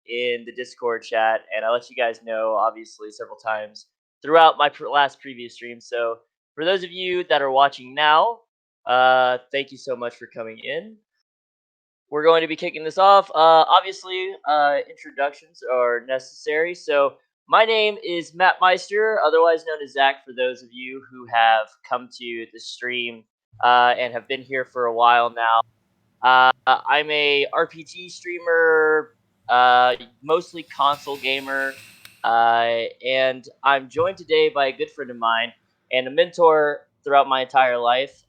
in the Discord chat, and I let you guys know, obviously, several times throughout my last previous stream. So, for those of you that are watching now, thank you so much for coming in. We're going to be kicking this off. Obviously, introductions are necessary. So, my name is Matt Meister, otherwise known as Zach, for those of you who have come to the stream and have been here for a while now. I'm a RPG streamer, mostly console gamer, and I'm joined today by a good friend of mine and a mentor throughout my entire life.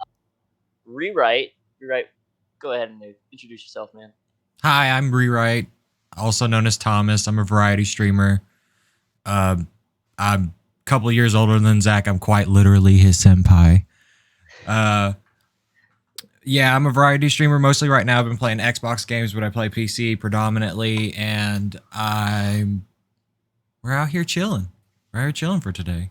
Rewrite, Rewrite. Go ahead and introduce yourself, man. Hi, I'm Rewrite, also known as Thomas. I'm a variety streamer. I'm a couple years older than Zach. I'm quite literally his senpai. Uh, yeah, I'm a variety streamer. Mostly right now, I've been playing Xbox games, but I play PC predominantly, and we're out here chilling. We're out here chilling for today.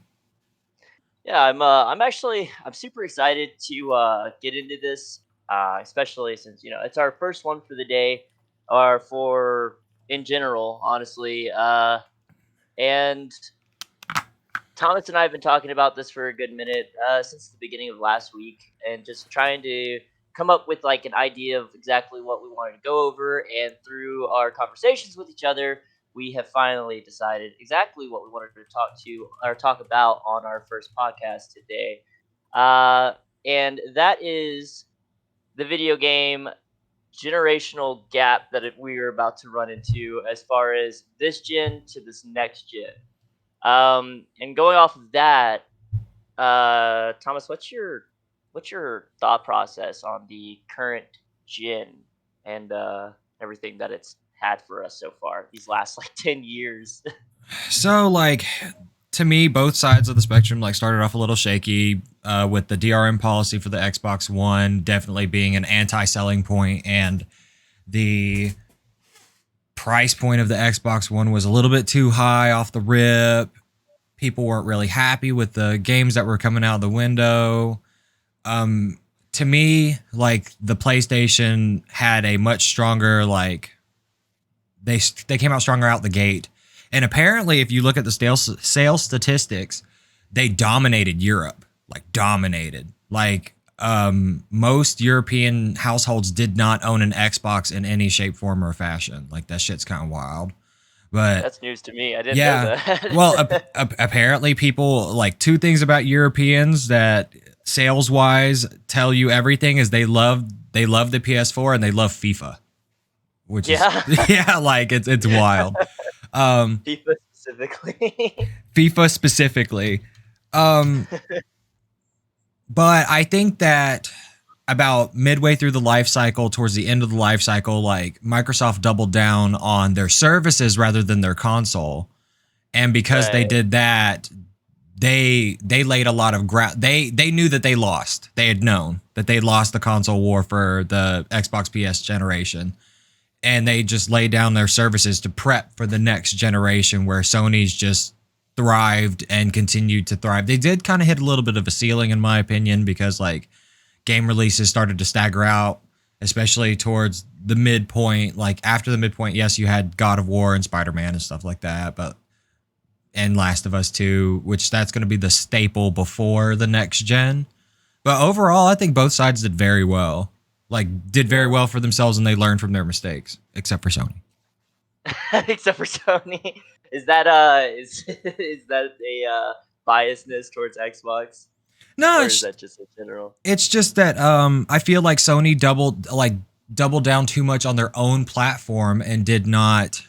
Yeah, I'm super excited to get into this, especially since it's our first one for the day, or for in general, honestly. And Thomas and I have been talking about this for a good minute, since the beginning of last week, and just trying to come up with like an idea of exactly what we wanted to go over. And through our conversations with each other, we have finally decided exactly what we wanted to talk about on our first podcast today. Uh, and that is the video game generational gap that we are about to run into as far as this gen to this next gen. And going off of that, Thomas, what's your thought process on the current gen and everything that it's had for us so far these last like 10 years? So, like, to me, both sides of the spectrum started off a little shaky. With the DRM policy for the Xbox One definitely being an anti-selling point, and the price point of the Xbox One was a little bit too high off the rip. People weren't really happy with the games that were coming out the window. To me, the PlayStation had a much stronger they came out stronger out the gate. And apparently, if you look at the sales statistics, they dominated Europe, dominated. Most European households did not own an Xbox in any shape, form, or fashion. That shit's kind of wild. But That's news to me. I didn't know yeah, that. well, apparently, people two things about Europeans that sales wise tell you everything is they love the PS4 and they love FIFA, which is Yeah, yeah, it's wild. Um, FIFA specifically. FIFA specifically. But I think that about midway through the life cycle, towards the end of the life cycle, Microsoft doubled down on their services rather than their console. And because they Right. did that, they laid a lot of ground. They knew that they lost. They had known that they lost the console war for the Xbox PS generation. And they just laid down their services to prep for the next generation where Sony's just thrived and continued to thrive. They did kind of hit a little bit of a ceiling in my opinion because game releases started to stagger out, especially towards the midpoint. After the midpoint, yes, you had God of War and Spider-Man and stuff like that, but and Last of Us 2, which that's going to be the staple before the next gen. But overall, I think both sides did very well. Did very well for themselves and they learned from their mistakes, except for Sony. Except for Sony. Is that a biasness towards Xbox, No, or is that just in general? it's just that I feel like Sony doubled down too much on their own platform and did not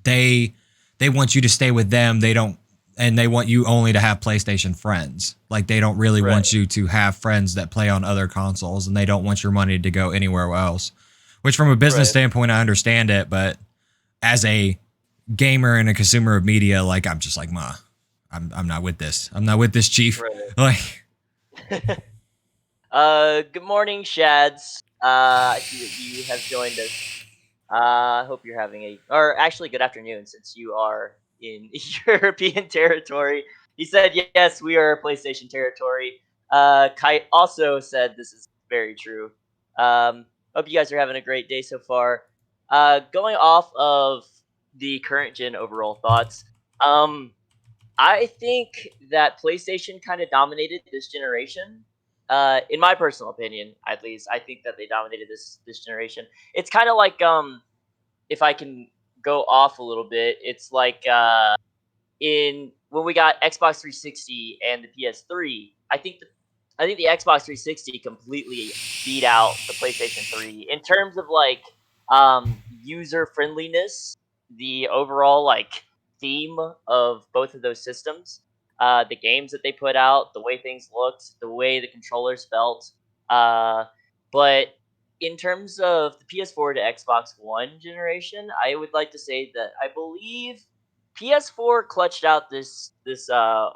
they want you to stay with them. They don't and they want you only to have PlayStation friends. They don't really Right. want you to have friends that play on other consoles and they don't want your money to go anywhere else. Which from a business Right. standpoint I understand it, but as a gamer and a consumer of media, I'm just I'm not with this. I'm not with this, chief. Right. Good morning, Shads. I see that you have joined us. I hope you're having or actually, good afternoon, since you are in European territory. He said, yes, we are PlayStation territory. Kite also said this is very true. Hope you guys are having a great day so far. Going off of the current gen overall thoughts. Um, I think that PlayStation kind of dominated this generation. In my personal opinion, at least, I think that they dominated this generation. It's kind of like if I can go off a little bit, it's like in when we got Xbox 360 and the PS3, I think the Xbox 360 completely beat out the PlayStation 3 in terms of like user friendliness, the overall like theme of both of those systems, the games that they put out, the way things looked, the way the controllers felt. Uh, but in terms of the PS4 to Xbox One generation, I would like to say that I believe PS4 clutched out this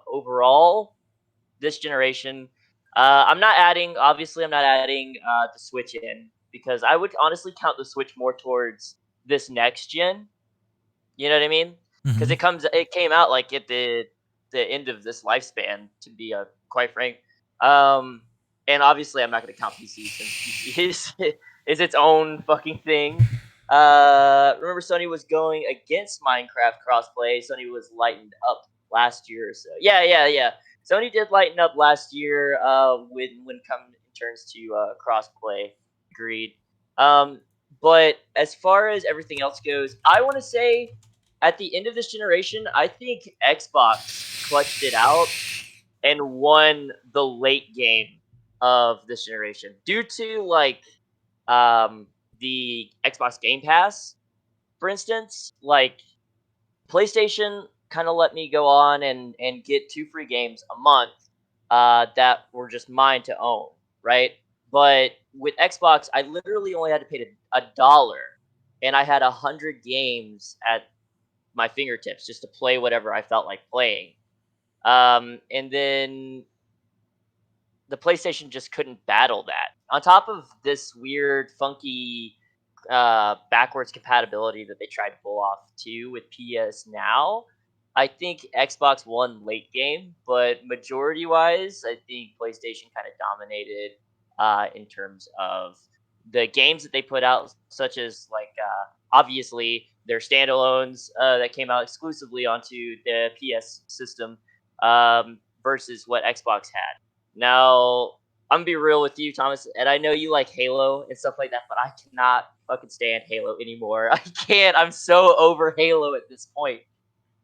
overall this generation. I'm not adding the Switch in because I would honestly count the Switch more towards this next gen. You know what I mean? Because Mm-hmm. it came out like at the end of this lifespan. To be quite frank, um, and obviously I'm not going to count PC since PC is its own fucking thing. Remember Sony was going against Minecraft crossplay. Sony was lightened up last year or so. Yeah, yeah, yeah. Sony did lighten up last year. When come in turns to crossplay. Agreed. Um, but as far as everything else goes, I want to say at the end of this generation, I think Xbox clutched it out and won the late game of this generation due to like um, the Xbox Game Pass, for instance. Like PlayStation kind of let me go on and get 2 free games a month that were just mine to own, right? But with Xbox, I literally only had to pay a dollar, and I had 100 games at my fingertips just to play whatever I felt like playing. And then the PlayStation just couldn't battle that. On top of this weird, funky, backwards compatibility that they tried to pull off too with PS Now, I think Xbox won late game, but majority wise, I think PlayStation kind of dominated in terms of the games that they put out, such as like obviously their standalones that came out exclusively onto the PS system versus what Xbox had. Now, I'm gonna be real with you, Thomas, and I know you like Halo and stuff like that, but I cannot fucking stand Halo anymore. I can't. I'm so over Halo at this point.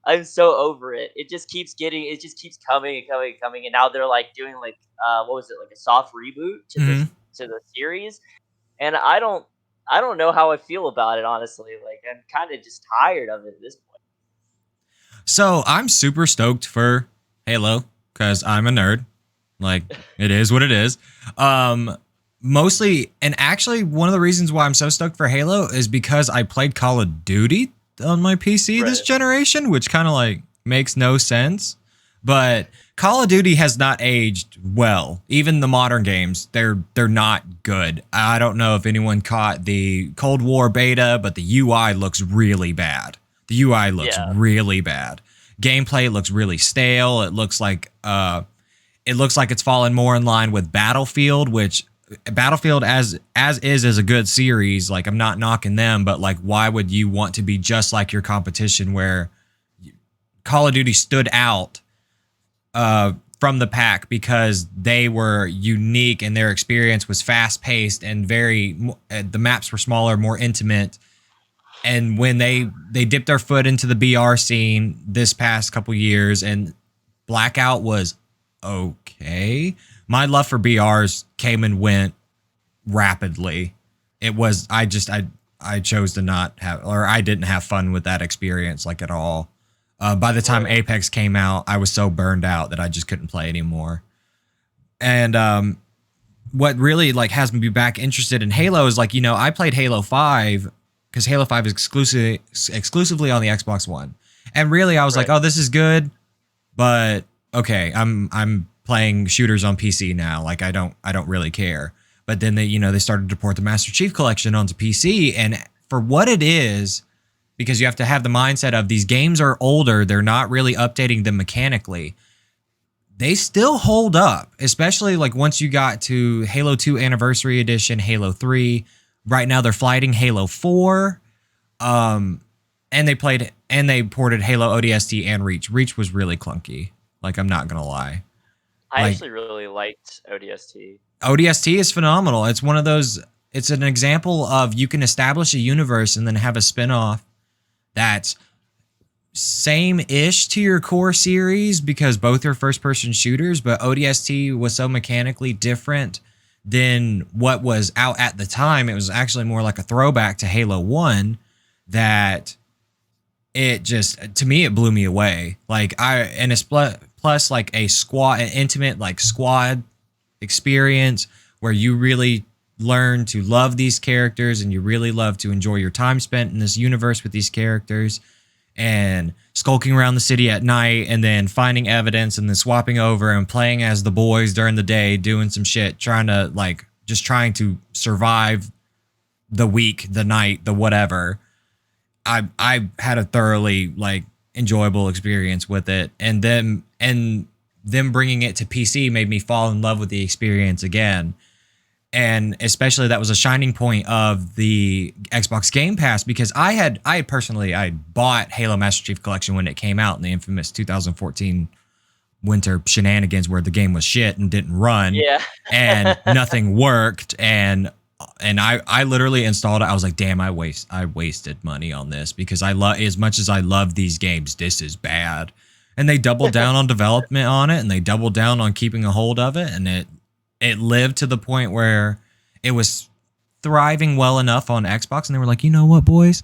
I'm so over it. It just keeps coming and coming and coming, and now they're like doing like, what was it, like a soft reboot Mm-hmm. to the series, and I don't know how I feel about it honestly. Like I'm kind of just tired of it at this point. So I'm super stoked for Halo because I'm a nerd. Like it is what it is. Um, Mostly, and actually, one of the reasons why I'm so stoked for Halo is because I played Call of Duty on my PC this Right. generation, which kind of like makes no sense. But Call of Duty has not aged well. Even the modern games, they're not good. I don't know if anyone caught the Cold War beta, but the UI looks really bad. The UI looks Yeah. really bad. Gameplay looks really stale. It looks like it's fallen more in line with Battlefield, which Battlefield as is a good series. Like I'm not knocking them, but like why would you want to be just like your competition where Call of Duty stood out from the pack because they were unique and their experience was fast paced and the maps were smaller, more intimate. And when they dipped their foot into the BR scene this past couple years, and Blackout was okay. My love for BRs came and went rapidly. It was I chose to not have, or I didn't have fun with that experience like at all. By the time Right. Apex came out, I was so burned out that I just couldn't play anymore. And what really like has me back interested in Halo is like, I played Halo 5 because Halo 5 is exclusively on the Xbox One. And really I was like, Right. "Oh, this is good, but okay, I'm playing shooters on PC now. Like I don't really care." But then they started to port the Master Chief Collection onto PC, and for what it is, because you have to have the mindset of these games are older, they're not really updating them mechanically. They still hold up, especially like once you got to Halo 2 Anniversary Edition, Halo 3. Right now they're flighting Halo 4. Um and they ported Halo ODST and Reach. Reach was really clunky. Like, I'm not gonna lie. I Like, actually really liked ODST. ODST is phenomenal. It's one of those. It's an example of you can establish a universe and then have a spinoff that's same-ish to your core series because both are first-person shooters, but ODST was so mechanically different than what was out at the time. It was actually more like a throwback to Halo 1 that it just, to me, it blew me away. Like, and it's plus like a squad, an intimate like squad experience where you really learn to love these characters and you really love to enjoy your time spent in this universe with these characters and skulking around the city at night and then finding evidence and then swapping over and playing as the boys during the day, doing some shit, trying to like just trying to survive the week, the night, the whatever. I had a thoroughly like enjoyable experience with it, and them bringing it to PC made me fall in love with the experience again. And especially that was a shining point of the Xbox Game Pass because I personally I bought Halo Master Chief Collection when it came out in the infamous 2014 winter shenanigans where the game was shit and didn't run Yeah. and nothing worked and I literally installed it. I was like, damn, I wasted money on this because I love as much as I love these games, this is bad. And they doubled down on development on it and they doubled down on keeping a hold of it and it lived to the point where it was thriving well enough on Xbox and they were like, you know what, boys?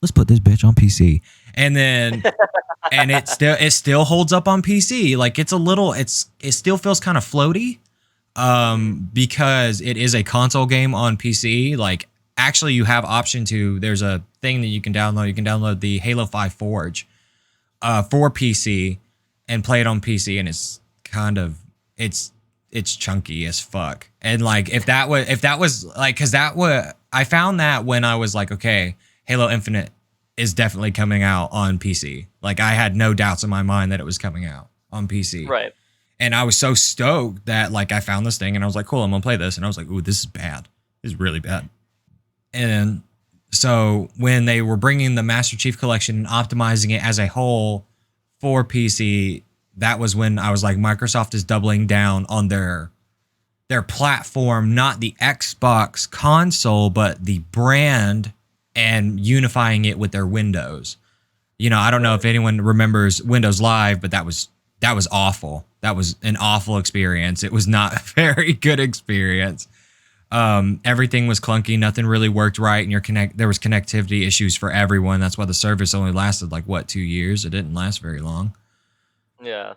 Let's put this bitch on PC. And then and it still holds up on PC. Like it still feels kind of floaty Mhm. because it is a console game on PC. Like actually you have option to there's a thing that you can download. You can download the Halo 5 Forge for PC and play it on PC and it's kind of it's chunky as fuck. And like if that was like cuz that was I found that when I was like okay, Halo Infinite is definitely coming out on PC. Like I had no doubts in my mind that it was coming out on PC. Right. And I was so stoked that like I found this thing and I was like, cool, I'm gonna play this. And I was like, ooh, this is bad. This is really bad. And so when they were bringing the Master Chief Collection and optimizing it as a whole for PC, that was when I was like, Microsoft is doubling down on their platform, not the Xbox console, but the brand and unifying it with their Windows. You know, I don't know if Right. anyone remembers Windows Live, but that was awful. That was an awful experience. It was not a very good experience. Everything was clunky. Nothing really worked right, and there was connectivity issues for everyone. That's why the service only lasted like what 2 years. It didn't last very long. Yeah.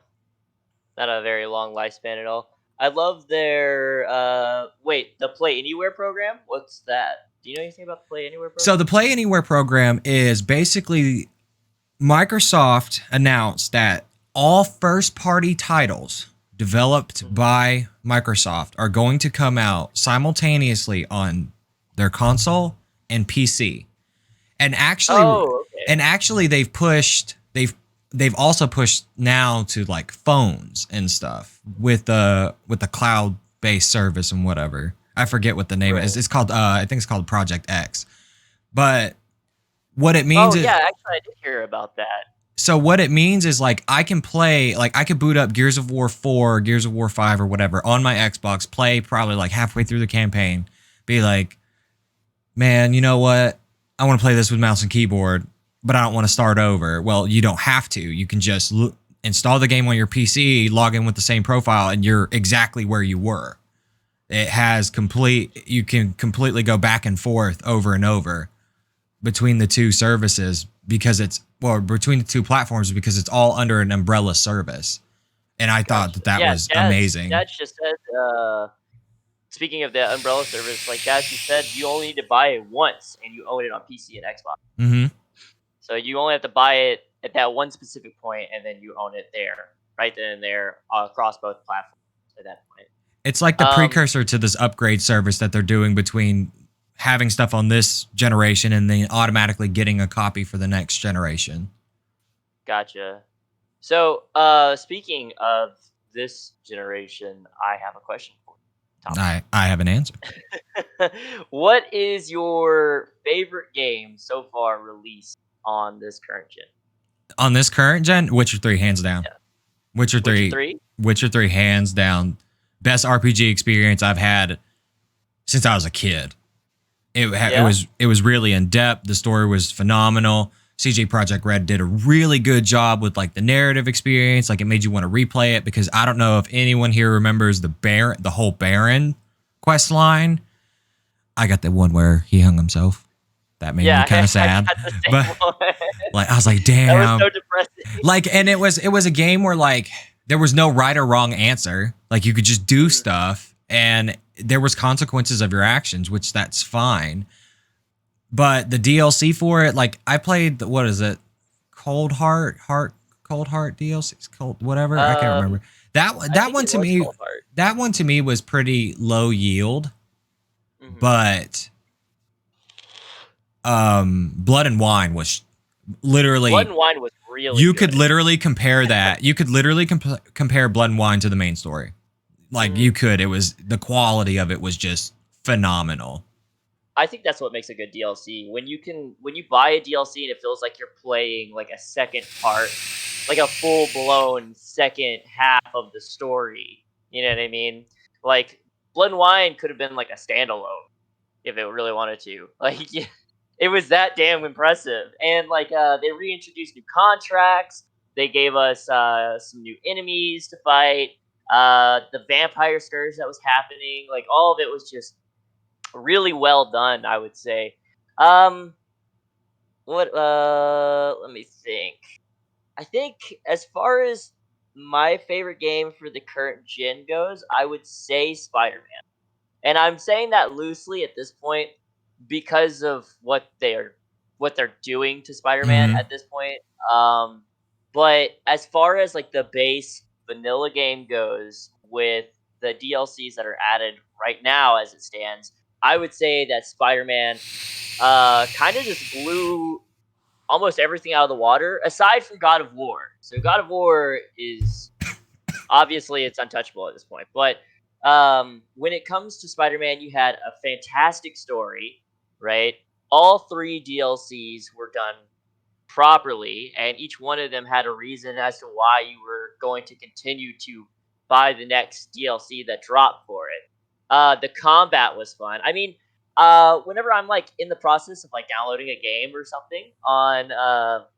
Not a very long lifespan at all. I love their wait, the Play Anywhere program? What's that? Do you know anything about the Play Anywhere So the program? Play Anywhere program is basically Microsoft announced that all first party titles developed Mhm. by Microsoft are going to come out simultaneously on their console and PC. And actually Oh, okay. they've also pushed now to like phones and stuff with the cloud based service and whatever. I forget what the name is. Right. It's called I think it's called Project X. But what it Oh, means is yeah, actually, I did hear about that. so what it means is like I can play like I could boot up Gears of War 4, Gears of War 5 or whatever on my Xbox, play probably like halfway through the campaign, be like, "Man, you know what? I want to play this with mouse and keyboard, but I don't want to start over." Well, you don't have to. You can just install the game on your PC, log in with the same profile and you're exactly where you were. It has complete you can completely go back and forth over and over between the two services because it's well between the two platforms because it's all under an umbrella service. And I thought Gotcha. that that Yeah, was amazing. Dad just said, speaking of the umbrella service, like Dad just said, you only need to buy it once, and you own it on PC and Xbox. Hmm. So you only have to buy it at that one specific point, and then you own it there, right then and there, across both platforms at that point. It's like the Um, precursor to this upgrade service that they're doing between having stuff on this generation and then automatically getting a copy for the next generation. gotcha. So, speaking of this generation, I have a question for you, topic. I have an answer. What is your favorite game so far released on this current gen. On this current gen, Witcher 3 hands down. Yeah. Witcher Witcher 3 3? Witcher 3 hands down. Best RPG experience I've had since I was a kid. Yeah. It was really in depth. The story was phenomenal. CJ Project Red did a really good job with like the narrative experience. Like it made you want to replay it because I don't know if anyone here remembers the whole Baron quest line. I got the one where he hung himself. That made me Yeah, kind of I sad. got the But same one. like I was like, That was damn. so depressing. Like, and it was a game where like there was no right or wrong answer. Like you could just do Mhm. stuff and there was consequences of your actions, which that's fine. But the DLC for it, like I played what is it? Cold Heart DLC, cold whatever, I can't Um, remember. That I that think one it to was me Cold Heart. that one to me was pretty low yield, Mhm. but Blood and Wine was Blood literally and Wine was really you could good. literally compare that. You could literally compare Blood and Wine to the main story. Like you Mhm. could. It was the quality of it was just phenomenal. I think that's what makes a good DLC. When you buy a DLC and it feels like you're playing like a second part, like a full blown second half of the story. You know what I mean? Like Blood and Wine could have been like a standalone if it really wanted to. Like yeah, it was that damn impressive. And like they reintroduced new contracts. They gave us some new enemies to fight. The vampire scourge that was happening, like all of it was just really well done, I would say. Um, what? Let me think. I think as far as my favorite game for the current gen goes, I would say Spider-Man. And I'm saying that loosely at this point because of what they're doing to Spider-Man Hmm. at this point. Um, but as far as like the base vanilla game goes with the DLCs that are added right now as it stands, I would say that Spider-Man kind of just blew almost everything out of the water aside from God of War. So God of War is obviously it's untouchable at this point. But when it comes to Spider-Man, you had a fantastic story, right? All three DLCs were done properly, and each one of them had a reason as to why you were going to continue to buy the next DLC that dropped for it. The combat was fun. I mean, whenever I'm like in the process of like downloading a game or something on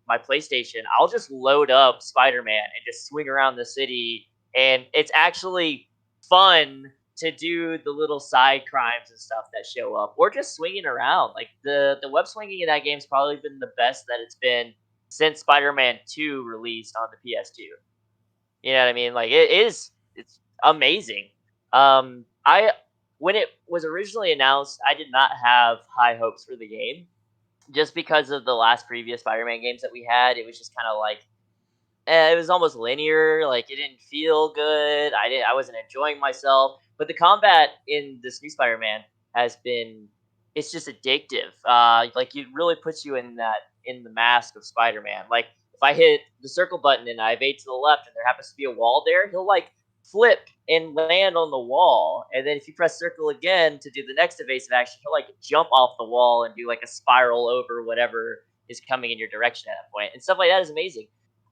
my PlayStation, I'll just load up Spider-Man and just swing around the city, and it's actually fun to do the little side crimes and stuff that show up, or just swinging around. Like the web swinging in that game's probably been the best that it's been since Spider-Man 2 released on the PS2. You know what I mean? Like it's amazing. I when it was originally announced, I did not have high hopes for the game just because of the last previous Spider-Man games that we had. It was just kind of like it was almost linear. Like it didn't feel good. I wasn't enjoying myself. But the combat in this new Spider-Man has been it's just addictive. Like it really puts you in the mask of Spider-Man. Like if I hit the circle button and I evade to the left and there happens to be a wall there, he'll like flip and land on the wall. And then if you press circle again to do the next evasive action, he'll like jump off the wall and do like a spiral over whatever is coming in your direction at that point. And stuff like that is amazing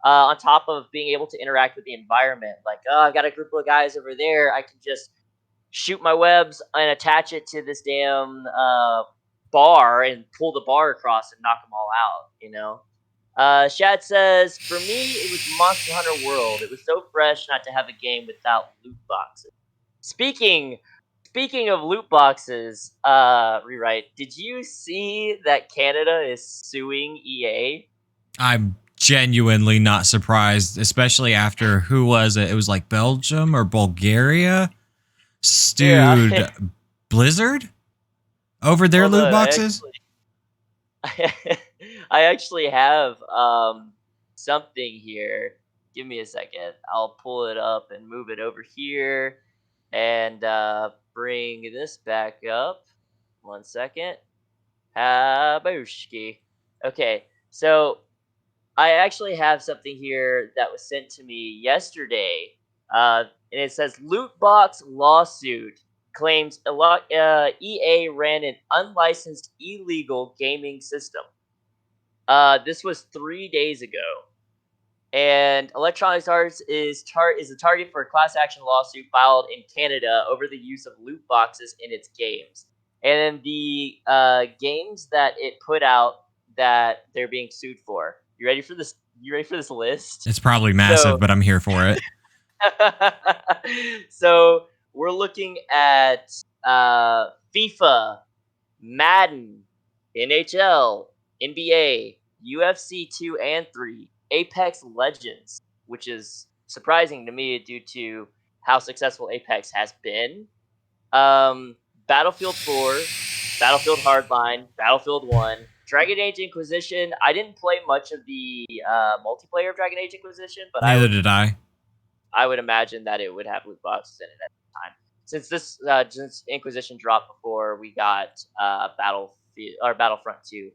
on top of being able to interact with the environment. Like, oh, I've got a group of guys over there. I can just shoot my webs and attach it to this damn bar and pull the bar across and knock them all out. You know. Shad says, for me, it was Monster Hunter World. It was so fresh not to have a game without loot boxes. Speaking Speaking of loot boxes, rewrite. Did you see that Canada is suing EA? I'm genuinely not surprised, especially after who was it? It was like Belgium or Bulgaria. Here, Dude, Blizzard over their hold loot on. boxes. I actually have something here. Give me a second. I'll pull it up and move it over here, and bring this back up. 1 second. Habooshki. Okay, so I actually have something here that was sent to me yesterday, and it says loot box lawsuit claims EA ran an unlicensed illegal gaming system. This was 3 days ago, and Electronic Arts is a target for a class action lawsuit filed in Canada over the use of loot boxes in its games. And the games that it put out that they're being sued for. You ready for this? You ready for this list? It's probably massive, So, but I'm here for it. so we're looking at FIFA, Madden, NHL, NBA, UFC 2 and 3, Apex Legends, which is surprising to me due to how successful Apex has been. Um, Battlefield 4, Battlefield Hardline, Battlefield 1, Dragon Age Inquisition. I didn't play much of the multiplayer of Dragon Age Inquisition, but Neither did I. I would imagine that it would have loot boxes in it at the time. Since Inquisition dropped before we got Battlefield or Battlefront 2,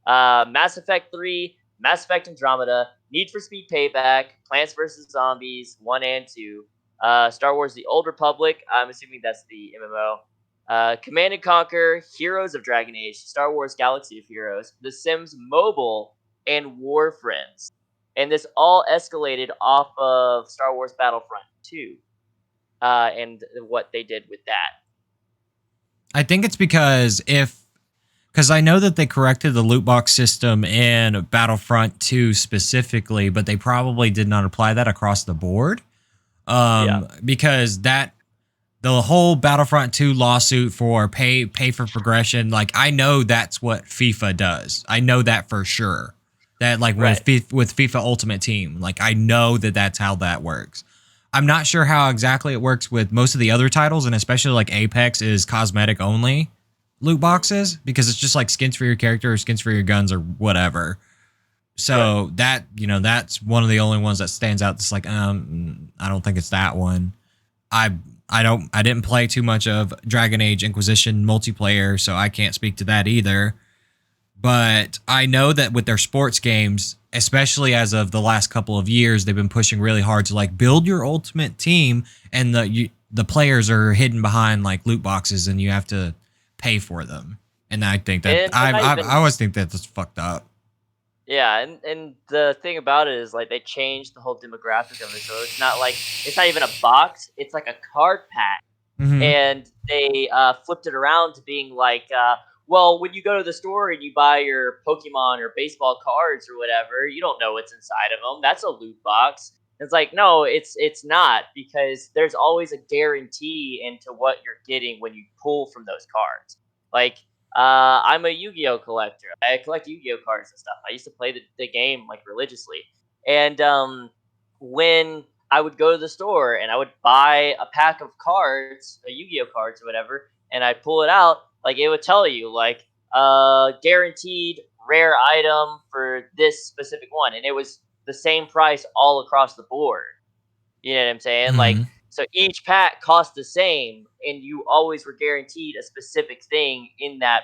Mass Effect 3, Mass Effect Andromeda, Need for Speed Payback, Plants vs Zombies 1 and 2, Star Wars: The Old Republic. I'm assuming that's the MMO. Command and Conquer, Heroes of Dragon Age, Star Wars: Galaxy of Heroes, The Sims Mobile, and Warfriends. And this all escalated off of Star Wars Battlefront 2, and what they did with that. I think it's because I know that they corrected the loot box system in Battlefront 2 specifically, but they probably did not apply that across the board. Yeah. Because the whole Battlefront 2 lawsuit for pay for progression, like I know that's what FIFA does. I know that for sure. That like Right. with FIFA Ultimate Team, like I know that that's how that works. I'm not sure how exactly it works with most of the other titles, and especially like Apex is cosmetic only loot boxes because it's just like skins for your character or skins for your guns or whatever. Right. So that, that's one of the only ones that stands out. That's like, I don't think it's that one. I I didn't play too much of Dragon Age Inquisition multiplayer, so I can't speak to that either. But I know that with their sports games, especially as of the last couple of years, they've been pushing really hard to like build your ultimate team, and the players are hidden behind like loot boxes, and you have to pay for them. And I think that And they're not I even. always think that that's fucked up. Yeah, and the thing about it is like they changed the whole demographic of it, so it's not even a box; it's like a card pack. Hmm. And they flipped it around to being like, well, when you go to the store and you buy your Pokemon or baseball cards or whatever, you don't know what's inside of them. That's a loot box. It's like, no, it's not, because there's always a guarantee into what you're getting when you pull from those cards. Like, I'm a Yu-Gi-Oh collector. I collect Yu-Gi-Oh cards and stuff. I used to play the game like religiously, and when I would go to the store and I would buy a pack of cards, Yu-Gi-Oh cards or whatever, and I'd pull it out, like it would tell you like guaranteed rare item for this specific one, and it was the same price all across the board. You know what I'm saying? Like, Hmm. so each pack cost the same, and you always were guaranteed a specific thing in that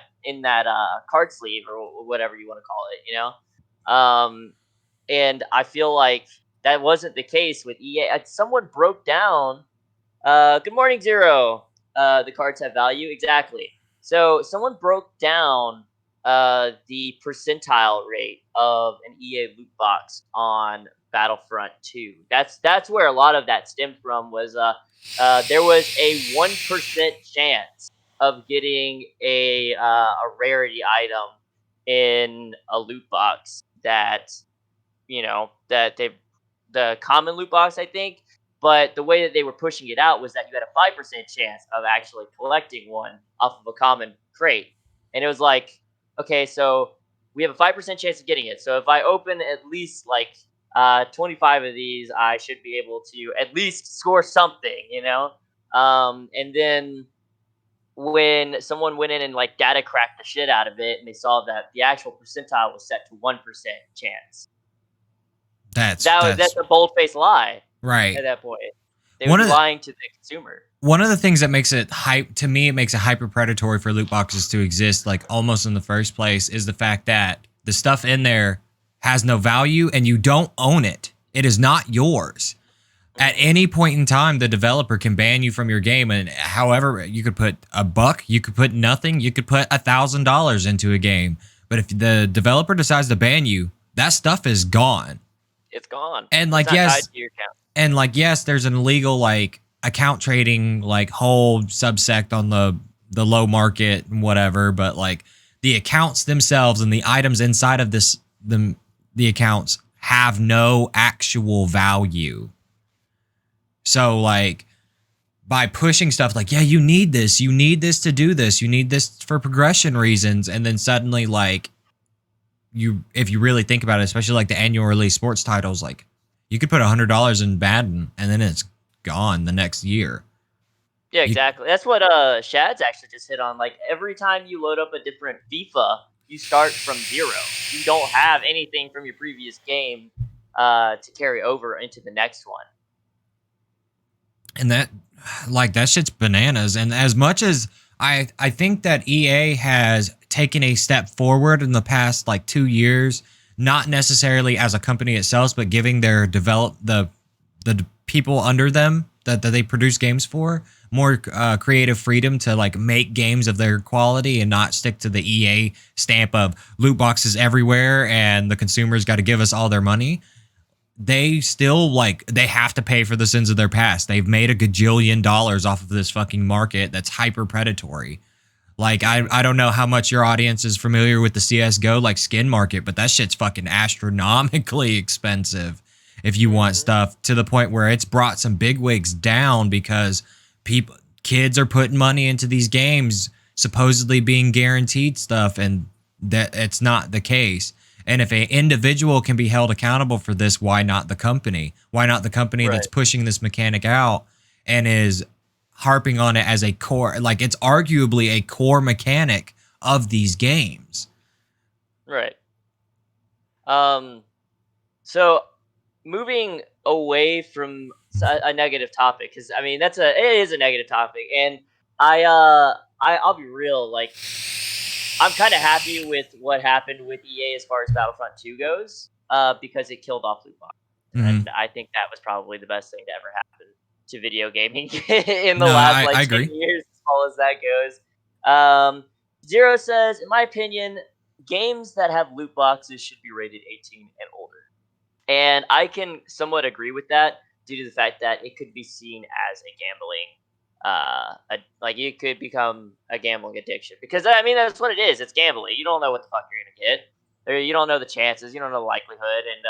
card sleeve or whatever you want to call it. And I feel like that wasn't the case with EA. Someone broke down. Good morning, Zero. The cards have value, exactly. So someone broke down the percentile rate of an EA loot box on Battlefront 2. That's where a lot of that stemmed from. Was there was a 1% chance of getting a rarity item in a loot box that they the common loot box, I think. But the way that they were pushing it out was that you had a 5% chance of actually collecting one off of a common crate. And it was like, okay, so we have a 5% chance of getting it. So if I open at least like 25 of these, I should be able to at least score something. And then when someone went in and like data cracked the shit out of it, and they saw that the actual percentile was set to 1% chance. That's That's a bold faced lie right. at that point. They would One be of the, lying to the consumer. one of the things that makes it hype to me, it makes it hyper predatory for loot boxes to exist, like almost in the first place, is the fact that the stuff in there has no value and you don't own it. It is not yours. At Mhm. any point in time, the developer can ban you from your game, and however, you could put $1, you could put nothing, you could put $1,000 into a game, But if the developer decides to ban you, that stuff is gone. It's gone. And It's like not tied yes, to your account. there's an illegal like account trading like whole subsect on the low market and whatever, but like the accounts themselves and the items inside of the accounts have no actual value. So like by pushing stuff like, yeah, you need this to do this, you need this for progression reasons, and then suddenly like you if you really think about it, especially like the annual release sports titles, like you could put $100 in Madden and then it's gone the next year. Yeah, You, exactly. That's what Shad's actually just hit on. Like every time you load up a different FIFA, you start from zero. You don't have anything from your previous game to carry over into the next one. and that shit's bananas. And as much as I think that EA has taken a step forward in the past like 2 years, not necessarily as a company itself, but giving their the people under them that they produce games for more creative freedom to like make games of their quality and not stick to the EA stamp of loot boxes everywhere and the consumers got to give us all their money. They still like they have to pay for the sins of their past. They've made a gajillion dollars off of this fucking market that's hyper predatory. Like I don't know how much your audience is familiar with the CS:GO like skin market, but that shit's fucking astronomically expensive if you want stuff to the point where it's brought some bigwigs down because kids are putting money into these games supposedly being guaranteed stuff, and that it's not the case. And if an individual can be held accountable for this, why not the company? Why not the company that's Right. pushing this mechanic out and is harping on it as a core? Like it's arguably a core mechanic of these games. Right. So moving away from a negative topic, because I mean it is a negative topic, and I'll be real, like I'm kind of happy with what happened with EA as far as Battlefront 2 goes, because it killed off loot boxes, Mhm. and I think that was probably the best thing to ever happen to video gaming in the No, last I like 10 agree. years, as far as that goes. Um, Zero says, in my opinion, games that have loot boxes should be rated 18 and older. And I can somewhat agree with that due to the fact that it could be seen as a gambling, like it could become a gambling addiction, because I mean that's what it is. It's gambling. You don't know what the fuck you're gonna get, or you don't know the chances. You don't know the likelihood, and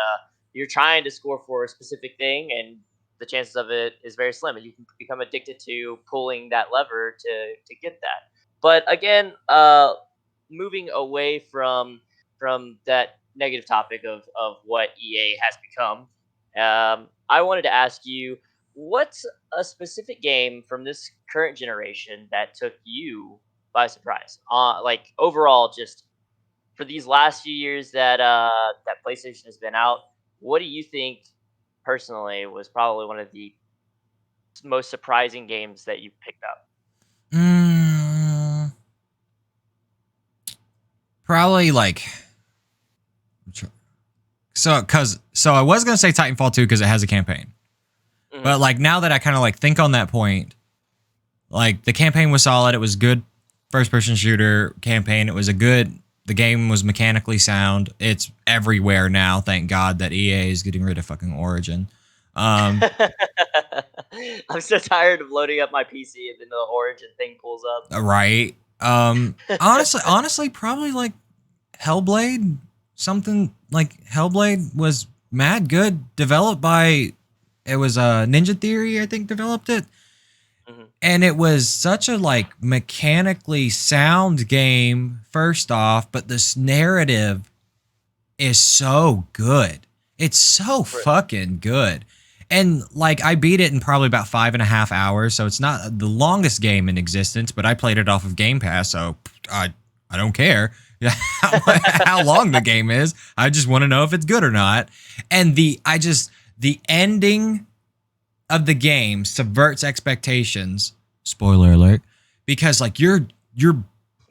you're trying to score for a specific thing, and the chances of it is very slim, and you can become addicted to pulling that lever to get that. But again, moving away from that negative topic of what EA has become, I wanted to ask you, what's a specific game from this current generation that took you by surprise? Like overall, just for these last few years that PlayStation has been out, what do you think personally was probably one of the most surprising games that you picked up? Mm, probably like so I was gonna say Titanfall 2 because it has a campaign. Hmm. But like now that I kind of like think on that point, like the campaign was solid. It was good first person shooter campaign. It was a good the game was mechanically sound. It's everywhere now. Thank God that EA is getting rid of fucking Origin. Um, I'm so tired of loading up my PC and then the Origin thing pulls right. Honestly, probably like Hellblade. Something like Hellblade was mad good. Developed by it was Ninja Theory, I think, developed it. up. And it was such a like mechanically sound game first off, but this narrative is so good. It's so fucking good. And like I beat it in probably about 5.5 hours, so it's not the longest game in existence, but I played it off of Game Pass, so I don't care how long the game is. I just want to know if it's good or not. And the ending of the game subverts expectations. Spoiler alert. Because like you're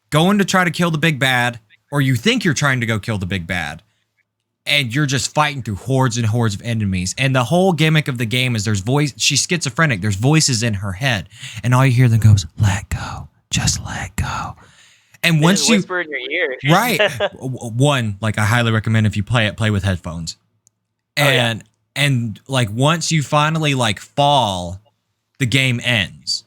going to try to kill the big bad, or you think you're trying to go kill the big bad, and you're just fighting through hordes and hordes of enemies. And the whole gimmick of the game is she's schizophrenic. There's voices in her head, and all you hear them goes, "Let go, just let go." And They just once you whisper in your ear. right, one like I highly recommend if you play it, play with headphones. Oh yeah. And like once you finally like fall, the game ends.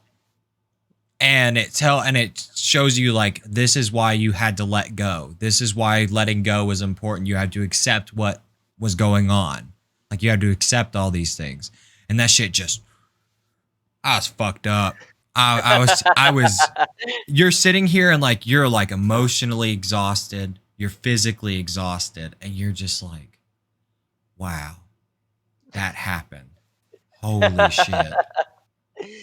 And it shows you like this is why you had to let go. This is why letting go was important. You had to accept what was going on. Like you had to accept all these things. And that shit just I was fucked up. I was you're sitting here and like you're like emotionally exhausted, you're physically exhausted, and you're just like, wow, that happened. Holy shit.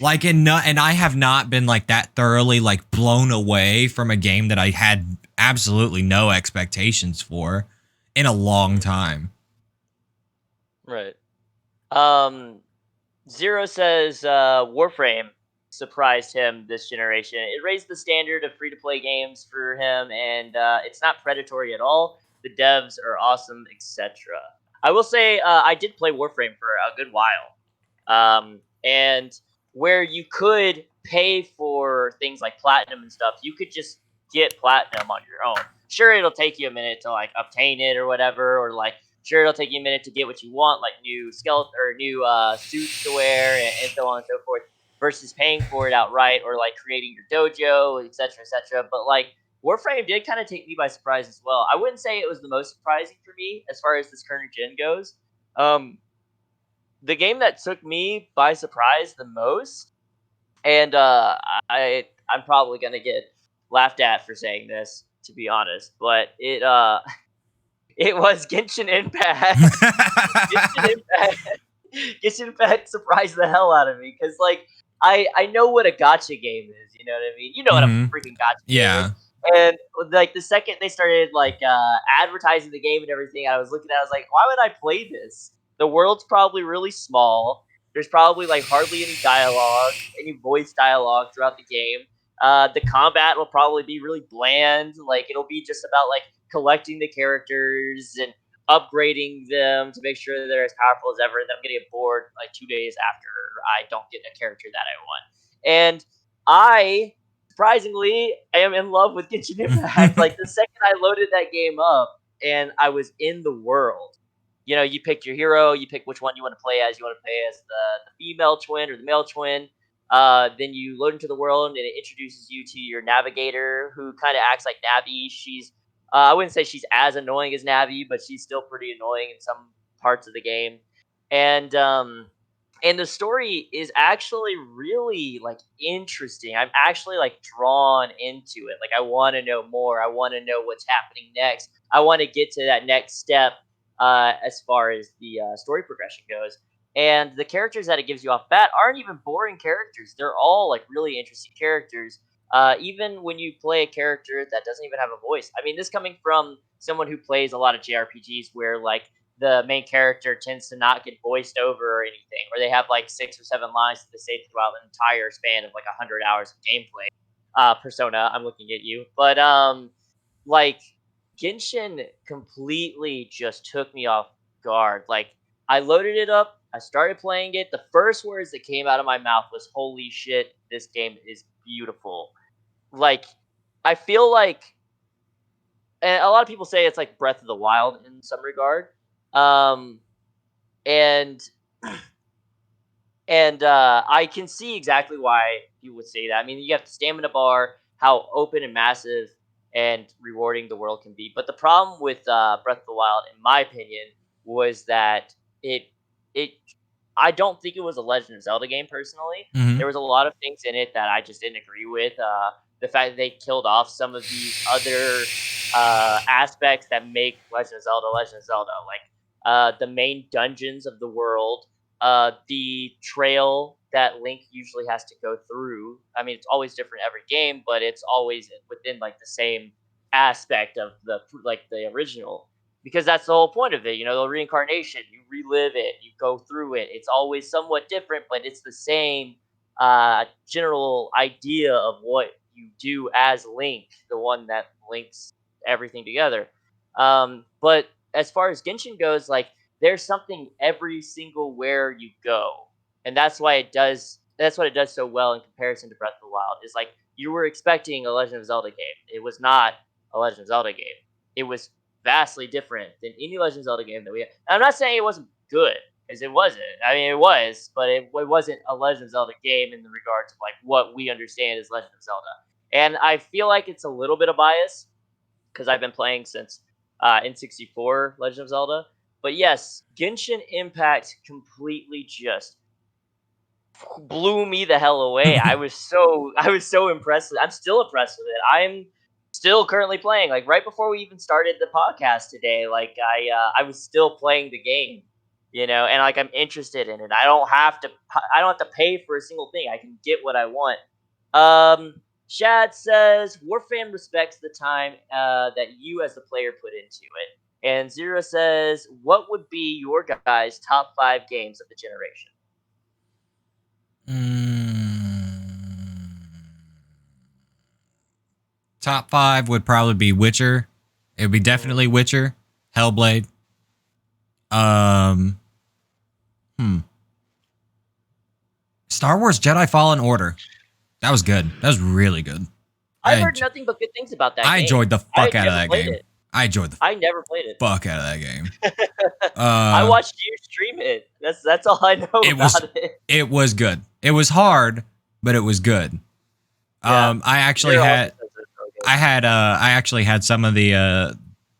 Like and I have not been like that thoroughly like blown away from a game that I had absolutely no expectations for in a long Mhm. time. Right. Um, Zero says Warframe surprised him this generation. It raised the standard of free to play games for him, and it's not predatory at all. The devs are awesome, etc. I will say I did play Warframe for a good while, and where you could pay for things like platinum and stuff, you could just get platinum on your own. Sure, it'll take you a minute to like obtain it or whatever, or like sure it'll take you a minute to get what you want, like new skeleton or new suits to wear and so on and so forth, versus paying for it outright or like creating your dojo, etc., etc. But like Warframe did kind of take me by surprise as well. I wouldn't say it was the most surprising for me as far as this current gen goes. Um, the game that took me by surprise the most, and I'm probably gonna get laughed at for saying this, to be honest, but it was Genshin Impact. Genshin Impact Genshin Impact surprised the hell out of me because, like, I know what a gotcha game is. You know what I mean? You know what a Mhm. freaking gotcha game is. Yeah. And like the second they started like advertising the game and everything, I was looking at, it, I was like, why would I play this? The world's probably really small. There's probably like hardly any dialogue, any voice dialogue throughout the game. The combat will probably be really bland. Like it'll be just about like collecting the characters and upgrading them to make sure they're as powerful as ever, and then I'm gonna get bored like 2 days after I don't get a character that I want. And I surprisingly am in love with Genshin Impact. Like the second I loaded that game up and I was in the world, you know, you pick your hero, you pick which one you want to play as. You want to play as the female twin or the male twin. Then you load into the world and it introduces you to your navigator, who kind of acts like Navi. She's I wouldn't say she's as annoying as Navi, but she's still pretty annoying in some parts of the game. And and the story is actually really like interesting. I'm actually like drawn into it. Like I want to know more. I want to know what's happening next. I want to get to that next step as far as the story progression goes. And the characters that it gives you off bat aren't even boring characters. They're all like really interesting characters, even when you play a character that doesn't even have a voice. I mean, this coming from someone who plays a lot of JRPGs where like the main character tends to not get voiced over or anything, or they have like 6 or 7 lines that they say throughout the entire span of like 100 hours of gameplay. Persona, I'm looking at you, but like Genshin completely just took me off guard. Like I loaded it up, I started playing it. The first words that came out of my mouth was "Holy shit, this game is beautiful." Like I feel like, and a lot of people say it's like Breath of the Wild in some regard. Um, and I can see exactly why you would say that. I mean, you have the stamina bar, how open and massive and rewarding the world can be. But the problem with Breath of the Wild, in my opinion, was that it it I don't think it was a Legend of Zelda game personally. There Mhm. was a lot of things in it that I just didn't agree with. The fact that they killed off some of these other aspects that make Legend of Zelda, like the main dungeons of the world, the trail that Link usually has to go through. I mean, it's always different every game, but it's always within like the same aspect of the original, because that's the whole point of it. You know, the reincarnation, you relive it, you go through it. It's always somewhat different, but it's the same general idea of what you do as Link, the one that links everything together. But as far as Genshin goes, like there's something every single where you go, and that's why it does. That's what it does so well in comparison to Breath of the Wild. Is like you were expecting a Legend of Zelda game. It was not a Legend of Zelda game. It was vastly different than any Legend of Zelda game that we had. I'm not saying it wasn't good, because it wasn't. I mean, it was, but it wasn't a Legend of Zelda game in the regards of like what we understand as Legend of Zelda. And I feel like it's a little bit of bias because I've been playing since N64 Legend of Zelda. But yes, Genshin Impact completely just blew me the hell away. I was so impressed. I'm still impressed with it. I'm still currently playing. Like right before we even started the podcast today, like I was still playing the game, and like I'm interested in it. I don't have to pay for a single thing. I can get what I want. Shad says Warfam respects the time that you as the player put into it. And Zero says, what would be your guys' top 5 games of the generation? Top 5 would probably be Witcher. It would be Mhm. definitely Witcher, Hellblade. Um, Star Wars Jedi Fallen Order. That was good. That was really good. I've I heard nothing but good things about that I game. enjoyed the I fuck out of never that played game. it. I enjoyed the I never played it. fuck out of that game. I Uh, watched you stream it. That's all I know it was about it. it was good. It was hard, but it was good. Yeah. I actually Zero also had says it's so good. I actually had some of the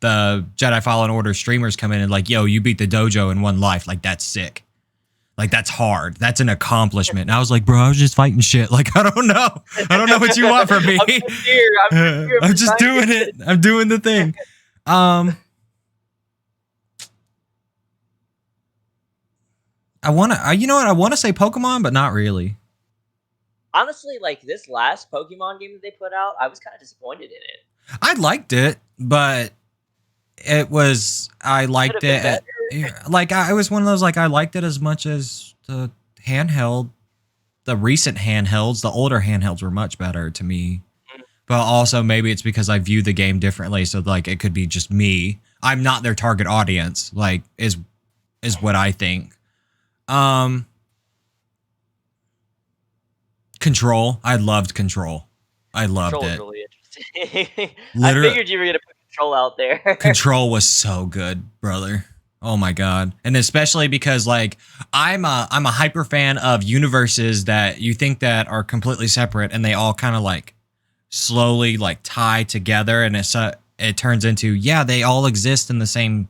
Jedi Fallen Order streamers come in and like, yo, you beat the dojo in one life. Like that's sick. Like that's hard. That's an accomplishment. And I was like, bro, I was just fighting shit. Like I don't know. I don't know what you want from me. I'm just here. I'm just here. I'm I'm just just trying to doing get it. I'm doing the thing. Um, I want to. You know what? I want to say Pokemon, but not really. Honestly, like this last Pokemon game that they put out, I was kind of disappointed in it. I liked it, but I Could liked have been better. it. Like I was one of those like I liked it as much as the handheld, the recent handhelds, the older handhelds were much better to me. Mm, But also maybe it's because I view the game differently. So like it could be just me. I'm not their target audience. Like is what I think. Um, Control. I loved Control. I loved Control is it. really interesting. I Literally, figured you were gonna put Control out there. Control was so good, brother. Oh my god. And especially because like I'm a hyper fan of universes that you think that are completely separate and they all kind of like slowly like tie together and it turns into yeah, they all exist in the same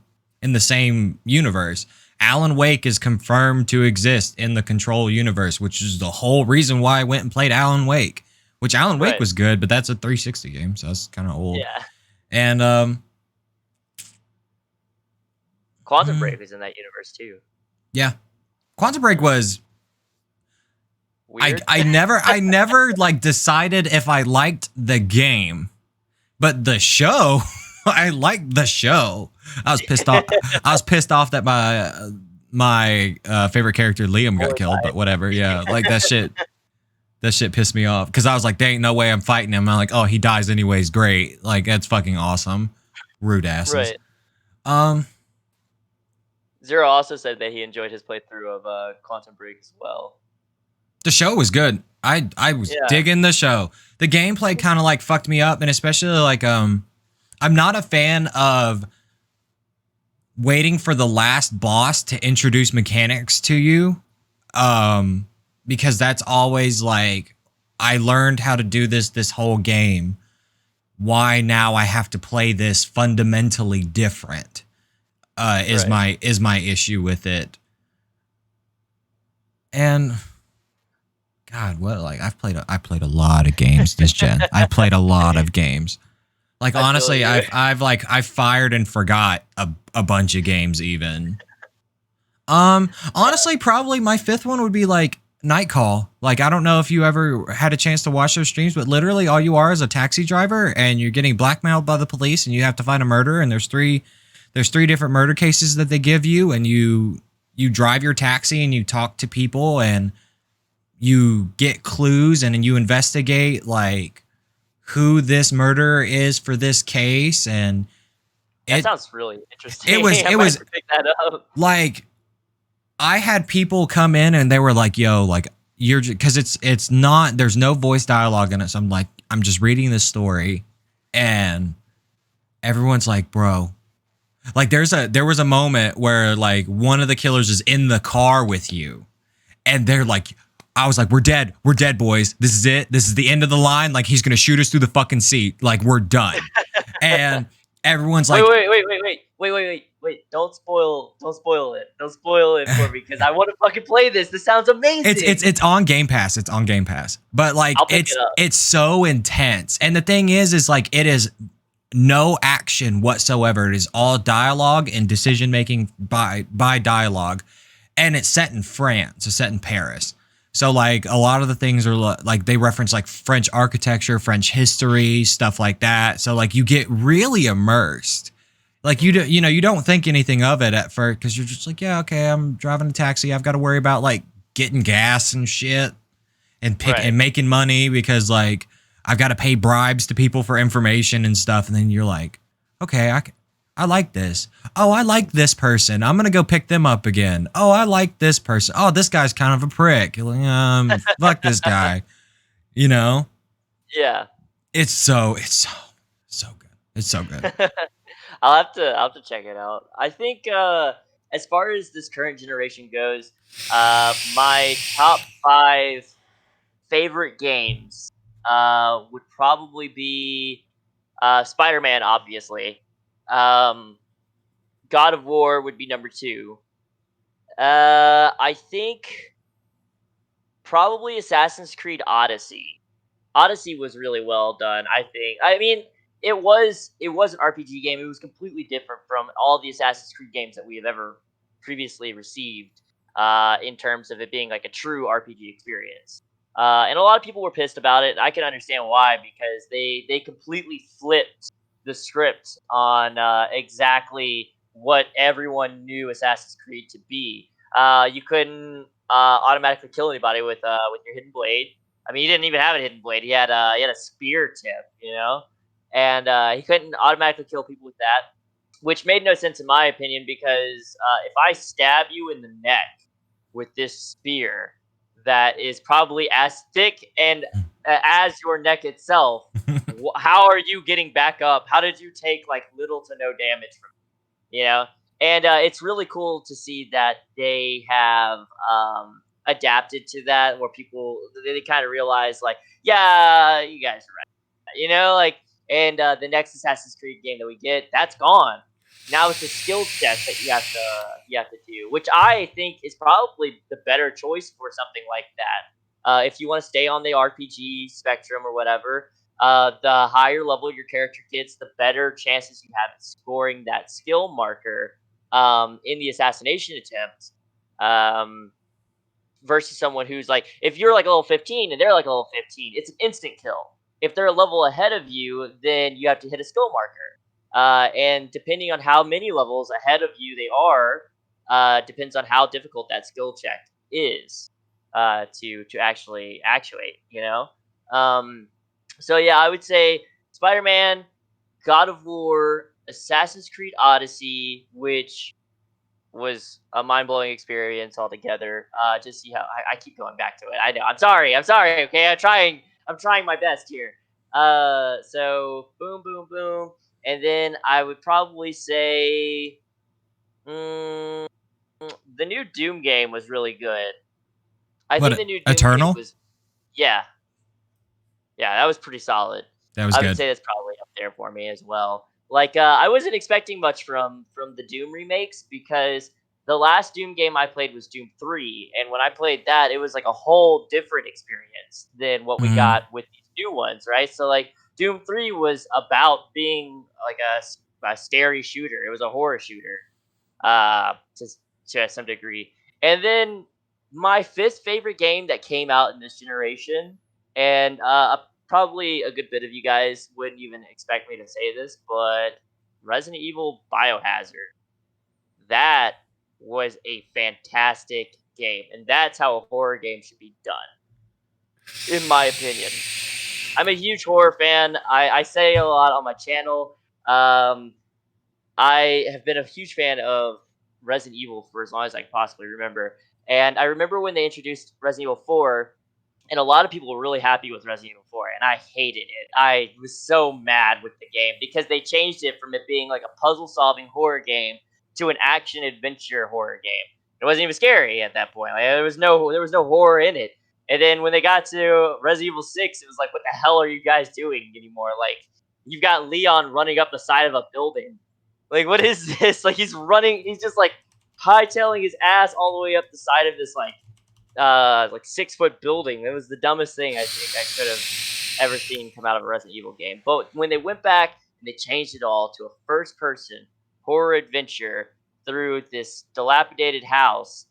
universe. Alan Wake is confirmed to exist in the Control universe, which is the whole reason why I went and played Alan Wake. Which Alan Wake Right. was good, but that's a 360 game, so that's kind of old. Yeah. And Quantum mm, Break is in that universe too. yeah, Quantum Break was Weird. I never like decided if I liked the game, but the show I liked the show. I was pissed off. I was pissed off that my favorite character Liam got killed, but whatever. Yeah, like that shit. That shit pissed me off because I was like, there ain't no way I'm fighting him. I'm like, oh, he dies anyways. Great. Like that's fucking awesome. Rude asses. Right. Um, Zero also said that he enjoyed his playthrough of Quantum Break as well. the show was good. I was Yeah. digging the show. The gameplay kind of like fucked me up, and especially like I'm not a fan of waiting for the last boss to introduce mechanics to you. Because that's always like I learned how to do this whole game. Why now I have to play this fundamentally different? Is Right. my issue with it. And God, what like I played a lot of games this gen. I played a lot of games. Like I feel honestly, you. I've fired and forgot a bunch of games even. Honestly, probably my fifth one would be like Night Call. Like I don't know if you ever had a chance to watch those streams, but literally all you are is a taxi driver and you're getting blackmailed by the police and you have to find a murderer and there's three different murder cases that they give you and you drive your taxi and you talk to people and you get clues and then you investigate like who this murderer is for this case and That it sounds really interesting. it was I it might was have to pick that up. like I had people come in and they were like, "Yo, like you're because it's not there's no voice dialogue in it." So I'm like, I'm just reading this story, and everyone's like, bro, like there was a moment where like one of the killers is in the car with you, and they're like, I was like, we're dead, boys. This is it. This is the end of the line. Like he's gonna shoot us through the fucking seat. Like we're done. And everyone's Wait, like, wait, wait, wait, wait, wait, wait, wait, wait! Don't spoil it. Don't spoil it for me because I want to fucking play this. This sounds amazing. it's on Game Pass. It's on Game Pass. But like I'll pick it up. it's so intense. And the thing is like it is no action whatsoever. It is all dialogue and decision making by dialogue. And it's set in France. It's set in Paris. So like a lot of the things are like they reference like French architecture, French history, stuff like that. So like you get really immersed. Like you don't think anything of it at first because you're just like, yeah, okay, I'm driving a taxi. I've got to worry about like getting gas and shit and Right. making money because like I've got to pay bribes to people for information and stuff. And then you're like, okay, I like this. Oh, I like this person. I'm gonna go pick them up again. Oh, I like this person. Oh, this guy's kind of a prick. You're like, fuck this guy. You know, Yeah. it's so good. It's so good. I'll have to check it out. I think as far as this current generation goes, my top 5 favorite games would probably be Spider-Man, obviously. Um, God of War would be number 2. I think probably Assassin's Creed Odyssey. Odyssey was really well done, I think. I mean, it was an RPG game. It was completely different from all the Assassin's Creed games that we have ever previously received, in terms of it being like a true RPG experience. And a lot of people were pissed about it. I can understand why because they completely flipped the script on exactly what everyone knew Assassin's Creed to be. You couldn't automatically kill anybody with your hidden blade. I mean, he didn't even have a hidden blade. He had a spear tip, and he couldn't automatically kill people with that, which made no sense in my opinion because if I stab you in the neck with this spear that is probably as thick and as your neck itself, how are you getting back up? How did you take like little to no damage from you know and it's really cool to see that they have adapted to that where people they kind of realize like yeah you guys are right like and the next Assassin's Creed game that we get that's gone now it's a skill check that you have to do which I think is probably the better choice for something like that if you want to stay on the RPG spectrum or whatever the higher level your character gets, the better chances you have at scoring that skill marker in the assassination attempt. Um, versus someone who's like, if you're like a level 15 and they're like a level 15, it's an instant kill. If they're a level ahead of you, then you have to hit a skill marker. And depending on how many levels ahead of you they are, depends on how difficult that skill check is to actually actuate. So yeah, I would say Spider-Man, God of War, Assassin's Creed Odyssey, which was a mind-blowing experience altogether. Just see how I keep going back to it. I know. I'm sorry. I'm sorry. Okay, I'm trying my best here. So boom, boom, boom, and then I would probably say mm, the new Doom game was really good. I think What the new Doom game Eternal? was yeah, yeah, that was pretty solid. That was I would good. say that's probably up there for me as well. Like, I wasn't expecting much from the Doom remakes because the last Doom game I played was Doom 3, and when I played that, it was like a whole different experience than what we Mm. got with these new ones, right? So like Doom 3 was about being like a scary shooter. It was a horror shooter to some degree. And then my fifth favorite game that came out in this generation, and probably a good bit of you guys wouldn't even expect me to say this, but Resident Evil Biohazard. That was a fantastic game, and that's how a horror game should be done, in my opinion. I'm a huge horror fan. I say a lot on my channel. Um, I have been a huge fan of Resident Evil for as long as I can possibly remember. And I remember when they introduced Resident Evil 4, and a lot of people were really happy with Resident Evil 4, and I hated it. I was so mad with the game because they changed it from it being like a puzzle-solving horror game to an action adventure horror game. It wasn't even scary at that point. Like, there was no horror in it. And then when they got to Resident Evil 6, it was like, what the hell are you guys doing anymore? Like, you've got Leon running up the side of a building. Like, what is this? Like, he's just like hightailing his ass all the way up the side of this like 6 foot building. It was the dumbest thing I think I could have ever seen come out of a Resident Evil game. But when they went back and they changed it all to a first person horror adventure through this dilapidated house,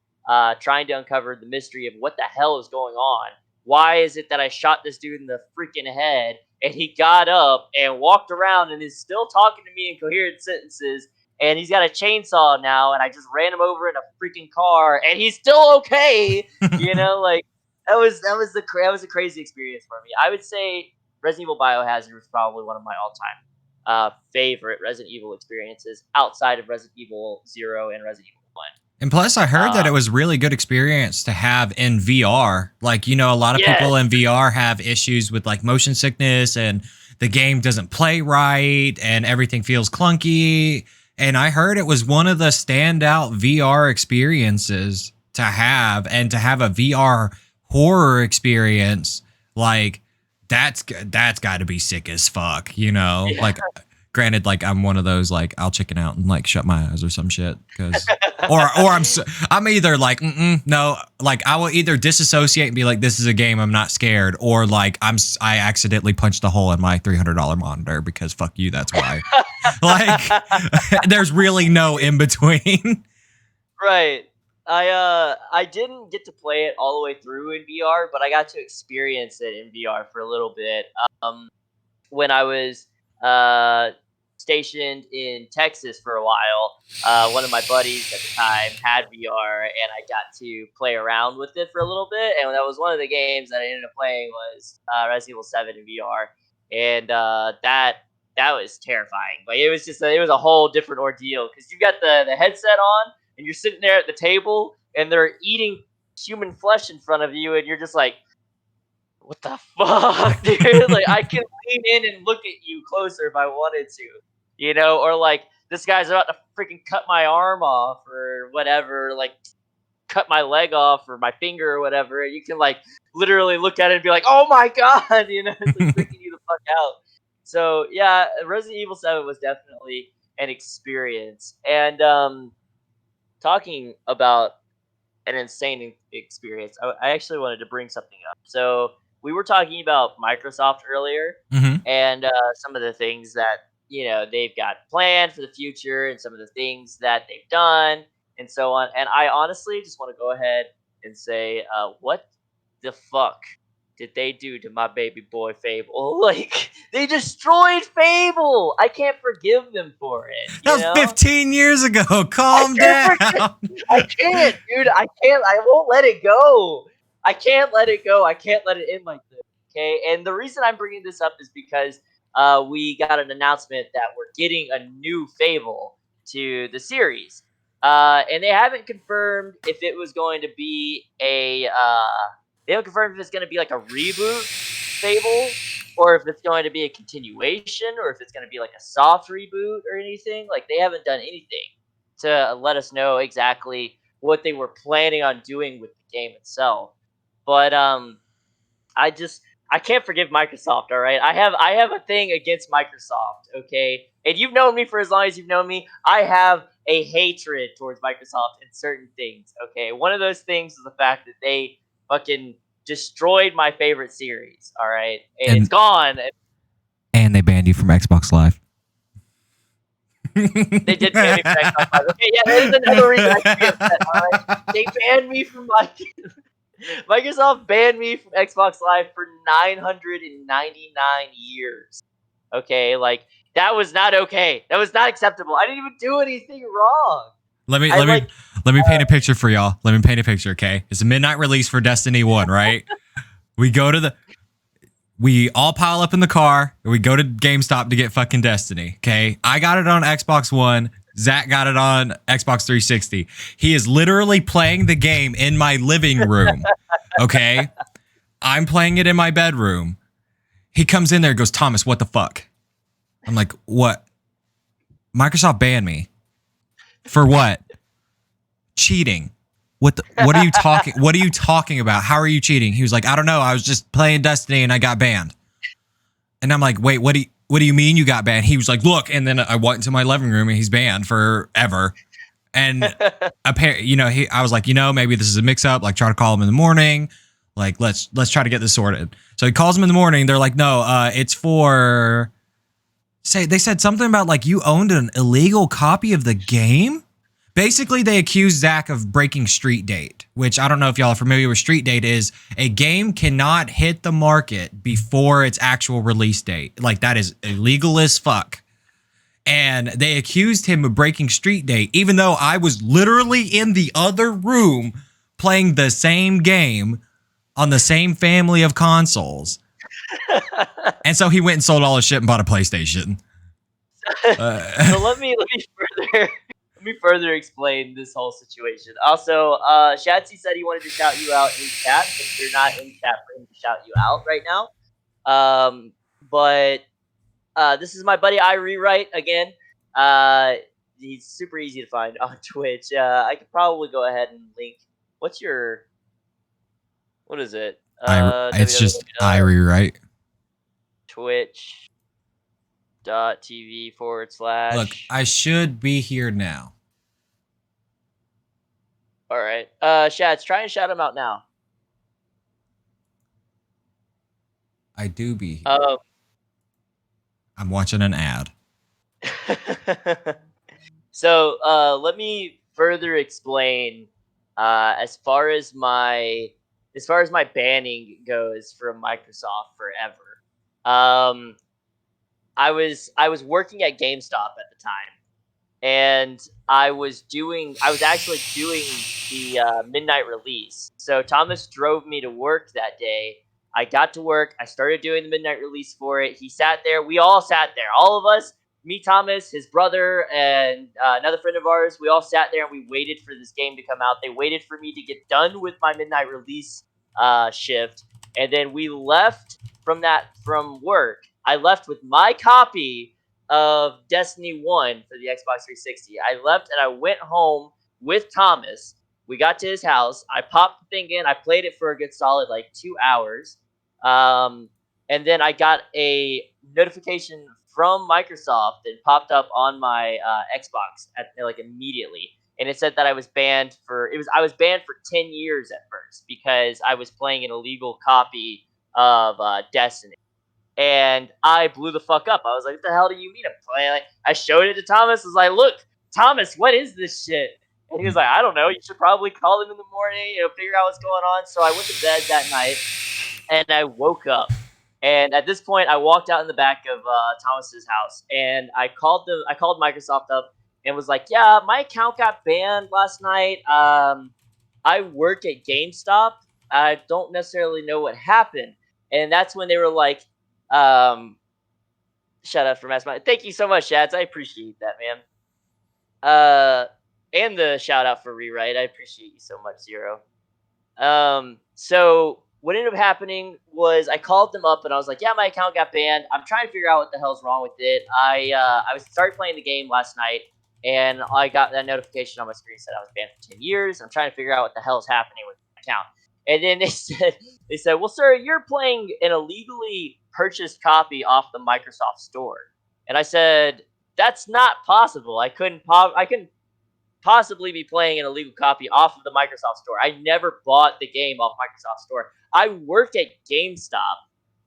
trying to uncover the mystery of what the hell is going on. Why is it that I shot this dude in the freaking head and he got up and walked around and is still talking to me in coherent sentences, and he's got a chainsaw now, and I just ran him over in a freaking car and he's still okay. Like that was a crazy experience for me. I would say Resident Evil Biohazard was probably one of my all-time favorite Resident Evil experiences outside of Resident Evil Zero and Resident Evil One. And plus, I heard that Uh, it was really good experience to have in VR. Like, a lot of yes, people in VR have issues with like motion sickness and the game doesn't play right and everything feels clunky. And I heard it was one of the standout VR experiences to have, and to have a VR horror experience. Like, that's got to be sick as fuck, yeah. Like, granted, like I'm one of those, like I'll chicken out and like shut my eyes or some shit, because or I'm either like no, like I will either disassociate and be like, this is a game, I'm not scared, or like I accidentally punched a hole in my $300 monitor because fuck you, that's why. Like there's really no in between. Right. I didn't get to play it all the way through in VR, but I got to experience it in VR for a little bit. When I was uh, stationed in Texas for a while, one of my buddies at the time had VR, and I got to play around with it for a little bit. And that was one of the games that I ended up playing was Resident Evil 7 in VR, and that was terrifying. Like it was a whole different ordeal because you got the headset on and you're sitting there at the table and they're eating human flesh in front of you, and you're just like, what the fuck, dude? Like, I can lean in and look at you closer if I wanted to, or like this guy's about to freaking cut my arm off or whatever, like cut my leg off or my finger or whatever. And you can like literally look at it and be like, oh my god, it's like freaking you the fuck out. So yeah, Resident Evil 7 was definitely an experience. And talking about an insane experience. I actually wanted to bring something up. So we were talking about Microsoft earlier, Hmm. and some of the things that they've got planned for the future, and some of the things that they've done, and so on. And I honestly just want to go ahead and say, what the fuck did they do to my baby boy Fable? Like they destroyed Fable. I can't forgive them for it. That was 15 years ago. I Calm can't down. forgive I can't, dude. I can't. I won't let it go. I can't let it go. I can't let it end like this. Okay. And the reason I'm bringing this up is because we got an announcement that we're getting a new Fable to the series, and they haven't confirmed if it was going to be a. They haven't confirmed if it's going to be like a reboot Fable, or if it's going to be a continuation, or if it's going to be like a soft reboot or anything. Like they haven't done anything to let us know exactly what they were planning on doing with the game itself. But I just I can't forgive Microsoft. All right, I have a thing against Microsoft. Okay, and you've known me for as long as you've known me. I have a hatred towards Microsoft in certain things. Okay, one of those things is the fact that they fucking destroyed my favorite series. All right, and it's and gone. and they banned you from Xbox Live. They did ban me from Xbox Live. Okay, yeah, that is another reason I should be upset. All right, they banned me from Microsoft banned me from Xbox Live for 999 years. Okay, like that was not okay. That was not acceptable. I didn't even do anything wrong. let me I let me like let me paint a picture for y'all. Let me paint a picture, okay? It's a midnight release for Destiny 1, right? We go to the we all pile up in the car and we go to GameStop to get fucking Destiny. Okay. I got it on Xbox One. Zach got it on Xbox 360. He is literally playing the game in my living room. Okay. I'm playing it in my bedroom. He comes in there and goes, Thomas, what the fuck? I'm like, what? Microsoft banned me. For what? Cheating. What are you talking what are you talking about? How are you cheating? He was like, I don't know. I was just playing Destiny and I got banned. And I'm like, wait, what do you mean you got banned? He was like, look, and then I went into my living room and he's banned forever. And apparently, I was like, maybe this is a mix up. Like, try to call him in the morning. Like, let's try to get this sorted. So he calls him in the morning. They're like, no, it's for they said something about like you owned an illegal copy of the game. Basically, they accused Zach of breaking Street Date, which I don't know if y'all are familiar with. Street Date is a game cannot hit the market before its actual release date. Like, that is illegal as fuck. And they accused him of breaking Street Date, even though I was literally in the other room playing the same game on the same family of consoles. And so he went and sold all his shit and bought a PlayStation. So let me further let me further explain this whole situation. Also, Shatsy said he wanted to shout you out in chat. If you're not in chat for him to shout you out right now. But this is my buddy I Rewrite again. He's super easy to find on Twitch. I could probably go ahead and link. What's your what is it? It's just Irie, right? Twitch.tv/ Look, I should be here now. All right. Shads, try and shout him out now. I do be here. I'm watching an ad. So let me further explain as far as my banning goes from Microsoft forever. I was working at GameStop at the time, and I was actually doing the midnight release. So Thomas drove me to work that day. I got to work. I started doing the midnight release for it. He sat there. We all sat there. All of us, me, Thomas, his brother, and another friend of ours, we all sat there and we waited for this game to come out. They waited for me to get done with my midnight release shift, and then we left from work. I left with my copy of Destiny 1 for the Xbox 360. I left and I went home with Thomas. We got to his house. I popped the thing in. I played it for a good solid like 2 hours. And then I got a notification from Microsoft that popped up on my Xbox like immediately. And it said that I was banned I was banned for 10 years at first because I was playing an illegal copy of Destiny. And I blew the fuck up. I was like, "What the hell do you mean I'm playing?" Like, I showed it to Thomas. I was like, "Look, Thomas, what is this shit?" And he was like, "I don't know. You should probably call him in the morning, figure out what's going on." So I went to bed that night, and I woke up. And at this point, I walked out in the back of Thomas's house, and I called Microsoft up and was like, "Yeah, my account got banned last night. I work at GameStop. I don't necessarily know what happened." And that's when they were like, shout out for Mastermind. Thank you so much, Shads. I appreciate that, man. And the shout out for Rewrite. I appreciate you so much, Zero. So what ended up happening was I called them up and I was like, "Yeah, my account got banned. I'm trying to figure out what the hell's wrong with it. I started playing the game last night and I got that notification on my screen said I was banned for 10 years. I'm trying to figure out what the hell's happening with my account." And then they said, "Well, sir, you're playing an illegally purchased copy off the Microsoft Store." And I said, "That's not possible. I couldn't possibly be playing an illegal copy off of the Microsoft Store. I never bought the game off Microsoft Store. I work at GameStop.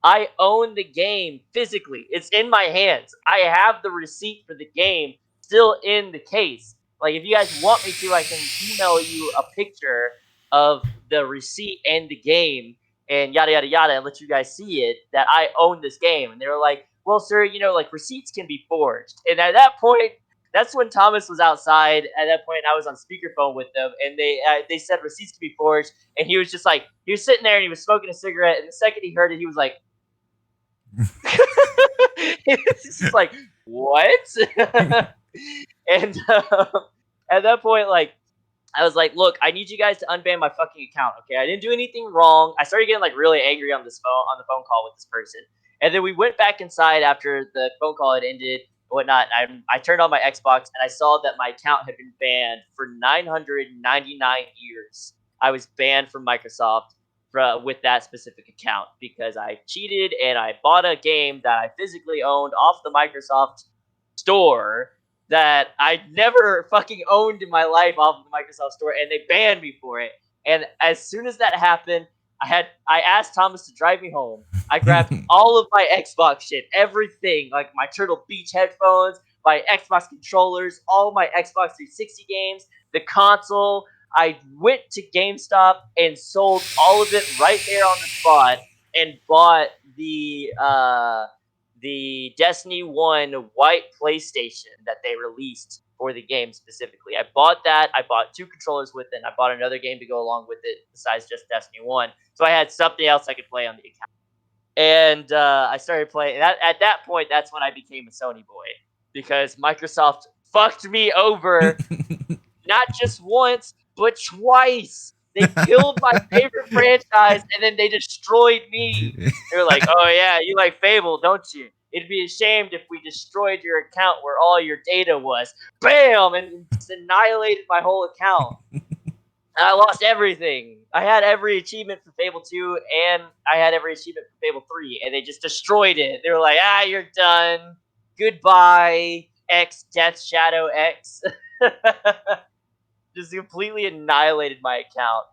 I own the game physically. It's in my hands. I have the receipt for the game still in the case. Like, if you guys want me to, I can email you a picture of the receipt and the game and yada yada yada and let you guys see it that I own this game." And they were like, "Well, sir, like receipts can be forged." And at that point, that's when Thomas was outside. At that point, I was on speakerphone with them, and they said receipts can be forged. And he was just like, he was sitting there and he was smoking a cigarette. And the second he heard it, he was like, it's just like, "What?" And at that point, like, I was like, "Look, I need you guys to unban my fucking account, okay? I didn't do anything wrong." I started getting like really angry on the phone call with this person, and then we went back inside after the phone call had ended and whatnot. I turned on my Xbox and I saw that my account had been banned for 999 years. I was banned from Microsoft with that specific account because I cheated and I bought a game that I physically owned off the Microsoft store that I never fucking owned in my life off of the Microsoft Store, and they banned me for it. And as soon as that happened, I asked Thomas to drive me home. I grabbed all of my Xbox shit, everything, like my Turtle Beach headphones, my Xbox controllers, all my Xbox 360 games, the console. I went to GameStop and sold all of it right there on the spot, and bought the Destiny 1 white PlayStation that they released for the game specifically. I bought that. I bought two controllers with it. And I bought another game to go along with it besides just Destiny 1. So I had something else I could play on the account. And I started playing. At that point, that's when I became a Sony boy because Microsoft fucked me over not just once, but twice. They killed my favorite franchise and then they destroyed me. They were like, "Oh yeah, you like Fable, don't you? It'd be ashamed if we destroyed your account where all your data was." Bam! And just annihilated my whole account. I lost everything. I had every achievement for Fable 2 and I had every achievement for Fable 3, and they just destroyed it. They were like, "Ah, you're done. Goodbye, X Death Shadow X." Just completely annihilated my account.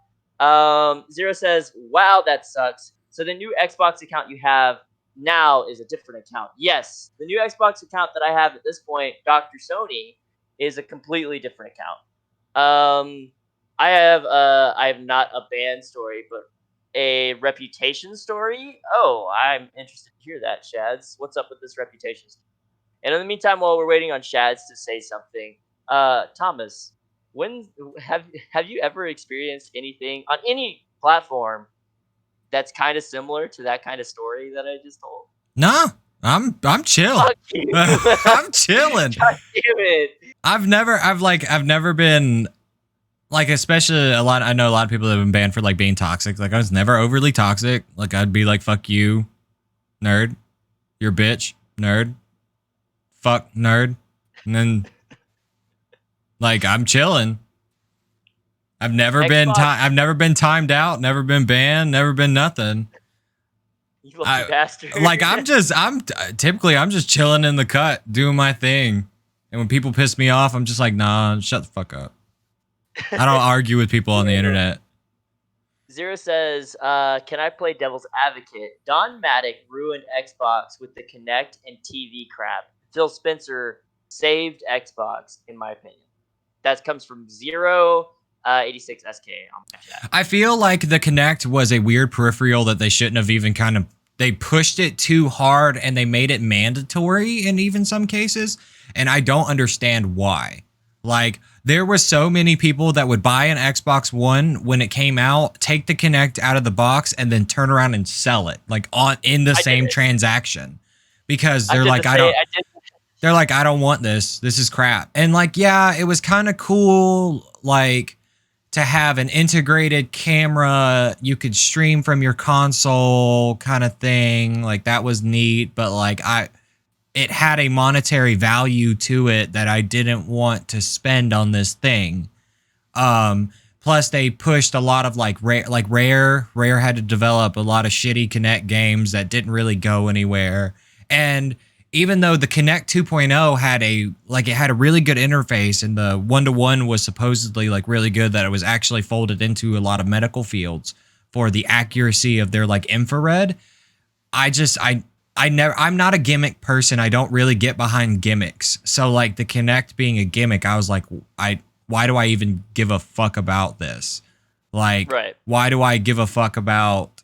Zero says, "Wow, that sucks. So the new Xbox account you have now is a different account." Yes, the new Xbox account that I have at this point, Doctor Sony, is a completely different account. I have not a band story, but a reputation story. Oh, I'm interested to hear that, Shads. What's up with this reputation story? And in the meantime, while we're waiting on Shads to say something, Thomas, when have you ever experienced anything on any platform that's kind of similar to that kind of story that I just told? Nah, I'm chill. Fuck you! I'm chilling. God damn it! I've never been like, especially a lot. I know a lot of people that have been banned for like being toxic. Like I was never overly toxic. Like I'd be like, "Fuck you, nerd. You're a bitch, nerd. Fuck nerd," and then like I'm chilling. Xbox, I've never been timed out. Never been banned. Never been nothing. you lucky I bastard. like I'm typically I'm just chilling in the cut doing my thing, and when people piss me off, I'm just like, nah, shut the fuck up. I don't argue with people on the internet. Zero says, "Can I play devil's advocate? Don Maddock ruined Xbox with the Kinect and TV crap. Phil Spencer saved Xbox, in my opinion." That comes from Zero 86 SK on my chat. I feel like the Kinect was a weird peripheral that they shouldn't have even kind of they pushed it too hard and they made it mandatory in even some cases, and I don't understand why. Like there were so many people that would buy an Xbox One when it came out, take the Kinect out of the box and then turn around and sell it like on in the I did same it. transaction because I they're did like the same. I did. they're like, I don't want this. This is crap. And like, yeah, it was kind of cool, like to have an integrated camera you could stream from your console kind of thing. Like that was neat, but like it had a monetary value to it that I didn't want to spend on this thing. Plus they pushed a lot of like Rare had to develop a lot of shitty Kinect games that didn't really go anywhere. And even though the Kinect 2.0 had it had a really good interface and the 1-to-1 was supposedly like really good, that it was actually folded into a lot of medical fields for the accuracy of their like infrared. I'm not a gimmick person. I don't really get behind gimmicks. So like the Kinect being a gimmick, I was like, why do I even give a fuck about this? Like, Right. why do I give a fuck about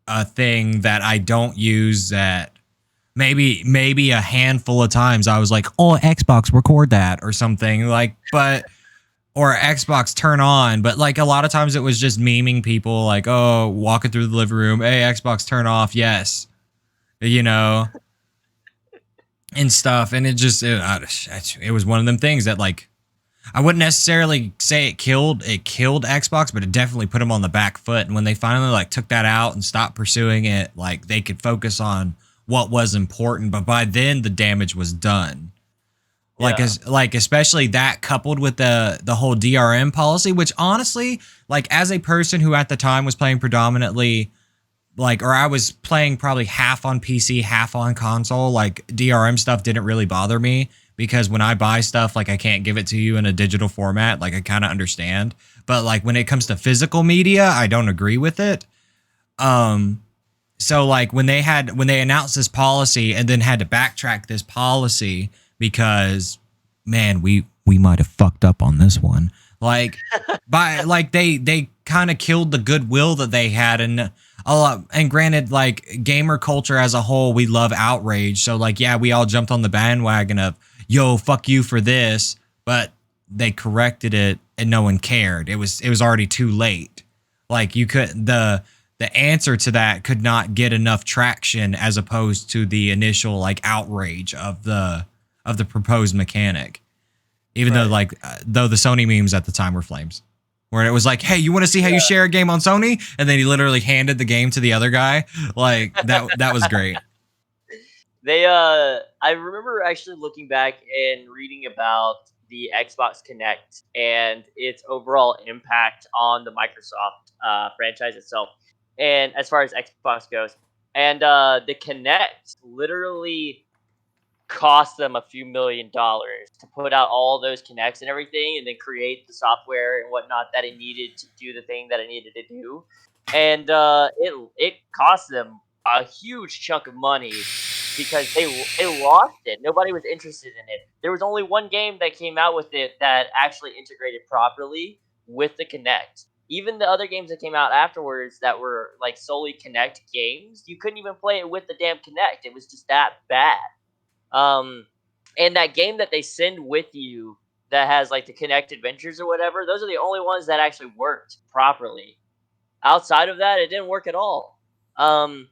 a thing that I don't use that maybe a handful of times I was like, oh, Xbox record that or something like, but or Xbox turn on, but like a lot of times it was just memeing people like, oh, walking through the living room, hey, Xbox turn off, yes, you know, and stuff, and it was one of them things that like I wouldn't necessarily say it killed Xbox, but it definitely put them on the back foot. And when they finally like took that out and stopped pursuing it, like they could focus on what was important. But by then, the damage was done. Like Yeah. as like especially that coupled with the whole DRM policy, which honestly, like as a person who at the time was playing predominantly like, or I was playing probably half on PC, half on console. Like DRM stuff didn't really bother me because when I buy stuff, like I can't give it to you in a digital format. Like I kind of understand, but like when it comes to physical media, I don't agree with it. Um, so like when they announced this policy and then had to backtrack this policy because man, we might have fucked up on this one. Like by like they kind of killed the goodwill that they had and a lot. And granted, like gamer culture as a whole, we love outrage. So like yeah, we all jumped on the bandwagon of yo fuck you for this, but they corrected it and no one cared. It was already too late. Like you could the answer to that could not get enough traction as opposed to the initial like outrage of the proposed mechanic. Even though Right. like though the Sony memes at the time were flames, where it was like, "Hey, you want to see how you share a game on Sony?" And then he literally handed the game to the other guy. Like that was great. They I remember actually looking back and reading about the Xbox Connect and its overall impact on the Microsoft franchise itself. And as far as Xbox goes, and the Connect literally cost them a few $1,000,000 to put out all those connects and everything, and then create the software and whatnot that it needed to do the thing that it needed to do. And it cost them a huge chunk of money because they lost it. Nobody was interested in it. There was only one game that came out with it that actually integrated properly with the Connect. Even the other games that came out afterwards that were like solely Connect games, you couldn't even play it with the damn Connect. It was just that bad. Um, and that game that they send with you that has like the Connect Adventures or whatever, those are the only ones that actually worked properly. Outside of that, it didn't work at all. Um,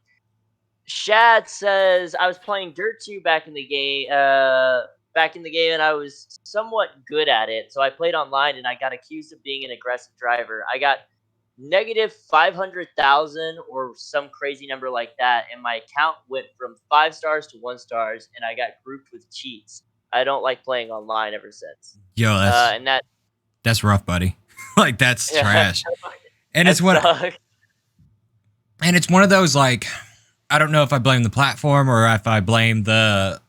Shad says I was playing Dirt 2 back in the game, and I was somewhat good at it. So I played online, and I got accused of being an aggressive driver. I got negative 500,000 or some crazy number like that, and my account went from 5 stars to 1 stars, and I got grouped with cheats. I don't like playing online ever since. Yo, And that that's rough, buddy. Like that's yeah, trash. And that it's one sucks. and it's one of those like I don't know if I blame the platform or if I blame the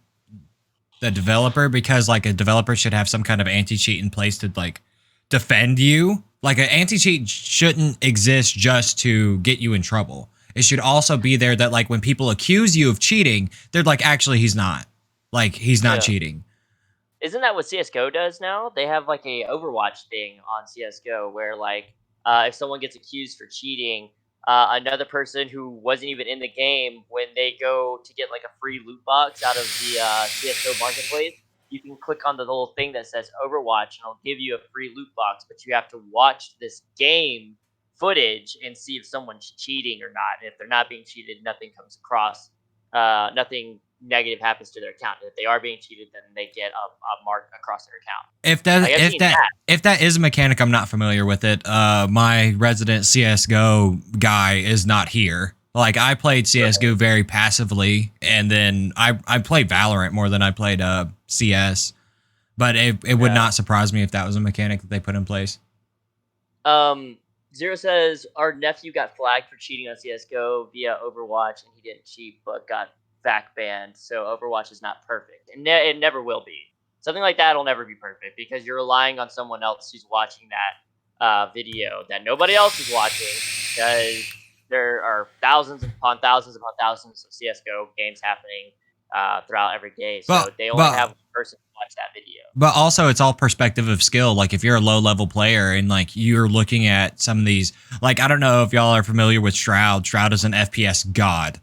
developer because like a developer should have some kind of anti-cheat in place to like defend you. Like an anti-cheat shouldn't exist just to get you in trouble. It should also be there that like when people accuse you of cheating, they're like actually he's not. Like he's not Yeah. cheating. Isn't that what CS:GO does now? They have like a Overwatch thing on CS:GO where like if someone gets accused for cheating, another person who wasn't even in the game, when they go to get like a free loot box out of the CS:GO marketplace, you can click on the little thing that says Overwatch, and it'll give you a free loot box. But you have to watch this game footage and see if someone's cheating or not. And if they're not being cheated, nothing comes across. Nothing negative happens to their account. If they are being cheated, then they get a mark across their account. If that Like I've if seen that that. if that is a mechanic, I'm not familiar with it. My resident CS:GO guy is not here. Like I played CS:GO very passively, and then I played Valorant more than I played CS. But it would Yeah. not surprise me if that was a mechanic that they put in place. Zero says our nephew got flagged for cheating on CS:GO via Overwatch, and he didn't cheat but got back banned. So Overwatch is not perfect, and it never will be. Something like that will never be perfect because you're relying on someone else who's watching that video that nobody else is watching because there are thousands upon thousands of CS:GO games happening throughout every day. So But they only but have one person to watch that video. but also it's all perspective of skill. Like if you're a low level player and like you're looking at some of these, like I don't know if y'all are familiar with Shroud. Shroud is an FPS god.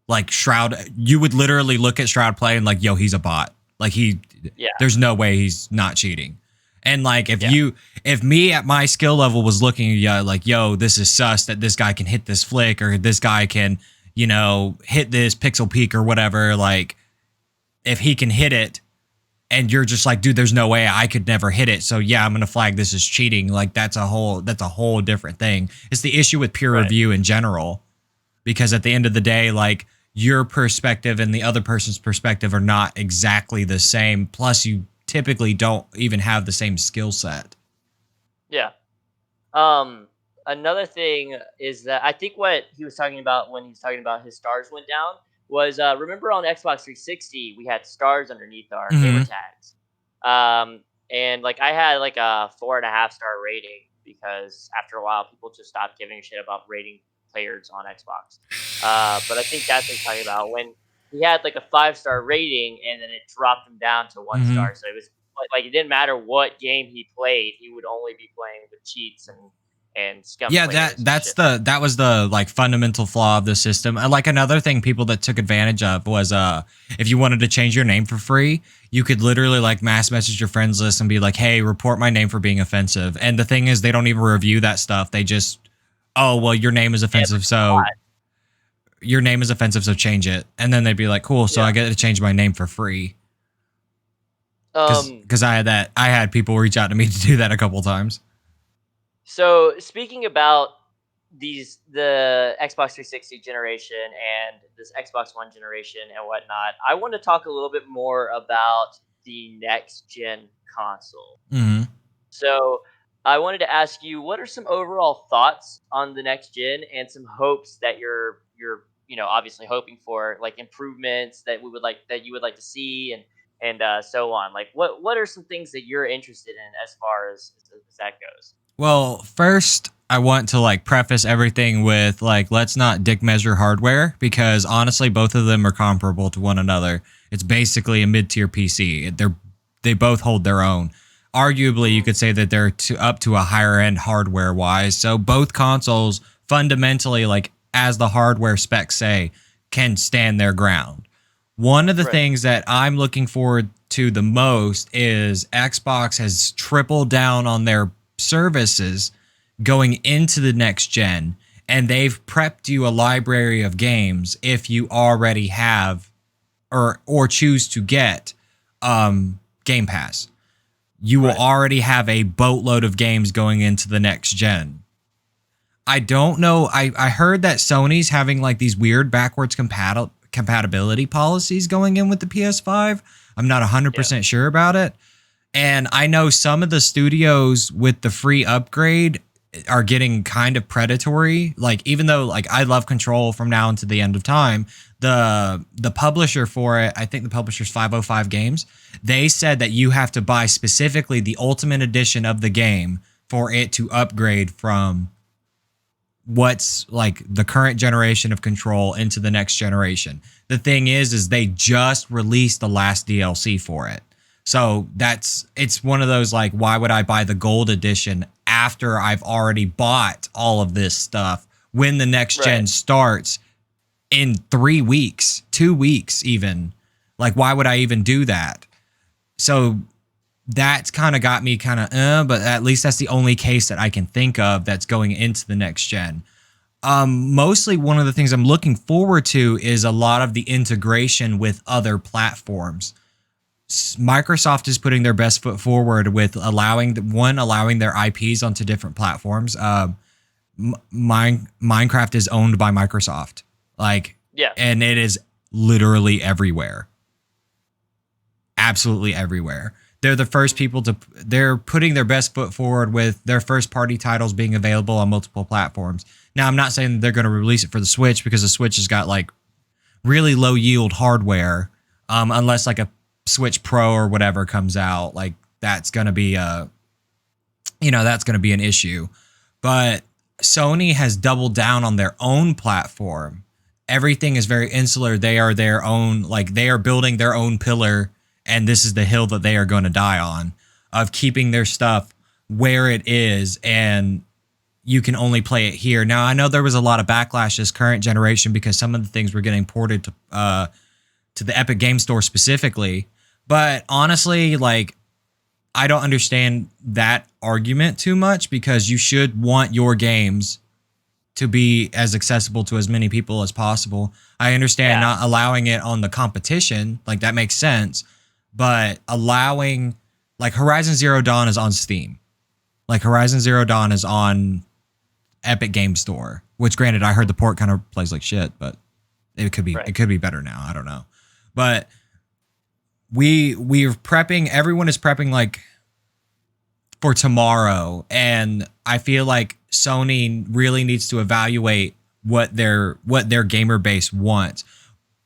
Like Shroud, you would literally look at Shroud play and like, yo, he's a bot. Like Yeah, there's no way he's not cheating. And like yeah, if me at my skill level was looking, yeah, like, yo, this is sus that this guy can hit this flick or this guy can, hit this pixel peak or whatever. Like if he can hit it and you're just like, dude, there's no way I could never hit it. So yeah, I'm gonna flag this as cheating. Like that's a whole different thing. It's the issue with peer Right. review in general, because at the end of the day, like your perspective and the other person's perspective are not exactly the same. Plus, you typically don't even have the same skill set. Yeah. Um, Another thing is that I think what he was talking about when he's talking about his stars went down was remember on Xbox 360 we had stars underneath our gamer Mm-hmm. tags, and like I had like a 4.5 star rating because after a while people just stopped giving a shit about rating players on Xbox. But I think that's what he's talking about when he had like a 5 star rating and then it dropped him down to one Mm-hmm. star. So it was like it didn't matter what game he played, he would only be playing with cheats and scum Yeah, that players and that's shit. the that was the like fundamental flaw of the system. Like another thing people that took advantage of was if you wanted to change your name for free, you could literally like mass message your friends list and be like, "Hey, report my name for being offensive." And the thing is they don't even review that stuff. They just, "Oh, well, Yeah, but your name is offensive, so change it." And then they'd be like, "Cool, so yeah. I get to change my name for free." Cuz Um. cuz I had people reach out to me to do that a couple times. So speaking about the Xbox 360 generation and this Xbox One generation and whatnot, I want to talk a little bit more about the next gen console. Mhm. So I wanted to ask you, what are some overall thoughts on the next gen and some hopes that you're obviously hoping for, like improvements that we would like that you would like to see and so on. Like what are some things that you're interested in as far as that goes? Well, first, I want to like preface everything with like, let's not dick measure hardware because honestly, both of them are comparable to one another. It's basically a mid tier PC. They both hold their own. Arguably, you Mhm. could say that they're up to a higher end hardware wise. So both consoles fundamentally, like as the hardware specs say, can stand their ground. One of the Right. things that I'm looking forward to the most is Xbox has tripled down on their services going into the next gen, and they've prepped you a library of games if you already have or choose to get Game Pass. You will Right. already have a boatload of games going into the next gen. I don't know. I heard that Sony's having like these weird backwards compatibility policies going in with the PS5. I'm not Yeah. 100% sure about it. And I know some of the studios with the free upgrade are getting kind of predatory. Like even though like I love Control from now until the end of time, the publisher for it, I think the publisher's 505 Games, they said that you have to buy specifically the ultimate edition of the game for it to upgrade from what's like the current generation of Control into the next generation. The thing is they just released the last DLC for it. So it's one of those like, why would I buy the gold edition after I've already bought all of this stuff when the next Right. gen starts in 3 weeks, 2 weeks even? Like, why would I even do that? So that's kind of got me kind of, but at least that's the only case that I can think of that's going into the next gen. Mostly one of the things I'm looking forward to is a lot of the integration with other platforms. Microsoft is putting their best foot forward with allowing their IPs onto different platforms. Minecraft is owned by Microsoft, like, Yeah. and it is literally everywhere, absolutely everywhere. They're the first people to. They're putting their best foot forward with their first party titles being available on multiple platforms. Now, I'm not saying that they're going to release it for the Switch because the Switch has got like really low yield hardware, unless like a Switch Pro or whatever comes out. Like that's going to be that's going to be an issue. But Sony has doubled down on their own platform. Everything is very insular. They are their own, like they are building their own pillar, and this is the hill that they are going to die on of keeping their stuff where it is, and you can only play it here. Now, I know there was a lot of backlash this current generation because some of the things were getting ported to the Epic Game Store specifically. But honestly, like I don't understand that argument too much because you should want your games to be as accessible to as many people as possible. I understand Yeah. not allowing it on the competition, like that makes sense, but allowing like Horizon Zero Dawn is on Steam. Like Horizon Zero Dawn is on Epic Game Store, which granted I heard the port kind of plays like shit, but Right. it could be better now. I don't know. But we're prepping, everyone is prepping like for tomorrow, and I feel like Sony really needs to evaluate what their gamer base wants.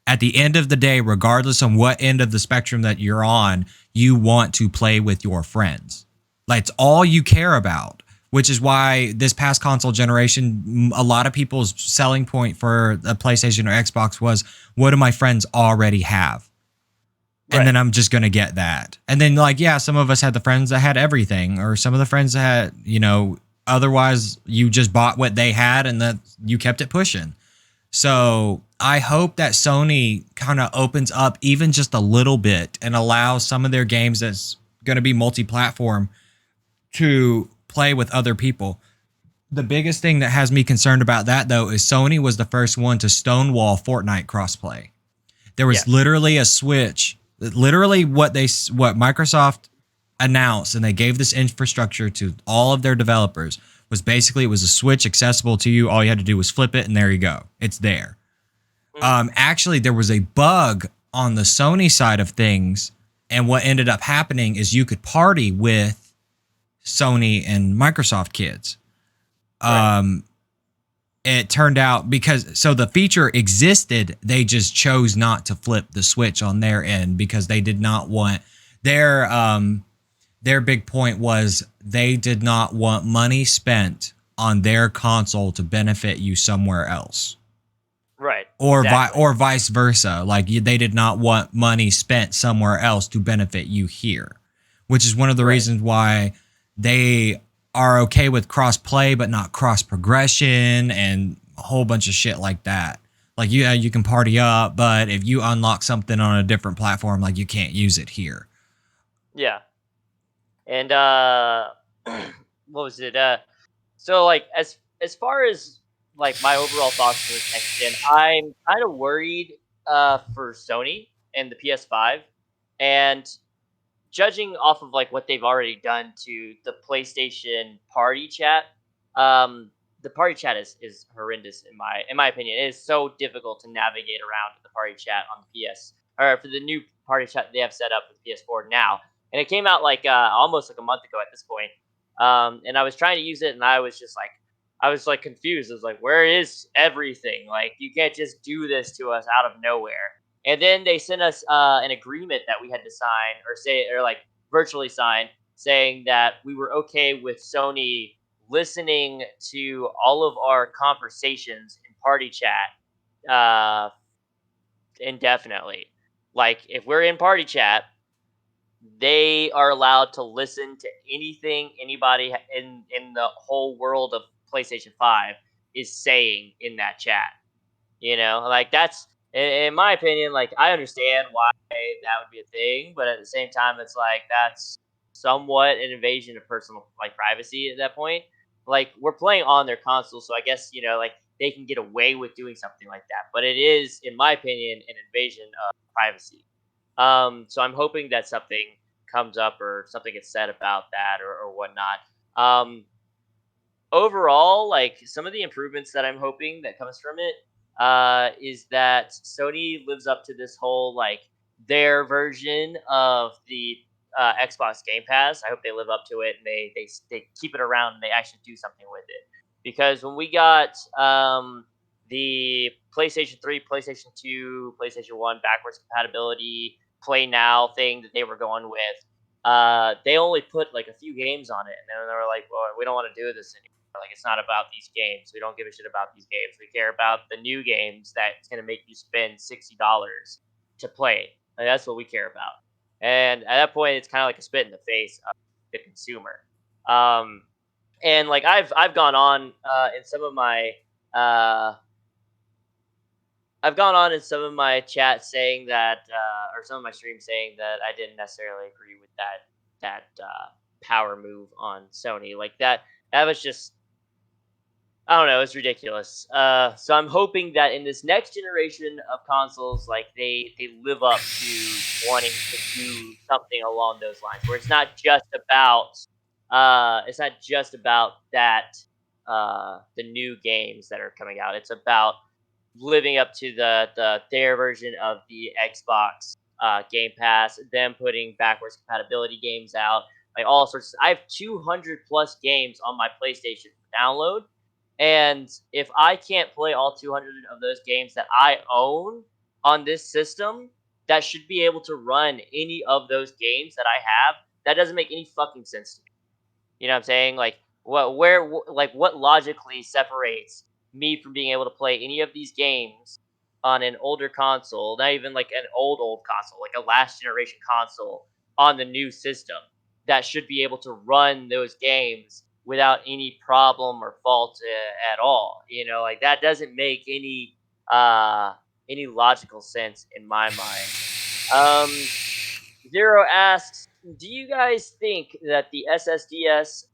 At the end of the day, regardless of what end of the spectrum that you're on, you want to play with your friends. Like it's all you care about, which is why this past console generation, a lot of people's selling point for a PlayStation or Xbox was, what do my friends already have? And Right. then I'm just gonna get that. And then like, yeah, some of us had the friends that had everything, or some of the friends that had, otherwise you just bought what they had and that you kept it pushing. So I hope that Sony kind of opens up even just a little bit and allows some of their games that's going to be multi-platform to play with other people. The biggest thing that has me concerned about that though is Sony was the first one to stonewall Fortnite crossplay. There was Yes. literally a switch, literally what Microsoft announced, and they gave this infrastructure to all of their developers, was basically it was a switch accessible to you. All you had to do was flip it, and there you go. It's there. Mm. Actually, there was a bug on the Sony side of things, and what ended up happening is you could party with Sony and Microsoft kids. Right. Um, it turned out because so the feature existed, they just chose not to flip the switch on their end because they did not want their big point was they did not want money spent on their console to benefit you somewhere else, Right. Exactly. or vice versa. Like they did not want money spent somewhere else to benefit you here, which is one of the Right. reasons why they are okay with cross play but not cross progression and a whole bunch of shit like that. Like you can party up, but if you unlock something on a different platform, like you can't use it here. Yeah. And what was it? So like as far as like my overall thoughts for this next gen, I'm kind of worried for Sony and the PS5, and judging off of like what they've already done to the PlayStation party chat, um, the party chat is horrendous in my opinion. It is so difficult to navigate around the party chat on the PS or for the new party chat they have set up with PS4 now. And it came out like almost like a month ago at this point. And I was trying to use it, and I was just like, I was like confused. I was like, where is everything? Like, you can't just do this to us out of nowhere. And then they sent us an agreement that we had to sign or say or like virtually sign saying that we were okay with Sony listening to all of our conversations in party chat uh, indefinitely. Like if we're in party chat, they are allowed to listen to anything anybody in the whole world of PlayStation 5 is saying in that chat. You know, like that's in my opinion, like I understand why that would be a thing, but at the same time, it's like that's somewhat an invasion of personal like privacy at that point. Like we're playing on their console, so I guess like they can get away with doing something like that. But it is, in my opinion, an invasion of privacy. So I'm hoping that something comes up or something gets said about that or whatnot. Overall, like some of the improvements that I'm hoping that comes from it is that Sony lives up to this whole like their version of the Xbox Game Pass. I hope they live up to it and they keep it around and they actually do something with it. Because when we got the PlayStation 3, PlayStation 2, PlayStation 1 backwards compatibility play now thing that they were going with, they only put like a few games on it, and then they were like, "Well, we don't want to do this anymore. Like it's not about these games. We don't give a shit about these games. We care about the new games that's gonna make you spend $60 to play. Like, that's what we care about." And at that point, it's kind of like a spit in the face of the consumer. Um, and like I've gone on in some of my uh, I've gone on in some of my chats saying that, or some of my streams saying that I didn't necessarily agree with that power move on Sony. Like that was just I don't know, it's ridiculous. So I'm hoping that in this next generation of consoles, like they live up to wanting to do something along those lines, where it's not just about that the new games that are coming out. It's about living up to their version of the Xbox Game Pass, them putting backwards compatibility games out, like all sorts. I have 200 plus games on my PlayStation for download, and if I can't play all 200 of those games that I own on this system, that should be able to run any of those games that I have. That doesn't make any fucking sense to me. You know what I'm saying? Like, what logically separates me from being able to play any of these games on an older console, not even like an old console, like a last generation console on the new system that should be able to run those games without any problem or fault at all. You know, like that doesn't make uh any logical sense in my mind. Um Zero asks, do you guys think that the SSDS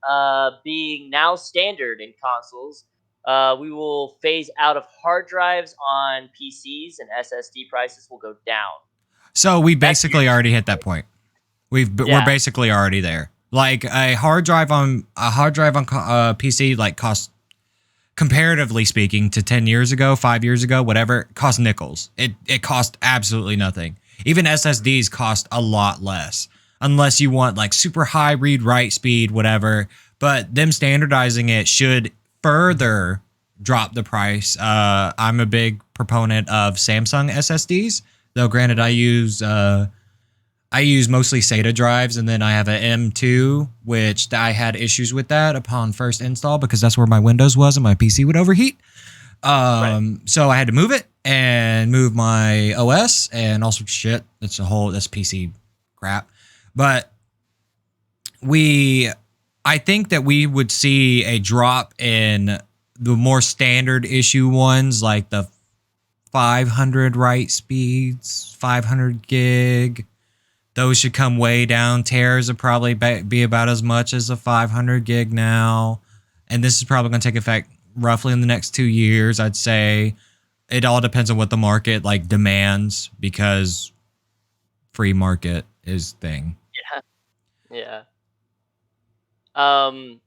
being now standard in consoles, we will phase out of hard drives on PCs and SSD prices will go down? So we That's a basically already hit that point. We're yeah, basically already there. Like a hard drive on PC like costs, comparatively speaking, to 10 years ago, 5 years ago, whatever, cost nickels. It cost absolutely nothing. Even SSDs cost a lot less, unless you want like super high read write speed, whatever. But them standardizing it should further drop the price. I'm a big proponent of Samsung SSDs, though granted I use mostly SATA drives, and then I have an M2, which I had issues with that upon first install because that's where my Windows was and my PC would overheat. right, So I had to move it and move my OS and all sorts of shit. That's PC crap. But we, I think that we would see a drop in the more standard issue ones, like the 500 write speeds, 500 gig. Those should come way down. Tears will probably be about as much as a 500 gig now. And this is probably going to take effect roughly in the next 2 years, I'd say. It all depends on what the market like demands, because free market is thing. yeah, yeah. Um,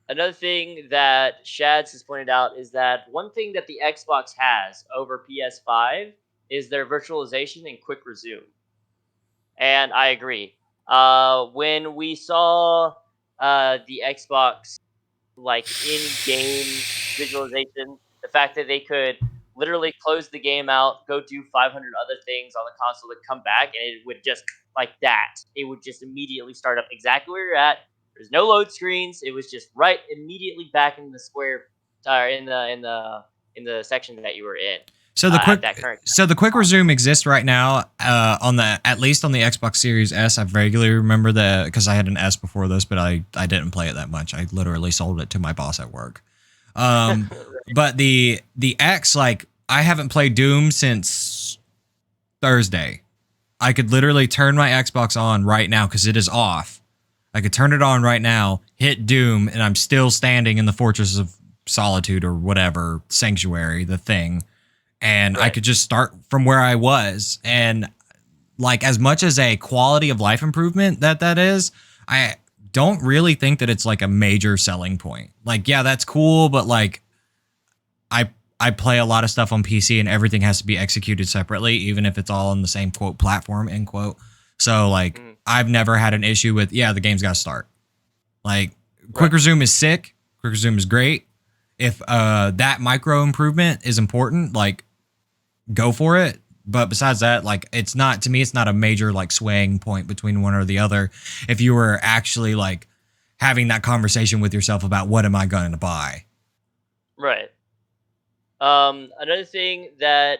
Another thing that Shads has pointed out is that one thing that the Xbox has over PS5 is their virtualization and quick resume. And I agree. When we saw the Xbox like in-game visualization, the fact that they could literally close the game out, go do 500 other things on the console, to come back, and it would just like that. It would just immediately start up exactly where you're at. There's no load screens. It was just right immediately back in the square, or in the section that you were in So at that current the quick console. resume exists right now on the at least on the Xbox Series S. I vaguely remember that because I had an S before this, but I didn't play it that much. I literally sold it to my boss at work. Um, but the X, like, I haven't played Doom since Thursday. I could literally turn my Xbox on right now because it is off. I could turn it on right now, hit Doom, and I'm still standing in the Fortress of Solitude or whatever sanctuary, the thing, and I Right. could just start from where I was. And like, as much as a quality of life improvement that is, I don't really think that it's like a major selling point. Like, yeah, that's cool, but like, I I play a lot of stuff on PC and everything has to be executed separately, even if it's all on the same quote platform end quote. So like, Mhm. I've never had an issue with, yeah, the game's got to start. Like, Right. quick resume is sick. Quick resume is great. If that micro improvement is important, like, go for it. But besides that, like, it's not, to me, it's not a major like swaying point between one or the other. If you were actually like having that conversation with yourself about what am I going to buy. Right. Another thing that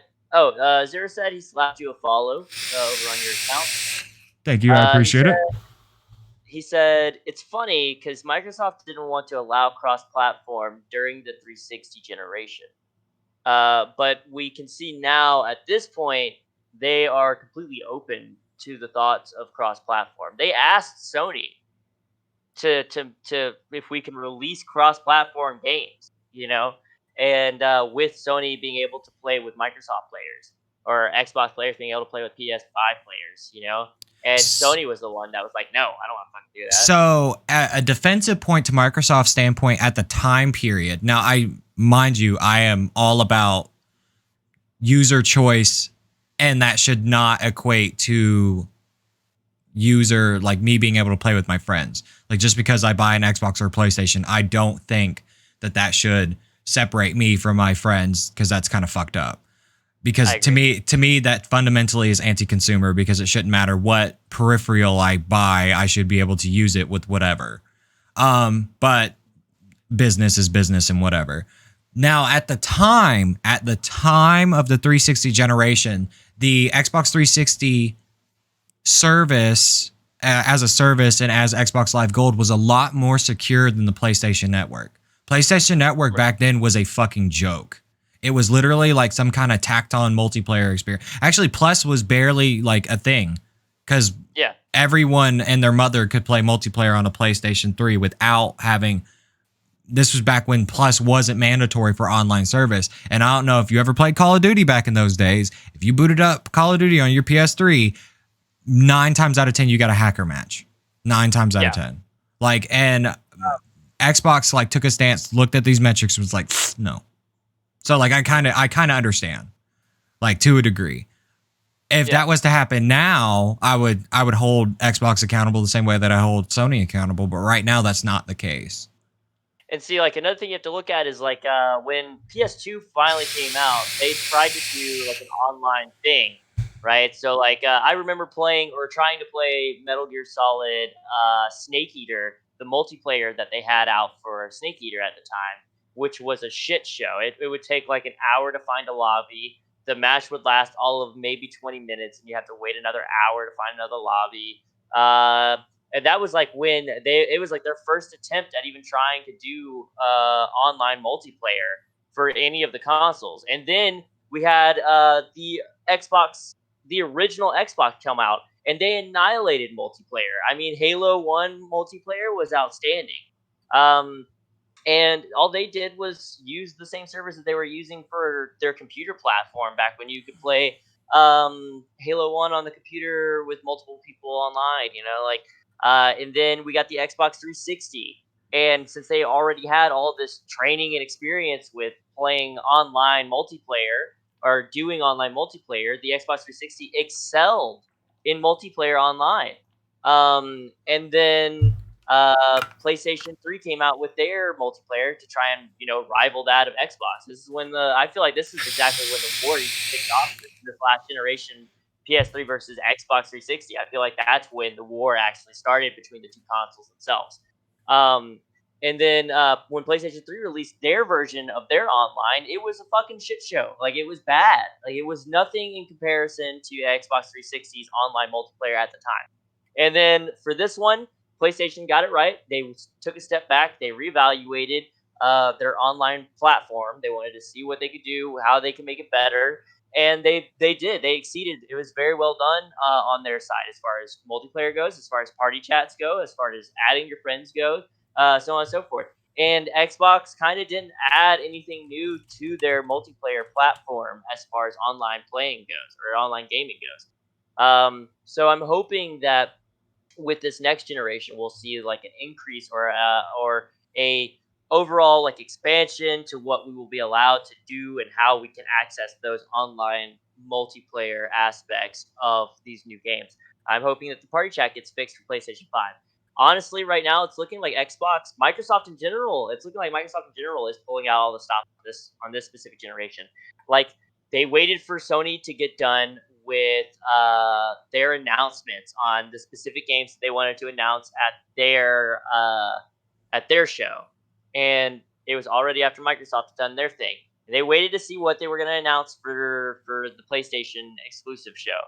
Zero said he slapped you a follow over on your account. Thank you, I He appreciate it. said it's funny because Microsoft didn't want to allow cross-platform during the 360 generation, but we can see now at this point they are completely open to the thoughts of cross-platform. They asked Sony to if we can release cross-platform games, you know, and with Sony being able to play with Microsoft players or Xbox players being able to play with PS5 players, and Sony was the one that was like, no, I don't want to fucking do that. So, a defensive point to Microsoft's standpoint at the time period. Now, mind you, I am all about user choice, and that should not equate to user like me being able to play with my friends. Like just because I buy an Xbox or a PlayStation, I don't think that that should separate me from my friends because that's kind of fucked up. I Because agree. to me that fundamentally is anti-consumer because it shouldn't matter what peripheral I buy, I should be able to use it with whatever. But business is business and whatever. Now at the time of the 360 generation, the Xbox 360 service as a service and as Xbox Live Gold was a lot more secure than the PlayStation Network. PlayStation Network Right. back then was a fucking joke. It was literally like some kind of tacked on multiplayer experience. Actually, Plus was barely like a thing because Yeah. everyone and their mother could play multiplayer on a PlayStation 3 without having. This was back when Plus wasn't mandatory for online service. And I don't know if you ever played Call of Duty back in those days. If you booted up Call of Duty on your PS3, 9 times out of 10 you got a hacker match. 9 times out of Yeah. 10. Like, and Xbox like took a stance, looked at these metrics, was like, no. So like I kind of understand, like to a degree. If Yeah. that was to happen now, I would hold Xbox accountable the same way that I hold Sony accountable. But right now, that's not the case. And see, like another thing you have to look at is like when PS2 finally came out, they tried to do like an online thing, right? So like I remember playing or trying to play Metal Gear Solid Snake Eater, the multiplayer that they had out for Snake Eater at the time, which was a shit show. It would take like an hour to find a lobby. The match would last all of maybe 20 minutes, and you have to wait another hour to find another lobby. And that was like when it was like their first attempt at even trying to do online multiplayer for any of the consoles. And then we had the Xbox, the original Xbox come out, and they annihilated multiplayer. I mean, Halo 1 multiplayer was outstanding. um, and all they did was use the same servers that they were using for their computer platform back when you could play Halo 1 on the computer with multiple people online, and then we got the Xbox 360. And since they already had all this training and experience with playing online multiplayer or doing online multiplayer, the Xbox 360 excelled in multiplayer online. And then PlayStation 3 came out with their multiplayer to try and rival that of Xbox. This is when I feel like this is exactly when the war even kicked off this last generation PS3 versus Xbox 360. I feel like that's when the war actually started between the two consoles themselves. Um, and then when PlayStation 3 released their version of their online, it was a fucking shit show. Like it was bad. Like it was nothing in comparison to Xbox 360's online multiplayer at the time. And then for this one, PlayStation got it right. They took a step back. They reevaluated their online platform. They wanted to see what they could do, how they can make it better, and they did. They exceeded. It was very well done on their side as far as multiplayer goes, as far as party chats go, as far as adding your friends go, so on and so forth. And Xbox kind of didn't add anything new to their multiplayer platform as far as online playing goes or online gaming goes. So I'm hoping that with this next generation, we'll see like an increase or a overall like expansion to what we will be allowed to do and how we can access those online multiplayer aspects of these new games. I'm hoping that the party chat gets fixed for PlayStation 5. Honestly, right now it's looking like Microsoft in general, it's looking like Microsoft in general is pulling out all the stops on this specific generation. Like they waited for Sony to get done with their announcements on the specific games that they wanted to announce at their show, and it was already after Microsoft had done their thing. And they waited to see what they were going to announce for the PlayStation exclusive show,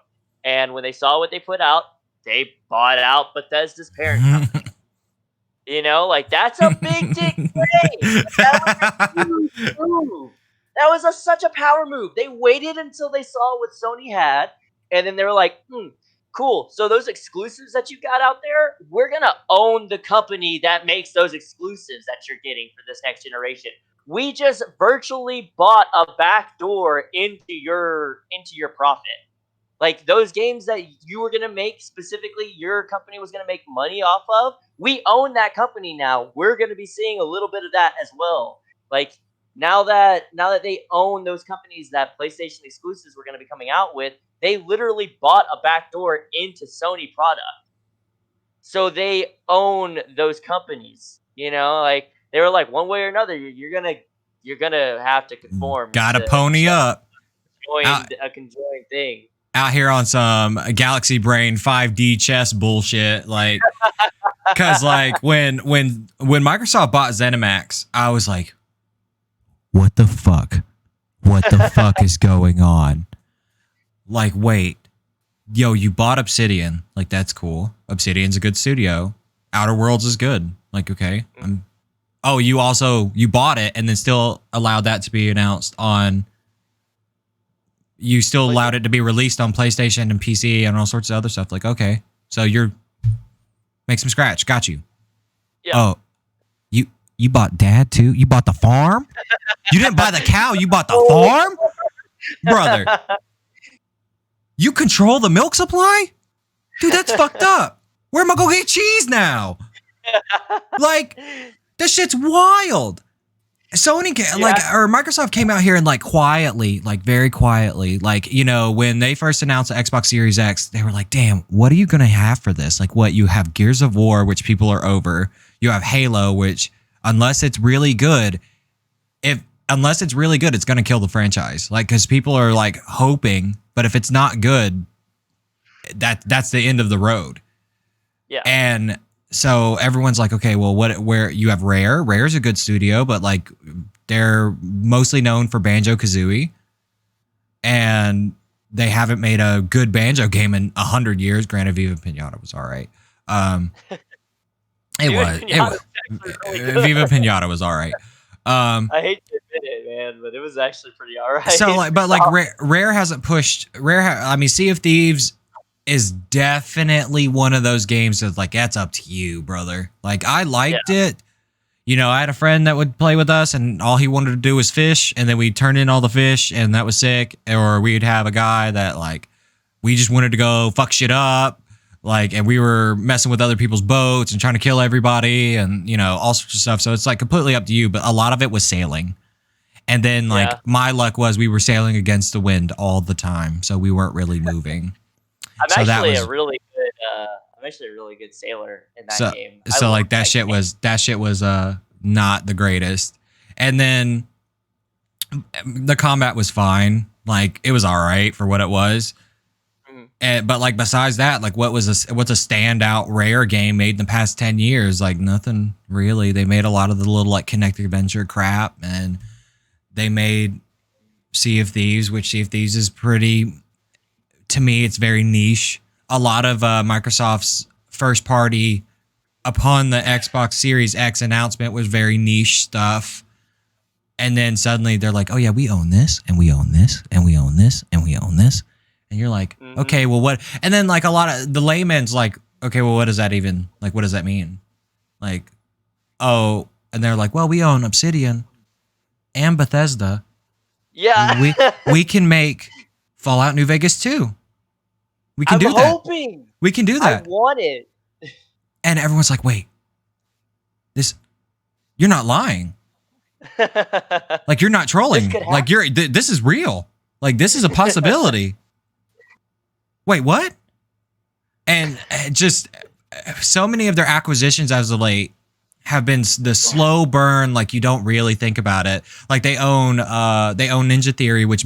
and when they saw what they put out, they bought out Bethesda's parent company. Like that's a big dick play. Like, that was a huge move. That was such a power move. They waited until they saw what Sony had, and then they were like, cool. So those exclusives that you got out there, we're gonna own the company that makes those exclusives that you're getting for this next generation. we just virtually bought a backdoor into your profit. Like those games that you were gonna make specifically, your company was gonna make money off of. We own that company now. We're gonna be seeing a little bit of that as well. Like now that they own those companies that PlayStation exclusives were gonna be coming out with, they literally bought a backdoor into Sony product. So they own those companies. Like they were like one way or another, you're gonna have to conform Gotta to pony up. join Out a conjoined thing. out here on some Galaxy Brain 5D chess bullshit. Like, cause like when Microsoft bought ZeniMax, I was like, what the fuck? What the fuck is going on? Like, wait, yo, you bought Obsidian. Like, that's cool. Obsidian's a good studio. Outer Worlds is good. Like, okay. Oh, you bought it and then still allowed that to be announced on. You still allowed it to be released on PlayStation and PC and all sorts of other stuff. Like, okay, so you're make some scratch. Got you. Yeah. Oh, you bought Dad too? You bought the farm? You didn't buy the cow. You bought the farm, brother. You control the milk supply, dude. That's fucked up. Where am I gonna get cheese now? Like, this shit's wild. Sony, or Microsoft came out here and like quietly, like very quietly, like, when they first announced the Xbox Series X, they were like, damn, what are you going to have for this? Like, what? You have Gears of War, which people are over. You have Halo, which unless it's really good, it's going to kill the franchise. Like, because people are like hoping, but if it's not good, that's the end of the road. Yeah. And so everyone's like, okay, well, where you have Rare? Rare's a good studio, but like they're mostly known for Banjo-Kazooie, and they haven't made a good Banjo game in 100 years. Granted, Viva Pinata was all right. Viva Pinata was all right. I hate to admit it, man, but it was actually pretty all right. So Rare hasn't pushed I mean, Sea of Thieves is definitely one of those games that's like, that's up to you, brother. Like, I liked it. I had a friend that would play with us, and all he wanted to do was fish, and then we'd turn in all the fish, and that was sick. Or we'd have a guy that, like, we just wanted to go fuck shit up, like, and we were messing with other people's boats and trying to kill everybody, and, all sorts of stuff. So it's, like, completely up to you, but a lot of it was sailing. And then, like, my luck was we were sailing against the wind all the time, so we weren't really moving. I'm actually a really good sailor in that game. So like that shit was not the greatest. And then the combat was fine. Like, it was all right for what it was. But like, besides that, like, what's a standout Rare game made in the past 10 years? Like, nothing really. They made a lot of the little like Connected Adventure crap, and they made Sea of Thieves, which Sea of Thieves is pretty, to me, it's very niche. A lot of Microsoft's first party upon the Xbox Series X announcement was very niche stuff. And then suddenly they're like, oh yeah, we own this, and we own this, and we own this, and we own this. And you're like, okay, well, what? And then like a lot of the layman's like, okay, well, what does that even, like, what does that mean? Like, oh, and they're like, well, we own Obsidian and Bethesda. Yeah. We can make Fallout New Vegas 2. We can do that. Hoping. We can do that. I want it. And everyone's like, wait, you're not lying. Like, you're not trolling. Like, this is real. Like, this is a possibility. Wait, what? And just so many of their acquisitions as of late have been the slow burn. Like, you don't really think about it. Like, they own Ninja Theory, which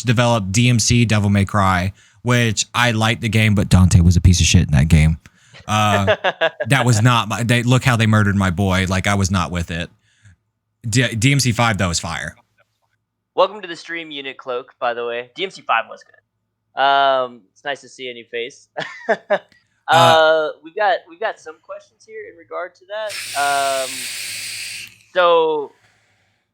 developed DMC Devil May Cry, which I liked the game, but Dante was a piece of shit in that game. That was not look how they murdered my boy. Like, I was not with it. DMC 5 though is fire. Welcome to the stream, Unit Cloak. By the way, DMC 5 was good. It's nice to see a new face. We've got some questions here in regard to that. So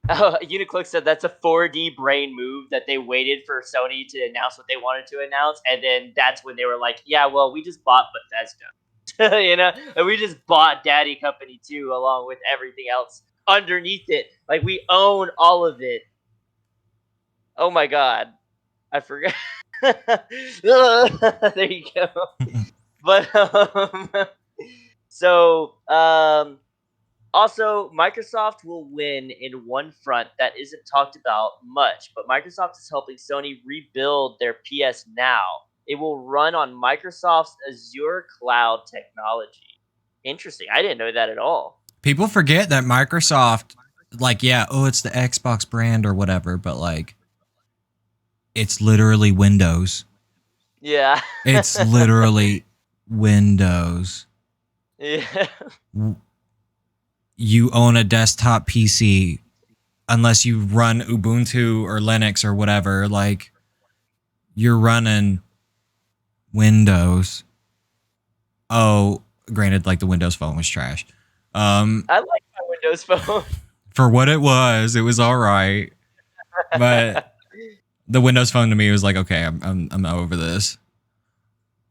Uniclick said that's a 4D brain move that they waited for Sony to announce what they wanted to announce, and then that's when they were like, yeah, well, we just bought Bethesda. And we just bought Daddy Company 2 along with everything else underneath it. Like we own all of it. Oh my god, I forgot. There you go. But so also, Microsoft will win in one front that isn't talked about much, but Microsoft is helping Sony rebuild their PS Now. It will run on Microsoft's Azure cloud technology. Interesting. I didn't know that at all. People forget that Microsoft, like, yeah, oh, it's the Xbox brand or whatever, but like, it's literally Windows. Yeah. It's literally Windows. Yeah. You own a desktop PC unless you run Ubuntu or Linux or whatever. Like, you're running Windows. Oh, granted, like the Windows Phone was trash. I like my Windows Phone. For what it was all right. But the Windows Phone to me was like, okay, I'm over this.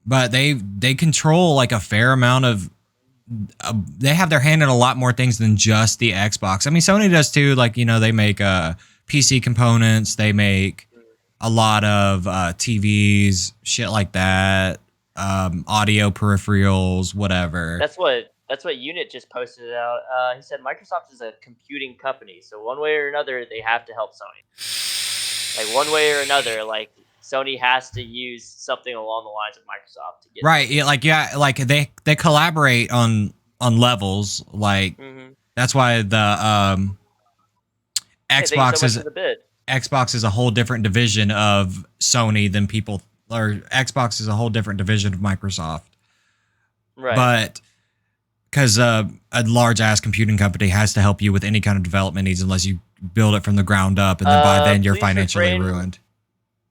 But they control like a fair amount of. They have their hand in a lot more things than just the Xbox. I mean, Sony does too. Like, you know, they make PC components. They make a lot of TVs, shit like that. Audio peripherals, whatever. That's what Unit just posted it out. He said Microsoft is a computing company, so one way or another they have to help Sony. Like one way or another, like Sony has to use something along the lines of Microsoft to get Right. something. Yeah, like they collaborate on levels. Like Mm-hmm. that's why the Hey, thank you so Xbox much is for the bid. Xbox is a whole different division of Sony than people, or Xbox is a whole different division of Microsoft. Right. But because a large ass computing company has to help you with any kind of development needs unless you build it from the ground up, and then by then you're Please financially refrain. ruined.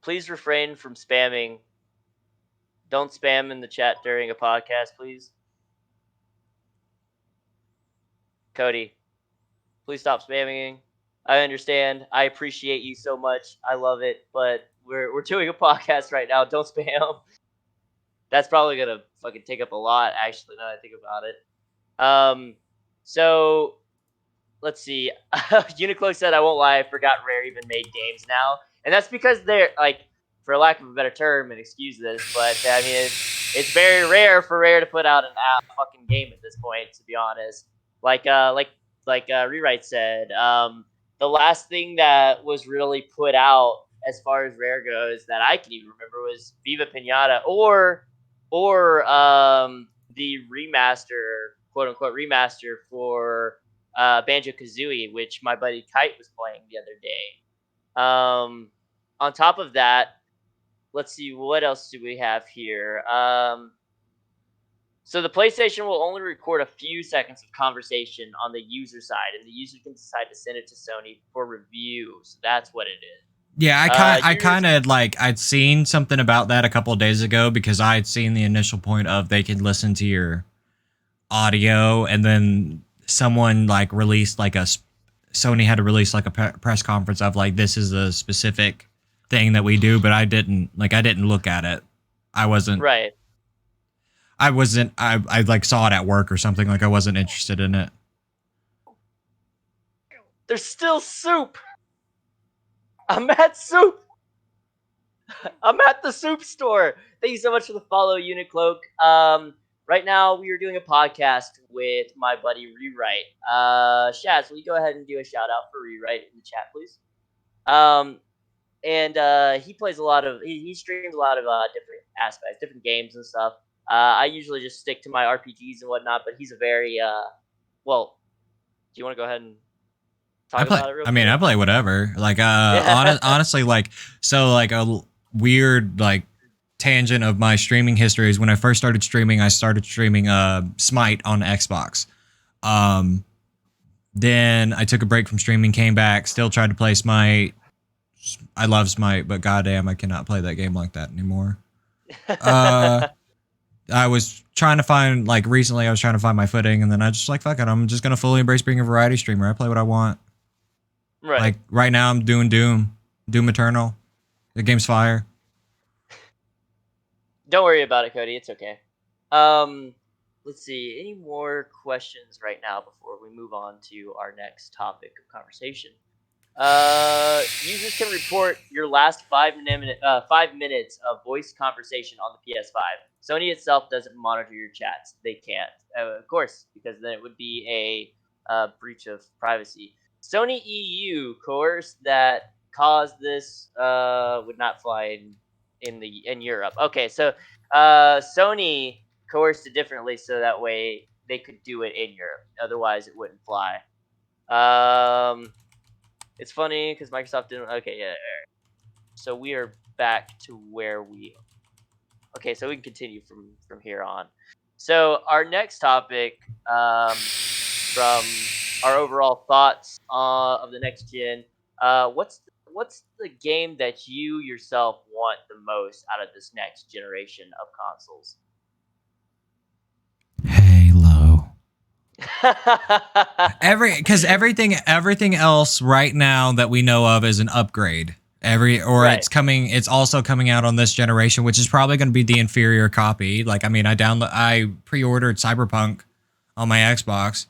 Please refrain from spamming. Don't spam in the chat during a podcast, please. Cody, please stop spamming. I understand. I appreciate you so much. I love it, but we're doing a podcast right now. Don't spam. That's probably gonna fucking take up a lot. Actually, now that I think about it. So let's see. Uniqlo said, "I won't lie, I forgot Rare even made games now," and that's because they're like, for lack of a better term, and excuse this, but I mean it's very rare for Rare to put out an fucking game at this point. To be honest, like Rewrite said, the last thing that was really put out as far as Rare goes that I can even remember was Viva Pinata or the remaster, quote unquote remaster for Banjo Kazooie, which my buddy Kite was playing the other day. On top of that, let's see what else do we have here. So the PlayStation will only record a few seconds of conversation on the user side, and the user can decide to send it to Sony for review. So that's what it is. Yeah, I Users, kind of like I'd seen something about that a couple of days ago because I had seen the initial point of they could listen to your audio, and then someone like released like Sony had to release like a press conference of like this is a specific thing that we do, but I didn't look at it. I wasn't right? I like saw it at work or something, like I wasn't interested in it. There's still soup. I'm at soup. I'm at the soup store. Thank you so much for the follow, Unicloak. Right now we are doing a podcast with my buddy Rewrite. Shaz, will you go ahead and do a shout out for Rewrite in the chat, please? And he plays a lot of he streams a lot of different aspects, different games and stuff. I usually just stick to my RPGs and whatnot, but he's a very well. Do you want to go ahead and I talk play. about it real I mean, I quick? play whatever. Like, Yeah. honestly, like, so, like, weird, like, tangent of my streaming history is when I first started streaming. I started streaming Smite on Xbox. Um, then I took a break from streaming, came back, still tried to play Smite. I love Smite, but goddamn, I cannot play that game like that anymore. Uh, I was trying to find, like, recently I was trying to find my footing, and then I just like, fuck it, I'm just gonna fully embrace being a variety streamer. I play what I want. Right. Like right now, I'm doing Doom Eternal. The game's fire. Don't worry about it, Cody. It's okay. Um, let's see. Any more questions right now before we move on to our next topic of conversation? Users can report your last 5 minutes of voice conversation on the PS5. Sony itself doesn't monitor your chats. They can't, of course, because then it would be a breach of privacy. Sony EU coerced that caused this would not fly in Europe. Okay, so Sony coerced it differently so that way they could do it in Europe. Otherwise, it wouldn't fly. It's funny because Microsoft didn't. Okay, yeah. So we are back to where we. Okay, so we can continue from here on. So our next topic, from our overall thoughts of the next gen. What's the game that you yourself want the most out of this next generation of consoles? Halo. Because everything else right now that we know of is an upgrade. Right. It's also coming out on this generation, which is probably going to be the inferior copy. Like, I mean, I pre-ordered Cyberpunk on my Xbox,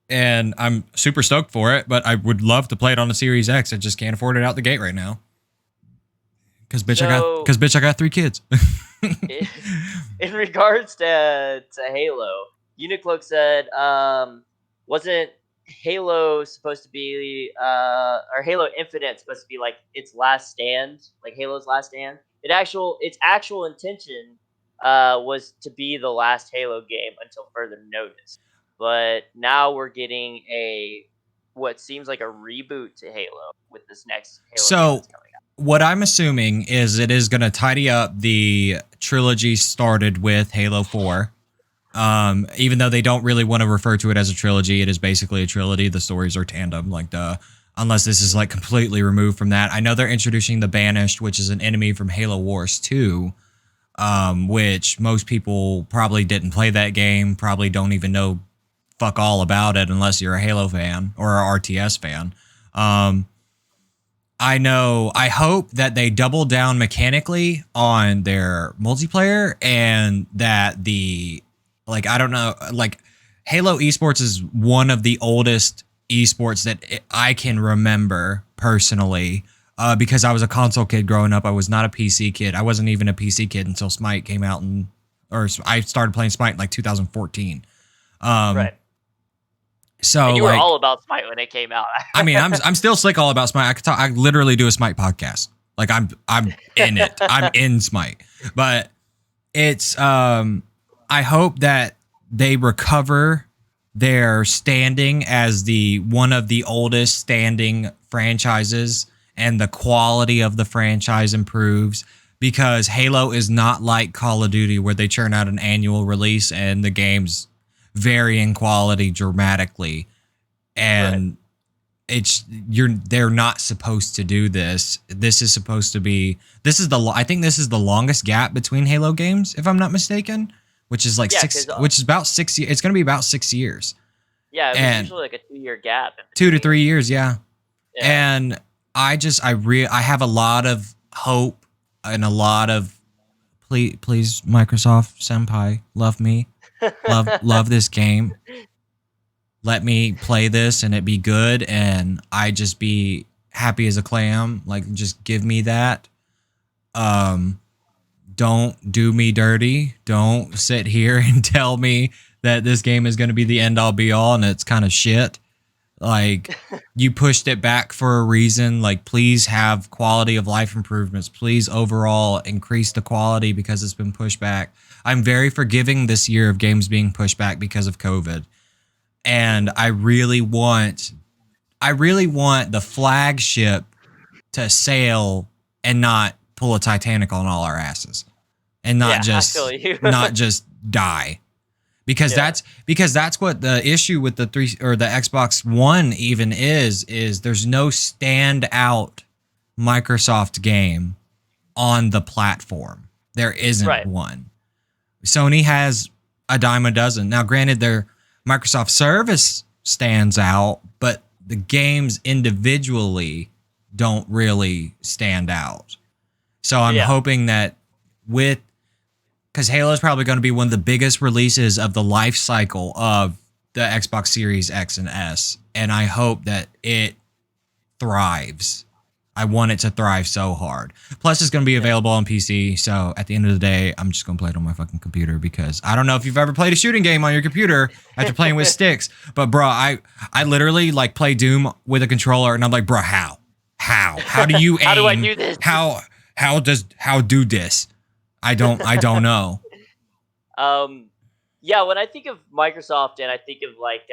and I'm super stoked for it, but I would love to play it on the Series X. I just can't afford it out the gate right now. So Cause bitch, I got 3 kids. in, in regards to Halo, Unicloak said, wasn't Halo supposed to be or Halo Infinite supposed to be like its last stand, like Halo's last stand? Its actual intention was to be the last Halo game until further notice. But now we're getting a what seems like a reboot to Halo with this next Halo game So that's coming what I'm assuming is it is going to tidy up the trilogy started with Halo 4. Even though they don't really want to refer to it as a trilogy, it is basically a trilogy. The stories are tandem, like unless this is like completely removed from that. I know they're introducing the Banished, which is an enemy from Halo Wars 2, which most people probably didn't play that game, probably don't even know fuck all about it unless you're a Halo fan or a RTS fan. Um, I hope that they double down mechanically on their multiplayer and that I don't know, like Halo esports is one of the oldest esports that I can remember personally. Because I was a console kid growing up, I was not a PC kid. I wasn't even a PC kid until Smite came out, or I started playing Smite in like 2014. out. Um, Right. And so you were like all about Smite when it came out. I mean, I'm still slick all about Smite. I could talk. I literally do a Smite podcast. Like I'm in it. I'm in Smite. But it's I hope that they recover their standing as the one of the oldest standing franchises and the quality of the franchise improves because Halo is not like Call of Duty where they churn out an annual release and the games vary in quality dramatically. Right. And they're not supposed to do this. This is supposed to be I think this is the longest gap between Halo games, if I'm not mistaken, which is like Yeah, because which is about 6 years. It's going to be about 6 years, yeah, it was and usually like a 2 year gap in 2 to 3 between. years, yeah. Yeah. And I have a lot of hope and a lot of please Microsoft senpai, love me, love this game, let me play this and it be good and I just be happy as a clam. Like just give me that. Um don't do me dirty. Don't sit here and tell me that this game is going to be the end all be all and it's kind of shit. Like you pushed it back for a reason. Like please have quality of life improvements. Please overall increase the quality because it's been pushed back. I'm very forgiving this year of games being pushed back because of COVID and Mhm. I really want the flagship to sail and not pull a Titanic on all our asses and Yeah, I feel you. not just die Yeah. because that's what the issue with the 3 or the Xbox One even is there's no standout Microsoft game on the platform. There isn't Right. one. Sony has a dime a dozen. Now, granted, their Microsoft service stands out, but the games individually don't really stand out. So I'm Yeah. hoping that with because Halo is probably going to be one of the biggest releases of the life cycle of the Xbox Series X and S, and I hope that it thrives. I want it to thrive so hard. Plus, it's going to be Yeah. available on PC. So at the end of the day, I'm just going to play it on my fucking computer because I don't know if you've ever played a shooting game on your computer after playing with sticks. But bro, I literally like play Doom with a controller, and I'm like, bro, how do you How do I aim? do this? How do this? I don't know. Um, yeah, when I think of Microsoft and I think of like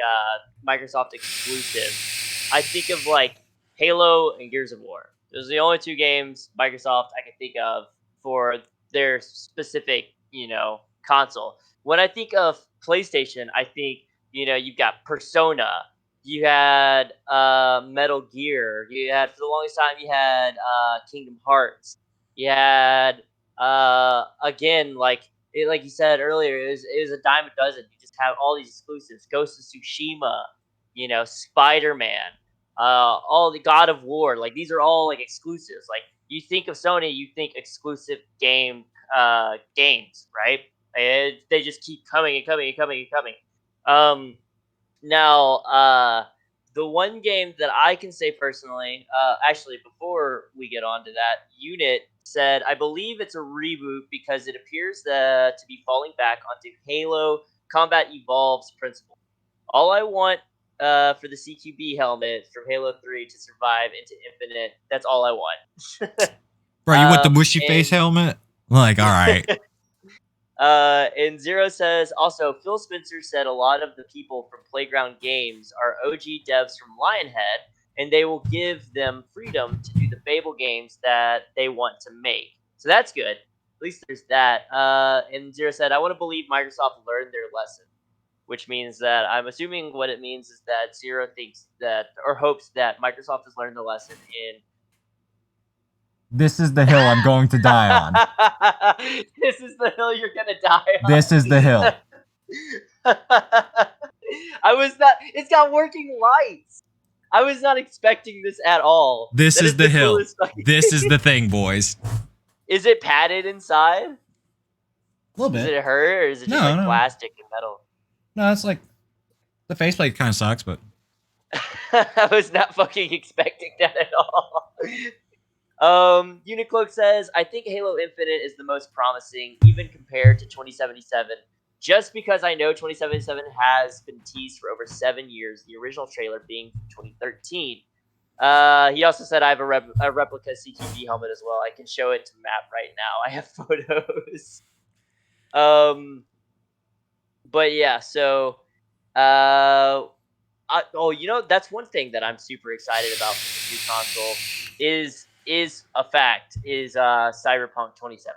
Microsoft exclusives, I think of like Halo and Gears of War. Those are the only two games Microsoft I can think of for their specific, console. When I think of PlayStation, I think, you've got Persona, you had Metal Gear, you had for the longest time you had Kingdom Hearts, you had again like you said earlier, it was a dime a dozen. You just have all these exclusives: Ghost of Tsushima, Spider Man, all the God of War. Like these are all like exclusives. Like you think of Sony, you think exclusive games, right? They just keep coming and coming and coming and coming. Now, the one game that I can say personally, actually, before we get on to that, Unit said, I believe it's a reboot because it appears to be falling back onto Halo Combat Evolved's principle. All I want for the CQB helmet from Halo 3 to survive into Infinite, that's all I want. Bro, you want the mushy face And helmet? Like, all right. And Zero says also Phil Spencer said a lot of the people from Playground Games are OG devs from Lionhead, and they will give them freedom to do the Fable games that they want to make. So that's good. At least there's that. And Zero said, I want to believe Microsoft learned their lesson, which means that I'm assuming what it means is that Zero thinks that or hopes that Microsoft has learned the lesson in This is the hill I'm going to die on. this is the hill you're gonna die on. This is the hill. I was not. It's got working lights. I was not expecting this at all. This That is the hill. coolest fucking- This is the thing, boys. Is it padded inside? A little Does bit. it hurt, or is it just No, like no. plastic and metal? No, it's like the faceplate kind of sucks, but I was not fucking expecting that at all. Unicloak says, I think Halo Infinite is the most promising, even compared to 2077. Just because I know 2077 has been teased for over 7 years, the original trailer being from 2013. He also said I have a replica CTV helmet as well. I can show it to Matt right now. I have photos. But yeah, so that's one thing that I'm super excited about for the new console is a fact is Cyberpunk 2077.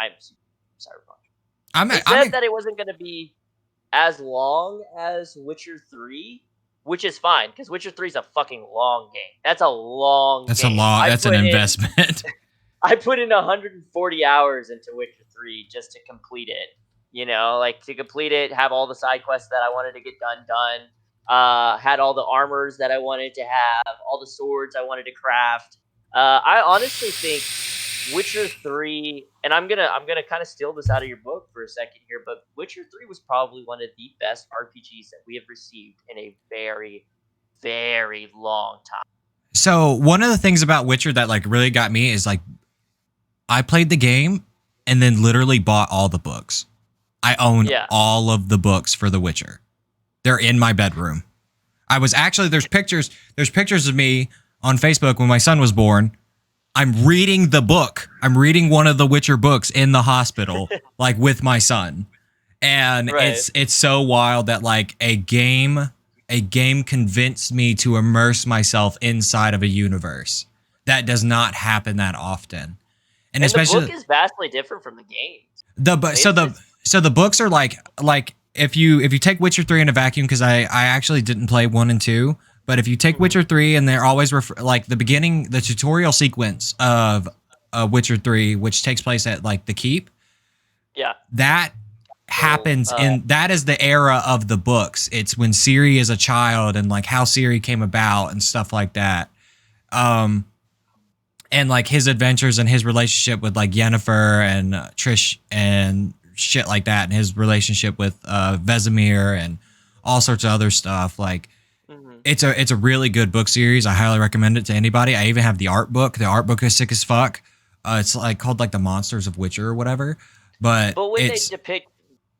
I'm super Cyberpunk. They said that it wasn't going to be as long as Witcher 3, which is fine because Witcher 3 is a fucking long game. That's a long that's game. that's an investment. I put in 140 hours into Witcher 3 just to complete it. Like to complete it, have all the side quests that I wanted to get done. Had all the armors that I wanted to have, all the swords I wanted to craft. I honestly think Witcher 3, and I'm gonna kind of steal this out of your book for a second here, but Witcher 3 was probably one of the best RPGs that we have received in a very, very long time. So one of the things about Witcher that like really got me is like I played the game and then literally bought all the books. I own all of the books for The Witcher. They're in my bedroom. I was actually there's pictures of me on Facebook when my son was born. I'm reading the book. I'm reading one of the Witcher books in the hospital, like with my son. And it's so wild that like a game convinced me to immerse myself inside of a universe. That does not happen that often. And especially the book is vastly different from the game. So the books are like if you take Witcher 3 in a vacuum, because I actually didn't play 1 and 2, but if you take Witcher 3 and they're always like the beginning, the tutorial sequence of Witcher 3, which takes place at like the keep. Yeah. That happens that is the era of the books. It's when Ciri is a child and like how Ciri came about and stuff like that. And like his adventures and his relationship with like Yennefer and Trish and shit like that, and his relationship with Vesemir and all sorts of other stuff. Like Hmm. it's a really good book series. I highly recommend it to anybody. I even have the art book. The art book is sick as fuck. It's like called like the Monsters of Witcher or whatever. But But when they it's depict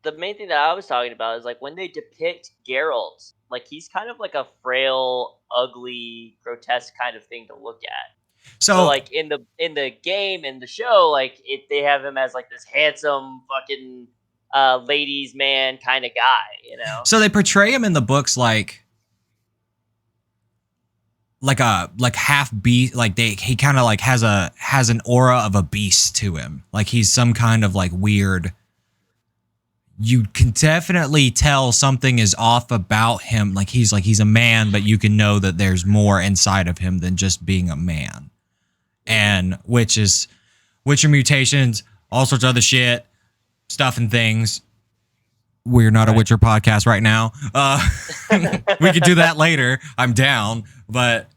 the main thing that I was talking about is like when they depict Geralt, like he's kind of like a frail, ugly, grotesque kind of thing to look at. But so like in the game in the show, like they have him as like this handsome fucking ladies man kind of guy, you know. so they portray him in the books like a like half beast, like they he kind of like has an aura of a beast to him, like he's some kind of like weird. You can definitely tell something is off about him, like he's a man, but you can know that there's more inside of him than just being a man. Hmm. And which is Witcher mutations, all sorts of other shit, stuff and things. We're not a Right. Witcher podcast right now. We could do that later. I'm down, but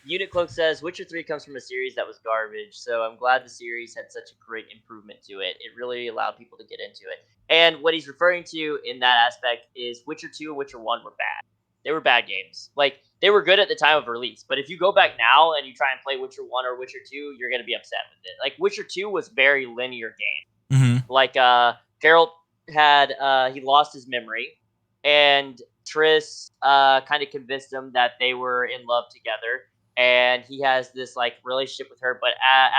Unit Cloak says Witcher 3 comes from a series that was garbage, so I'm glad the series had such a great improvement to it. It really allowed people to get into it. And what he's referring to in that aspect is Witcher 2 and Witcher 1 were bad. They were bad games. Like, they were good at the time of release, but if you go back now and you try and play Witcher 1 or Witcher 2, you're going to be upset with it. Like, Witcher 2 was very linear game. mhm. Like Geralt had he lost his memory, and Triss kind of convinced him that they were in love together, and he has this like relationship with her. But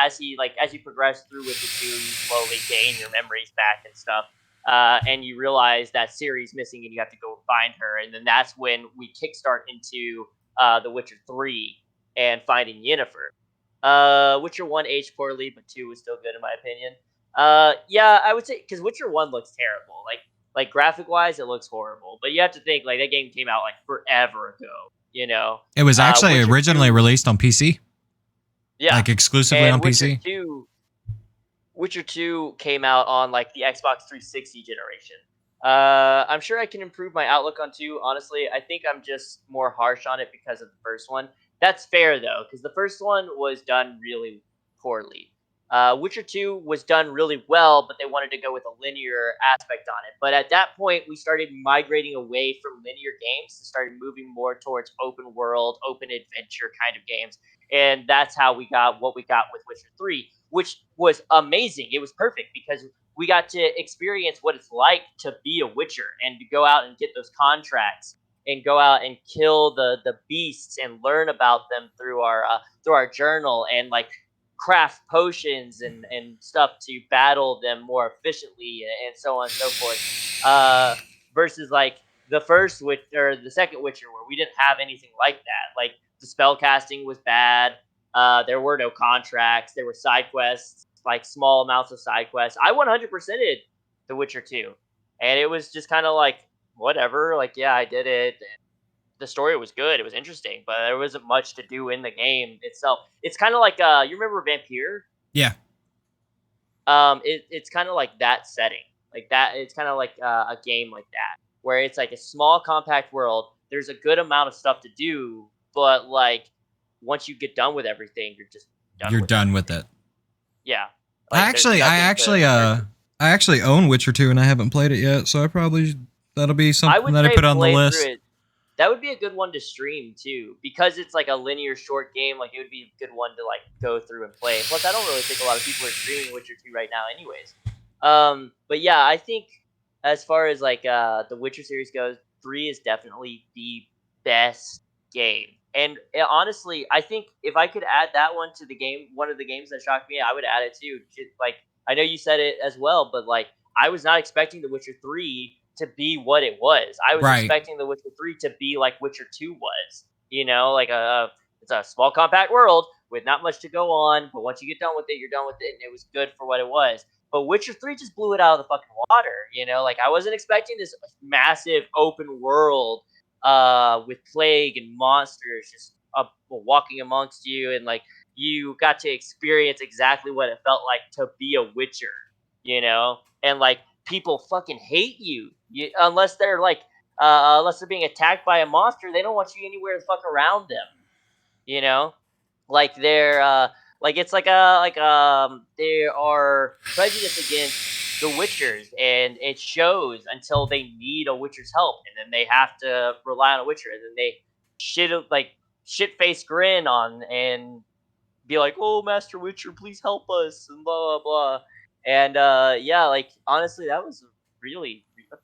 as you progress through Witcher 2, you slowly gain your memories back and stuff. And you realize that Ciri's missing, and you have to go find her. And then that's when we kickstart into The Witcher 3 and finding Yennefer. Witcher 1 aged poorly, but 2 was still good in my opinion. Yeah, I would say because Witcher 1 looks terrible. Like graphic wise, it looks horrible. But you have to think like that game came out like forever ago. You know, It was actually Witcher originally 2, released on PC, yeah, like exclusively and on PC. Witcher 2 came out on like the Xbox 360 generation. I'm sure I can improve my outlook on 2. Honestly, I think I'm just more harsh on it because of the first one. That's fair though, because the first one was done really poorly. Witcher 2 was done really well, but they wanted to go with a linear aspect on it. But at that point, we started migrating away from linear games and started moving more towards open world, open adventure kind of games. And that's how we got what we got with Witcher 3, which was amazing. It was perfect because we got to experience what it's like to be a Witcher and to go out and get those contracts and go out and kill the beasts and learn about them through our journal and like craft potions and stuff to battle them more efficiently and so on and so forth. Uh, Versus like the first witch or the second Witcher where we didn't have anything like that. Like the spell casting was bad. There were no contracts. There were side quests, like small amounts of side quests. I 100%ed The Witcher 2, and it was just kind of like whatever. Like yeah, I did it. The story was good. It was interesting, but there wasn't much to do in the game itself. It's kind of like you remember Vampire? Yeah, It's kind of like that setting, like that. It's kind of like a game like that, where it's like a small, compact world. There's a good amount of stuff to do, but like once you get done with everything, you're just done you're with done with everything. it. Yeah, I like there's actually, I nothing to actually, start. uh, I actually own Witcher 2 and I haven't played it yet, so I probably that'll be I something would that I say put on the play through list. it. That would be a good one to stream too, because it's like a linear short game. Like it would be a good one to like go through and play. Plus, I don't really think a lot of people are streaming Witcher 2 right now, anyways. But yeah, I think as far as like the Witcher series goes, 3 is definitely the best game. And honestly, I think if I could add that one to the game, one of the games that shocked me, I would add it too. Like I know you said it as well, but like I was not expecting The Witcher 3 to be what it was. I was Right. expecting The Witcher 3 to be like Witcher 2 was. You know, like it's a small compact world with not much to go on, but once you get done with it, you're done with it, and it was good for what it was. But Witcher 3 just blew it out of the fucking water, you know? Like I wasn't expecting this massive open world with plague and monsters just walking amongst you, and like you got to experience exactly what it felt like to be a Witcher, you know? And like people fucking hate you unless they're like unless they're being attacked by a monster, they don't want you anywhere to fuck around them, you know? Like they're Like it's like they are prejudiced against the Witchers, and it shows until they need a Witcher's help, and then they have to rely on a Witcher, and then they shit face grin on and be like, "Oh, Master Witcher, please help us," and blah blah blah. And yeah, like honestly, that was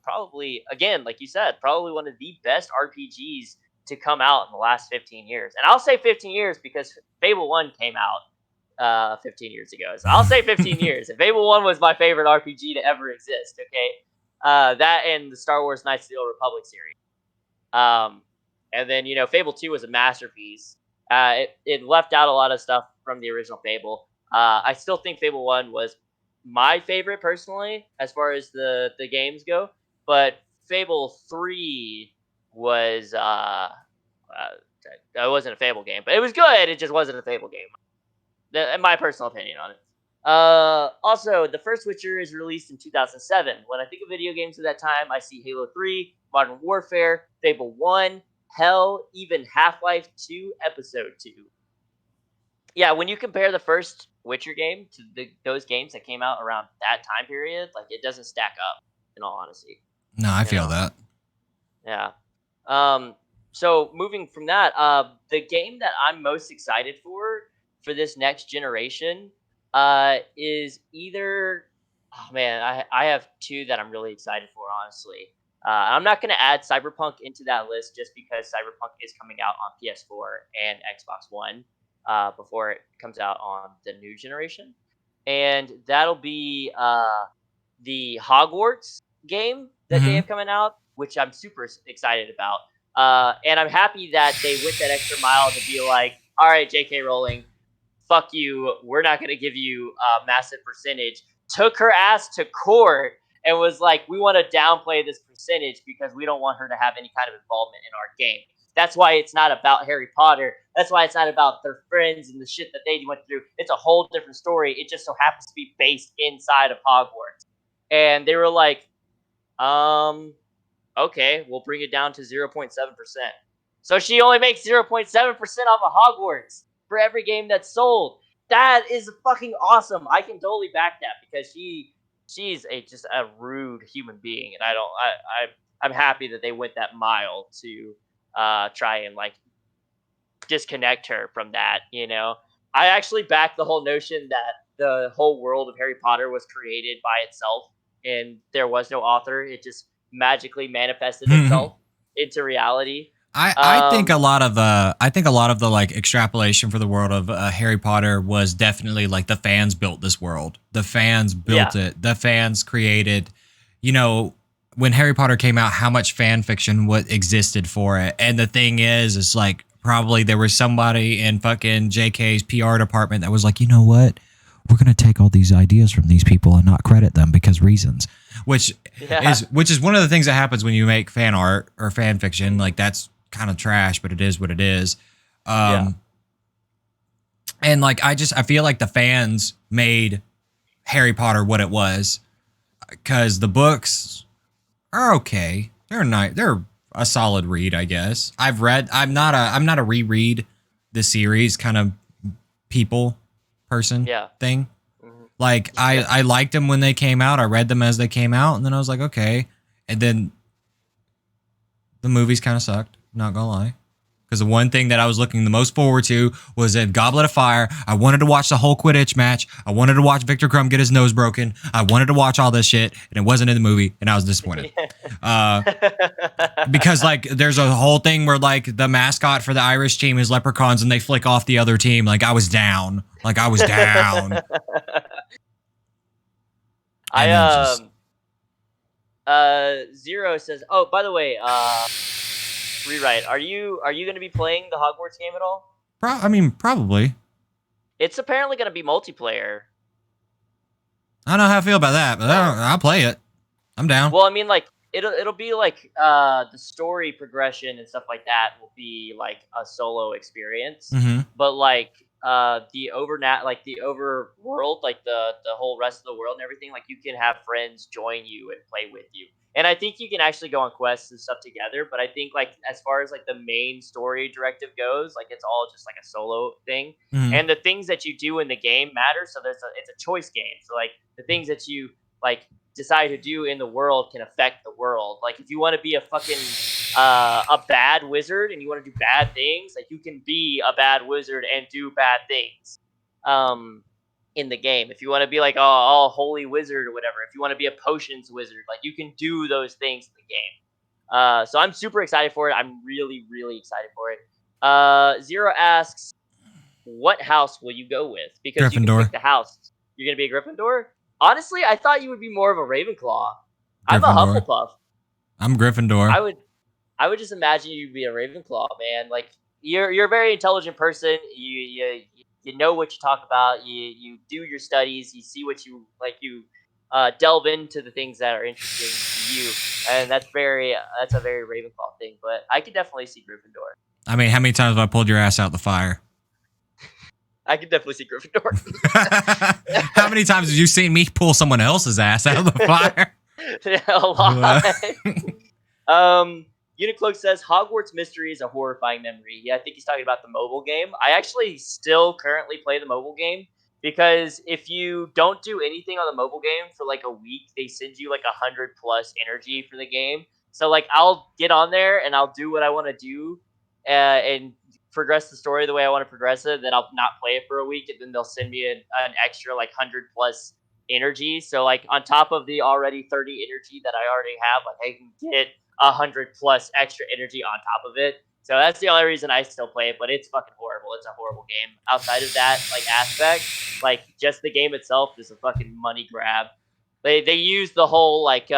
probably again, like you said, probably one of the best RPGs to come out in the last 15 years. And I'll say 15 years because Fable 1 came out 15 years ago. So I'll say 15 years. And Fable 1 was my favorite RPG to ever exist, okay? That and the Star Wars Knights of the Old Republic series. Um, and then Fable 2 was a masterpiece. It left out a lot of stuff from the original Fable. I still think Fable 1 was my favorite personally, as far as the games go. But Fable 3 was it wasn't a Fable game, but it was good. It just wasn't a Fable game. In my personal opinion on it. Also, the first Witcher is released in 2007. When I think of video games at that time, I see Halo 3, Modern Warfare, Fable 1, hell, even Half-Life 2 Episode 2. Yeah, when you compare the first Witcher game to those games that came out around that time period, like it doesn't stack up, in all honesty. No, I You feel know? that. Yeah. Um, so moving from that, the game that I'm most excited for this next generation, is either. Oh man, I have two that I'm really excited for. Honestly, I'm not going to add Cyberpunk into that list just because Cyberpunk is coming out on PS4 and Xbox One before it comes out on the new generation, and that'll be the Hogwarts game that they Mm-hmm. have coming out, which I'm super excited about. And I'm happy that they went that extra mile to be like, all right, J.K. Rowling, fuck you. We're not going to give you a massive percentage. Took her ass to court and was like, we want to downplay this percentage because we don't want her to have any kind of involvement in our game. That's why it's not about Harry Potter. That's why it's not about their friends and the shit that they went through. It's a whole different story. It just so happens to be based inside of Hogwarts. And they were like, okay, we'll bring it down to 0.7%. So she only makes 0.7% off of Hogwarts for every game that's sold. That is fucking awesome. I can totally back that because she's just a rude human being, and I'm happy that they went that mile to try and like disconnect her from that. I actually back the whole notion that the whole world of Harry Potter was created by itself and there was no author. It just magically manifested itself into reality. I think a Um, lot of the like extrapolation for the world of Harry Potter was definitely like the fans built this world. The fans built yeah, it. The fans created, you know, when Harry Potter came out, how much fan fiction what existed for it. And the thing is like probably there was somebody in fucking JK's PR department that was like, you know what? We're gonna take all these ideas from these people and not credit them because reasons. Which yeah, which is one of the things that happens when you make fan art or fan fiction. Like that's kind of trash, but it is what it is. yeah, Um, and like I feel like the fans made Harry Potter what it was because the books are okay. They're nice. They're a solid read, I guess. I've read. I'm not a reread the series kind of people person yeah, thing. mhm, Like yeah, I liked them when they came out. I read them as they came out, and then I was like, okay. And then the movies kind of sucked. Not gonna lie. Because the one thing that I was looking the most forward to was in Goblet of Fire. I wanted to watch the whole Quidditch match. I wanted to watch Victor Crumb get his nose broken. I wanted to watch all this shit, and it wasn't in the movie, and I was disappointed. Uh, because like there's a whole thing where like the mascot for the Irish team is leprechauns, and they flick off the other team. Like I was down. Like I was down, I and then just Zero says, "Oh, by the way, rewrite. Are you going to be playing the Hogwarts game at all? I mean probably. It's apparently going to be multiplayer. I don't know how I feel about that, but I'll play it. I'm down. Well, I mean, like it'll be like the story progression and stuff like that will be like a solo experience, Mm-hmm. but like the overworld, like the whole rest of the world and everything, like you can have friends join you and play with you. And I think you can actually go on quests and stuff together. But I think like as far as like the main story directive goes, like it's all just like a solo thing. Mhm. And the things that you do in the game matter. So it's a choice game. So like the things that you like decide to do in the world can affect the world. Like if you want to be a fucking a bad wizard and you want to do bad things, like you can be a bad wizard and do bad things. Um, in the game. If you want to be like a holy wizard or whatever, if you want to be a potions wizard, like you can do those things in the game. So I'm super excited for it. I'm really, really excited for it. Zero asks, what house will you go with? Because you can pick Gryffindor. the house. You're gonna be a Gryffindor. Honestly, I thought you would be more of a Ravenclaw. I'm a Gryffindor. Hufflepuff. I'm Gryffindor. I would I would just imagine you'd be a Ravenclaw, man. Like you're a very intelligent person. You know what you talk about. You do your studies. You see what you like. You delve into the things that are interesting to you, and that's a very Ravenclaw thing. But I could definitely see Gryffindor. I mean, how many times have I pulled your ass out the fire? I could definitely see Gryffindor. How many times have you seen me pull someone else's ass out of the fire? Yeah, a lot. Um, Unicloak says Hogwarts Mystery is a horrifying memory. Yeah, I think he's talking about the mobile game. I actually still currently play the mobile game because if you don't do anything on the mobile game for like a week, they send you like 100 plus energy for the game. So like I'll get on there and I'll do what I want to do and progress the story the way I want to progress it. Then I'll not play it for a week, and then they'll send me an extra like 100 plus energy. So like on top of the already 30 energy that I already have, like I can get 100 plus extra energy on top of it. So that's the only reason I still play it, but it's fucking horrible. It's a horrible game. Outside of that, like aspect, like just the game itself is a fucking money grab. They use the whole like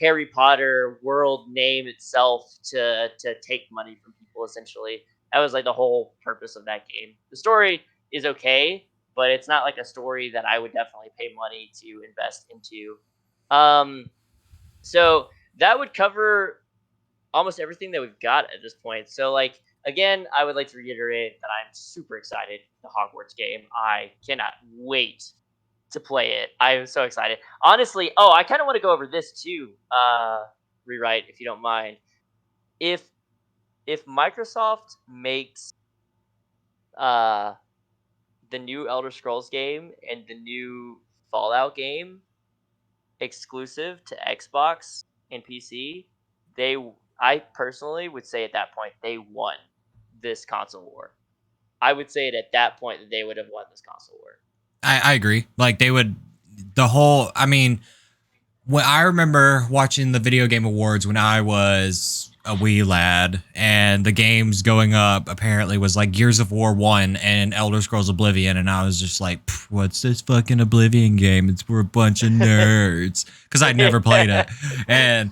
Harry Potter world name itself to take money from people essentially. That was like the whole purpose of that game. The story is okay, but it's not like a story that I would definitely pay money to invest into. Um, so that would cover almost everything that we've got at this point. So, like, again, I would like to reiterate that I'm super excited for the Hogwarts game. I cannot wait to play it. I am so excited. Honestly, oh, I kind of want to go over this too. Rewrite, if you don't mind. If if Microsoft makes uh the new Elder Scrolls game and the new Fallout game exclusive to Xbox and PC, they I personally would say at that point they won this console war. I would say it at that point that they would have won this console war. I agree. Like they would, the whole. I mean, when I remember watching the video game awards when I was a wee lad, and the games going up apparently was like Gears of War 1 and Elder Scrolls Oblivion, and I was just like, what's this fucking Oblivion game? It's for a bunch of nerds because I'd never played it, and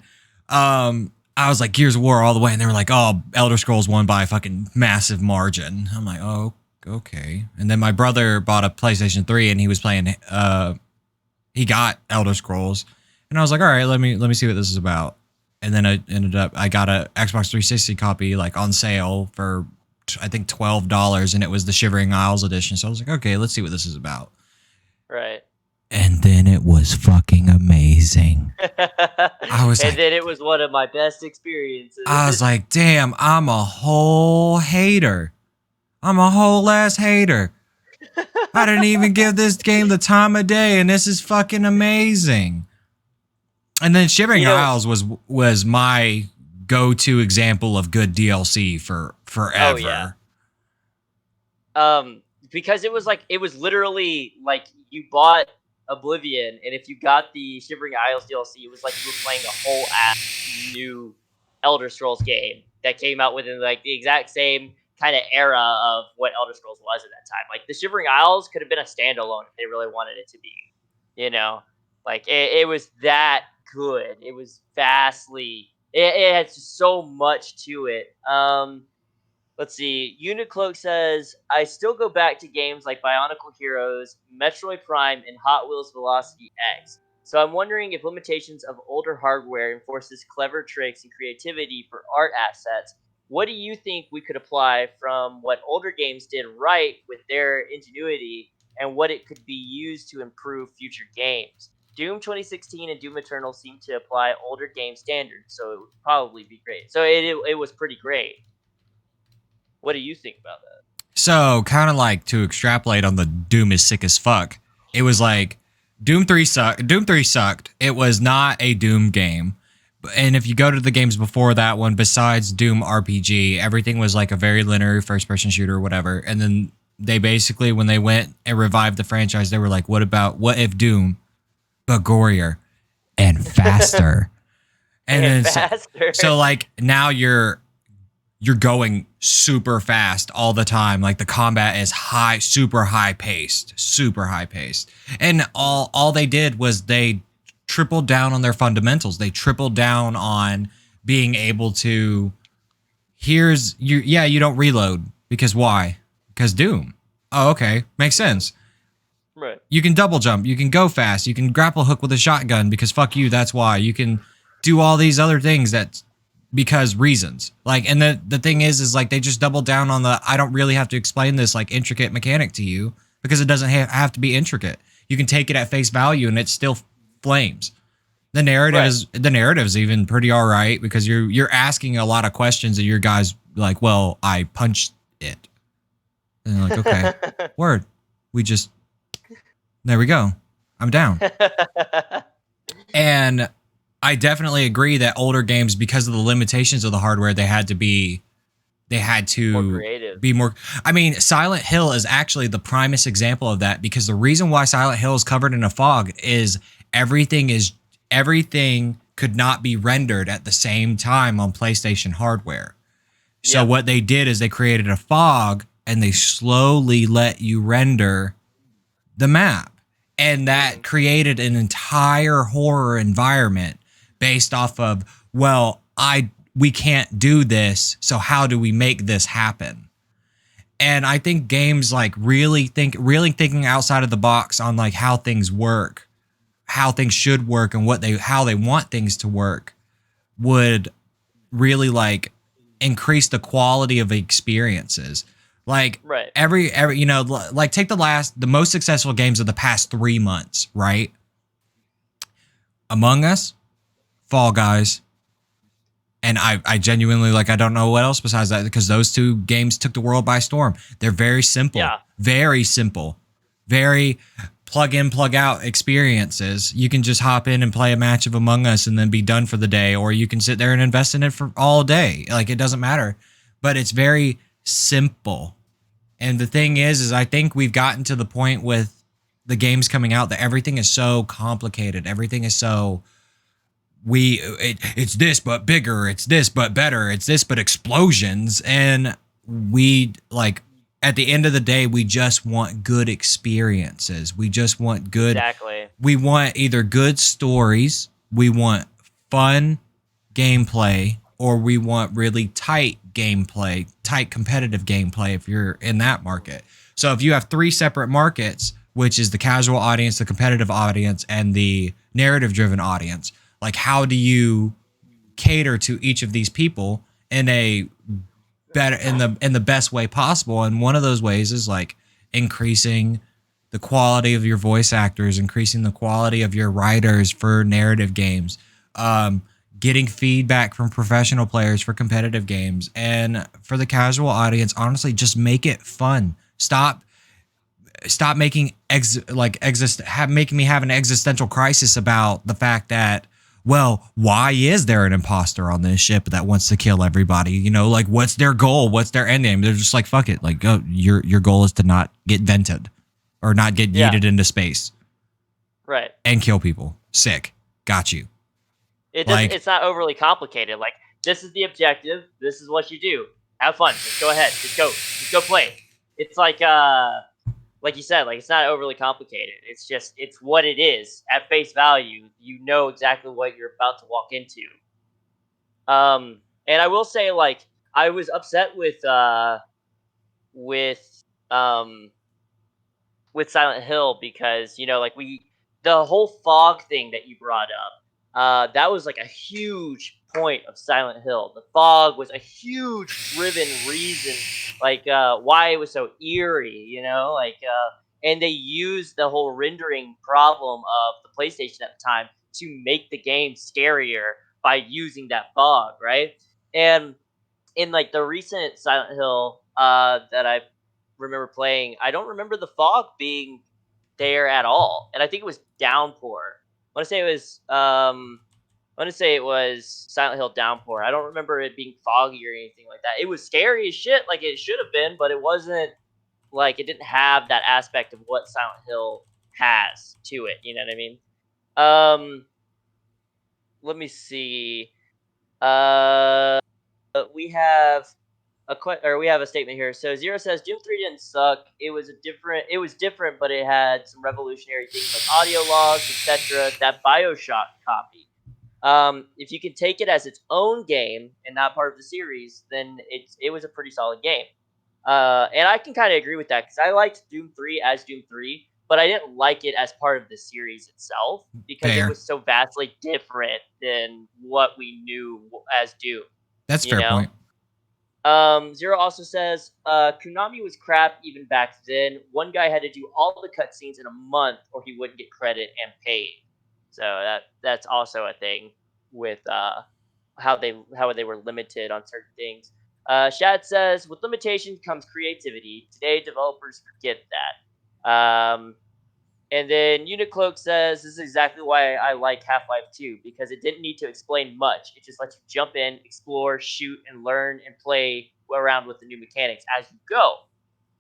I was like Gears of War all the way, and they were like, oh, Elder Scrolls won by a fucking massive margin. I'm like, oh, okay. And then my brother bought a PlayStation 3 and he was playing he got Elder Scrolls, and I was like, all right, let me see what this is about. And then I got a Xbox 360 copy like on sale for I think $12, and it was the Shivering Isles edition. So I was like, okay, let's see what this is about. Right. And then it was fucking amazing. I was And like, then it was one of my best experiences. damn, I'm a whole hater. I'm a whole ass hater. I didn't even give this game the time of day, and this is fucking amazing. And then Shivering you know, Isles was my go-to example of good DLC for oh yeah. forever. Because it was literally like you bought Oblivion, and if you got the Shivering Isles DLC, it was like you were playing a whole ass new Elder Scrolls game that came out within like the exact same kind of era of what Elder Scrolls was at that time. Like the Shivering Isles could have been a standalone if they really wanted it to be, you know, like it was that good. It was vastly. It had so much to it. Let's see. Unicloak says, I still go back to games like Bionicle Heroes, Metroid Prime, and Hot Wheels Velocity X. So I'm wondering if limitations of older hardware enforces clever tricks and creativity for art assets. What do you think we could apply from what older games did right with their ingenuity and what it could be used to improve future games? Doom 2016 and Doom Eternal seem to apply older game standards, so it would probably be great. So it was pretty great. What do you think about that? So, kind of like to extrapolate on the Doom is sick as fuck. It was like Doom 3 sucked. Doom 3 sucked. It was not a Doom game. And if you go to the games before that one, besides Doom RPG, everything was like a very linear first person shooter or whatever. And then they basically, when they went and revived the franchise, they were like, what if Doom, but gorier and faster? And And then faster. so like now you're going super fast all the time. Like the combat is super high paced. And all they did was they tripled down on their fundamentals. They tripled down on being able to you don't reload because why? Because Doom. Oh, okay. Makes sense. Right. You can double jump, you can go fast, you can grapple hook with a shotgun because fuck you, that's why. You can do all these other things that because reasons. Like, and the thing is like they just double down on the I don't really have to explain this like intricate mechanic to you because it doesn't have to be intricate. You can take it at face value and it still flames. Right. The narrative's even pretty all right because you're asking a lot of questions that your guys like, well, I punched it. And they're like, okay, word. We just there we go. I'm down. And I definitely agree that older games, because of the limitations of the hardware, they had More to creative. be more. I mean, Silent Hill is actually the primest example of that because the reason why Silent Hill is covered in a fog is everything could not be rendered at the same time on PlayStation hardware. So Yep. what they did is they created a fog and they slowly let you render the map. And that Mhm. created an entire horror environment based off of, well, we can't do this, so how do we make this happen? And I think games like really thinking outside of the box on like how things work, how things should work and how they want things to work would really like increase the quality of experiences. Like Right. every like take the most successful games of the past 3 months, right? Among Us, Fall Guys, and I genuinely like I don't know what else besides that because those two games took the world by storm. They're Yeah. very simple, very plug in plug out experiences. You can just hop in and play a match of Among Us and then be done for the day, or you can sit there and invest in it for all day. Like it doesn't matter, but it's very simple. And the thing is I think we've gotten to the point with the games coming out that everything is so complicated. Everything is so it's this but bigger, it's this but better, it's this but explosions, and we like at the end of the day we just want good experiences. Exactly. We want either good stories, we want fun gameplay, or we want really tight competitive gameplay if you're in that market. So if you have three separate markets, which is the casual audience, the competitive audience, and the narrative driven audience, like how do you cater to each of these people in a better in the best way possible? And one of those ways is like increasing the quality of your voice actors, increasing the quality of your writers for narrative games, um, getting feedback from professional players for competitive games, and for the casual audience, honestly, just make it fun. Stop making making me have an existential crisis about the fact that, well, why is there an imposter on this ship that wants to kill everybody? You know, like what's their goal? What's their end game? They're just like, fuck it. Like, oh, your goal is to not get vented or not get Yeah. yeeted into space Right. and kill people. Sick. Got you. It doesn't. Like, It's not overly complicated. Like this is the objective. This is what you do. Have fun. Just go ahead. Just go. Just go play. It's like you said, like it's not overly complicated. It's what it is at face value. You know exactly what you're about to walk into. And I will say, like I was upset with um with Silent Hill because like the whole fog thing that you brought up, that was like a huge point of Silent Hill. The fog was a huge driven reason, like why it was so eerie, like and they used the whole rendering problem of the PlayStation at the time to make the game scarier by using that fog, right? And in like the recent Silent Hill that I remember playing, I don't remember the fog being there at all, and I think it was Downpour. I want to say it was I want to say it was Silent Hill Downpour. I don't remember it being foggy or anything like that. It was scary as shit, like it should have been, but it wasn't like it didn't have that aspect of what Silent Hill has to it. You know what I mean? Let me see. Uh, we have we have a statement here. So Zero says Doom 3 didn't suck. It was different, but it had some revolutionary things like audio logs, etc. That BioShock copy. If you can take it as its own game and not part of the series, then it was a pretty solid game. And I can kind of agree with that because I liked Doom 3 as Doom 3, but I didn't like it as part of the series itself because it Fair. was so vastly different than what we knew as Doom. That's a You fair know, point. Zero also says Konami was crap even back then. One guy had to do all the cutscenes in a month, or he wouldn't get credit and paid. So that's also a thing with how they were limited on certain things. Shad says with limitation comes creativity. Today developers forget that. And then Unicloak says this is exactly why I like Half-Life 2 because it didn't need to explain much. It just lets you jump in, explore, shoot, and learn and play around with the new mechanics as you go.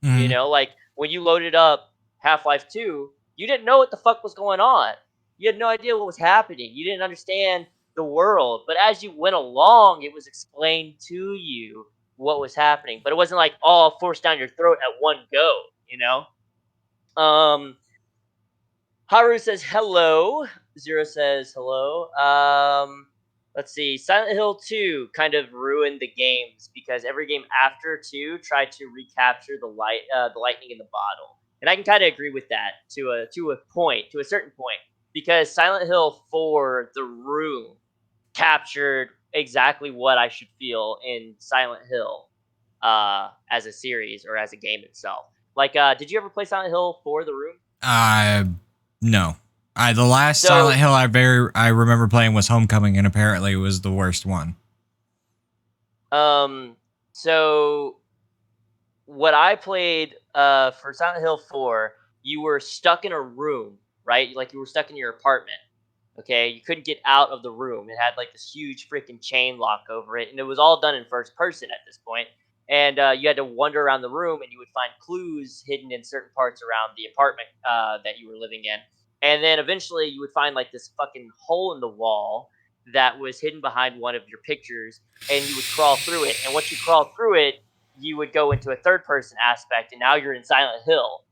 You Mm. know, like when you loaded up Half-Life 2, you didn't know what the fuck was going on. You had no idea what was happening. You didn't understand the world. But as you went along, it was explained to you what was happening. But it wasn't like all forced down your throat at one go, you know? Haru says hello. Zero says hello. Let's see. Silent Hill 2 kind of ruined the games because every game after 2 tried to recapture the lightning in the bottle. And I can kind of agree with that to a point, to a certain point, because Silent Hill 4 The Room captured exactly what I should feel in Silent Hill as a series or as a game itself. Like did you ever play Silent Hill 4 The Room? Uh, no. The last So Silent Hill I remember playing was Homecoming, and apparently it was the worst one. Um, so what I played for Silent Hill 4, you were stuck in a room, right? Like you were stuck in your apartment. Okay, you couldn't get out of the room. It had like this huge freaking chain lock over it, and it was all done in first person at this point. And you had to wander around the room, and you would find clues hidden in certain parts around the apartment that you were living in. And then eventually, you would find like this fucking hole in the wall that was hidden behind one of your pictures, and you would crawl through it. And once you crawl through it, you would go into a third person aspect, and now you're in Silent Hill.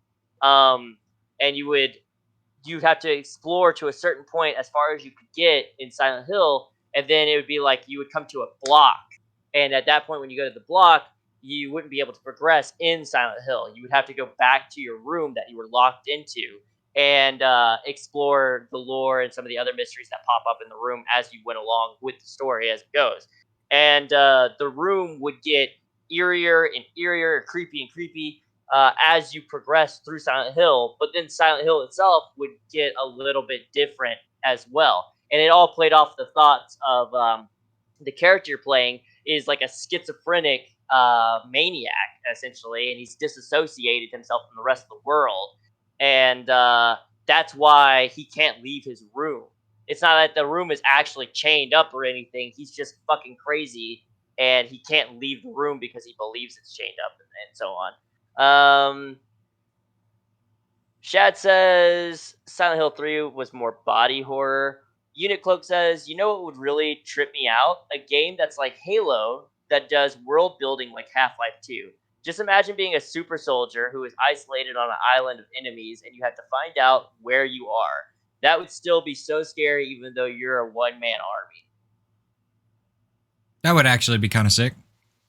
Um, and you'd have to explore to a certain point as far as you could get in Silent Hill, and then it would be like you would come to a block, and at that point, when you go to the block, you wouldn't be able to progress in Silent Hill. You would have to go back to your room that you were locked into and explore the lore and some of the other mysteries that pop up in the room as you went along with the story as it goes. And the room would get eerier and eerier, creepy and creepy as you progress through Silent Hill. But then Silent Hill itself would get a little bit different as well. And it all played off the thoughts of the character you're playing is like a schizophrenic maniac, essentially, and he's disassociated himself from the rest of the world. And that's why he can't leave his room. It's not that the room is actually chained up or anything. He's just fucking crazy and he can't leave the room because he believes it's chained up and so on. Shad says Silent Hill 3 was more body horror. Unit Cloak says, you know what would really trip me out? A game that's like Halo that does world building like Half Life 2. Just imagine being a super soldier who is isolated on an island of enemies and you have to find out where you are. That would still be so scary even though you're a one man army. That would actually be kind of sick.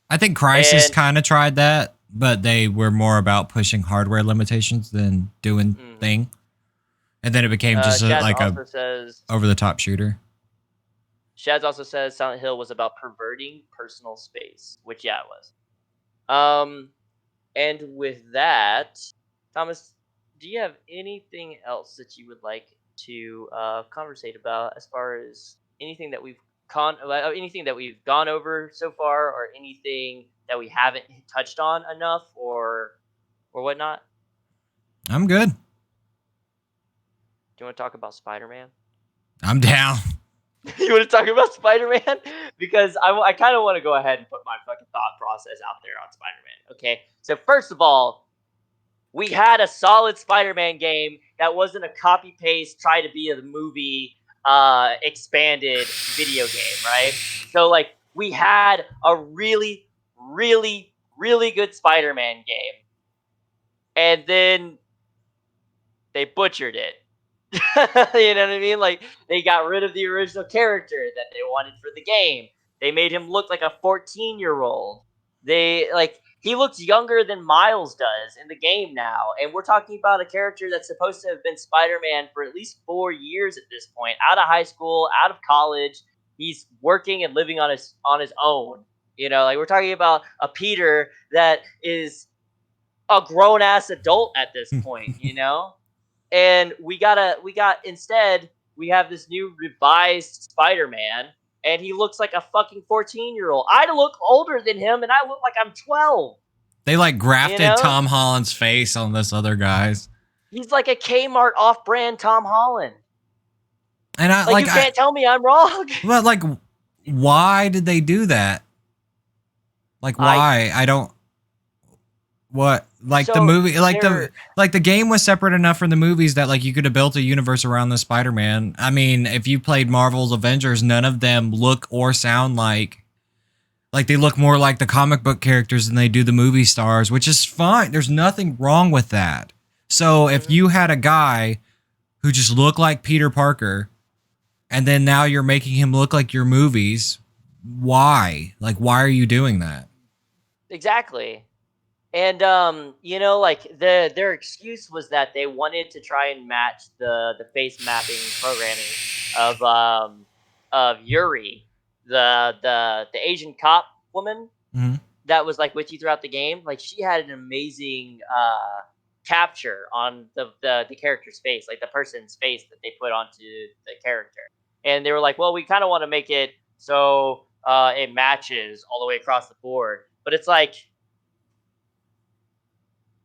I think Crisis And kind of tried that, but they were more about pushing hardware limitations than doing mhm. thing. And then it became just Shads like a also says over the top shooter. Silent Hill was about perverting personal space, which yeah, it was. Um, and with that, Thomas. do you have anything else that you would like to conversate about as far as anything that anything that we've gone over so far, or anything that we haven't touched on enough, or whatnot? I'm good. Do you want to talk about Spider-Man? I'm down. You want to talk about Spider-Man? Because I kind of want to go ahead and put my fucking thought process out there on Spider-Man. Okay, so first of all, we had a solid Spider-Man game that wasn't a copy paste, try to be a movie expanded video game, right? So like we had a really, really, really good Spider-Man game, and then they butchered it. You know what I mean? Like they got rid of the original character that they wanted for the game. They made him look like a 14-year-old. They like he looks younger than Miles does in the game now, and we're talking about a character that's supposed to have been Spider-Man for at least 4 years at this point. Out of high school, out of college, he's working and living on his own. You know, like we're talking about a Peter that is a grown ass adult at this point, you know? And we got instead we have this new revised Spider-Man, and he looks like a fucking 14-year-old. I look older than him, and I look like I'm 12. They like You grafted know, Tom Holland's face on this other guy's. he's like a Kmart off-brand Tom Holland. And Like you can't tell me I'm wrong. but like, why did they do that? Like, I why? I don't. What? Like the so movie, they're like the game was separate enough from the movies that like you could have built a universe around the Spider-Man. I mean, if you played Marvel's Avengers, none of them look or sound like they look more like the comic book characters than they do the movie stars, which is fine. There's nothing wrong with that. So if Mhm. you had a guy who just looked like Peter Parker, and then now you're making him look like your movies, why? Like, why are you doing that? Exactly. And you know, like their excuse was that they wanted to try and match the face mapping programming of Yuri, the Asian cop woman Mhm. that was like with you throughout the game. Like she had an amazing capture on the character's face, like the person's face that they put onto the character. And they were like, well, we kind of want to make it so it matches all the way across the board. But it's like,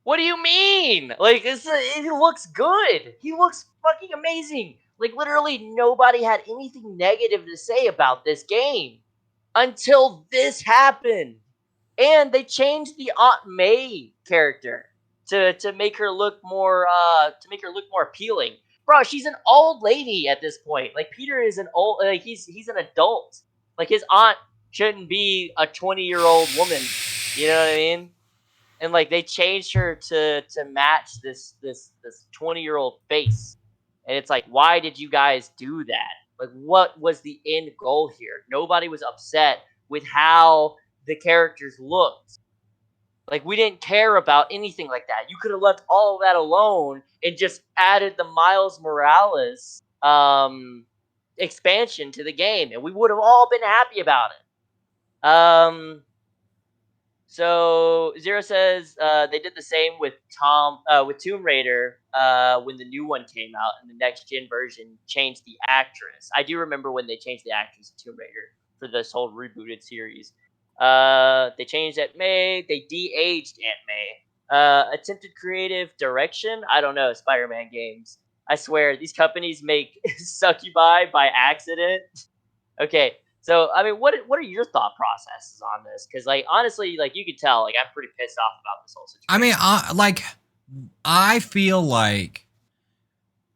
what do you mean? Like, it looks good. He looks fucking amazing. Like, literally, nobody had anything negative to say about this game until this happened. And they changed the Aunt May character to make her look more appealing. Bro, she's an old lady at this point. Like Peter is an old like he's an adult. Like his aunt shouldn't be a 20-year-old woman. You know what I mean? And like they changed her to match this 20-year-old face. And it's like, why did you guys do that? Like what was the end goal here? Nobody was upset with how the characters looked. Like we didn't care about anything like that. You could have left all of that alone and just added the Miles Morales expansion to the game, and we would have all been happy about it. So Zero says they did the same with Tomb Raider when the new one came out, and the next gen version changed the actress. I do remember when they changed the actress of Tomb Raider for this whole rebooted series. They changed Aunt May. They de-aged Aunt May. Attempted creative direction. I don't know. Spider-Man games. I swear these companies make succubi by accident. Okay, so I mean, what are your thought processes on this? Because like honestly, like you could tell, like I'm pretty pissed off about this whole I mean, situation. I feel like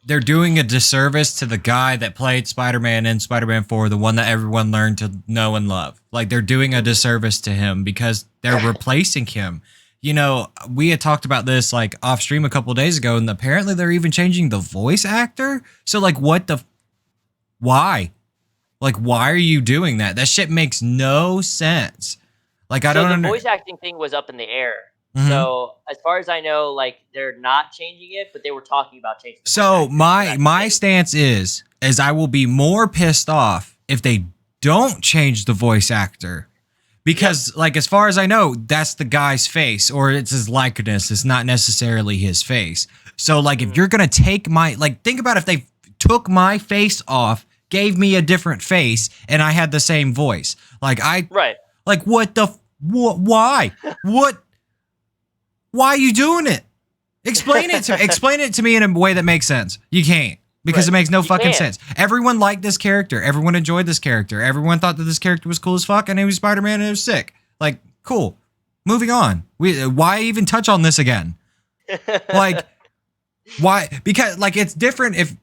they're doing a disservice to the guy that played Spider-Man in Spider-Man 4, the one that everyone learned to know and love. Like they're doing a disservice to him because they're replacing him. You know, we had talked about this like off stream a couple of days ago, and apparently they're even changing the voice actor. So like, why? Like, why are you doing that? That shit makes no sense. Like, I So don't the under. voice acting thing was up in the air. Mhm. So as far as I know, like they're not changing it, but they were talking about changing the voice So actor. So that's my safe. stance is I will be more pissed off if they don't change the voice actor, Yep. because like as far as I know, that's the guy's face or it's his likeness. It's not necessarily his face. So like if Mhm. you're gonna take my like think about if they took my face off, gave me a different face, and I had the same voice. Right. What the why? What why are you doing it? Explain it to me in a way that makes sense. You can't because Right. it makes no You fucking can't. sense. Everyone liked this character. Everyone enjoyed this character. Everyone thought that this character was cool as fuck and he was Spider-Man and it was sick. Like, cool. Moving on. Why even touch on this again? Like, why? Because like it's different if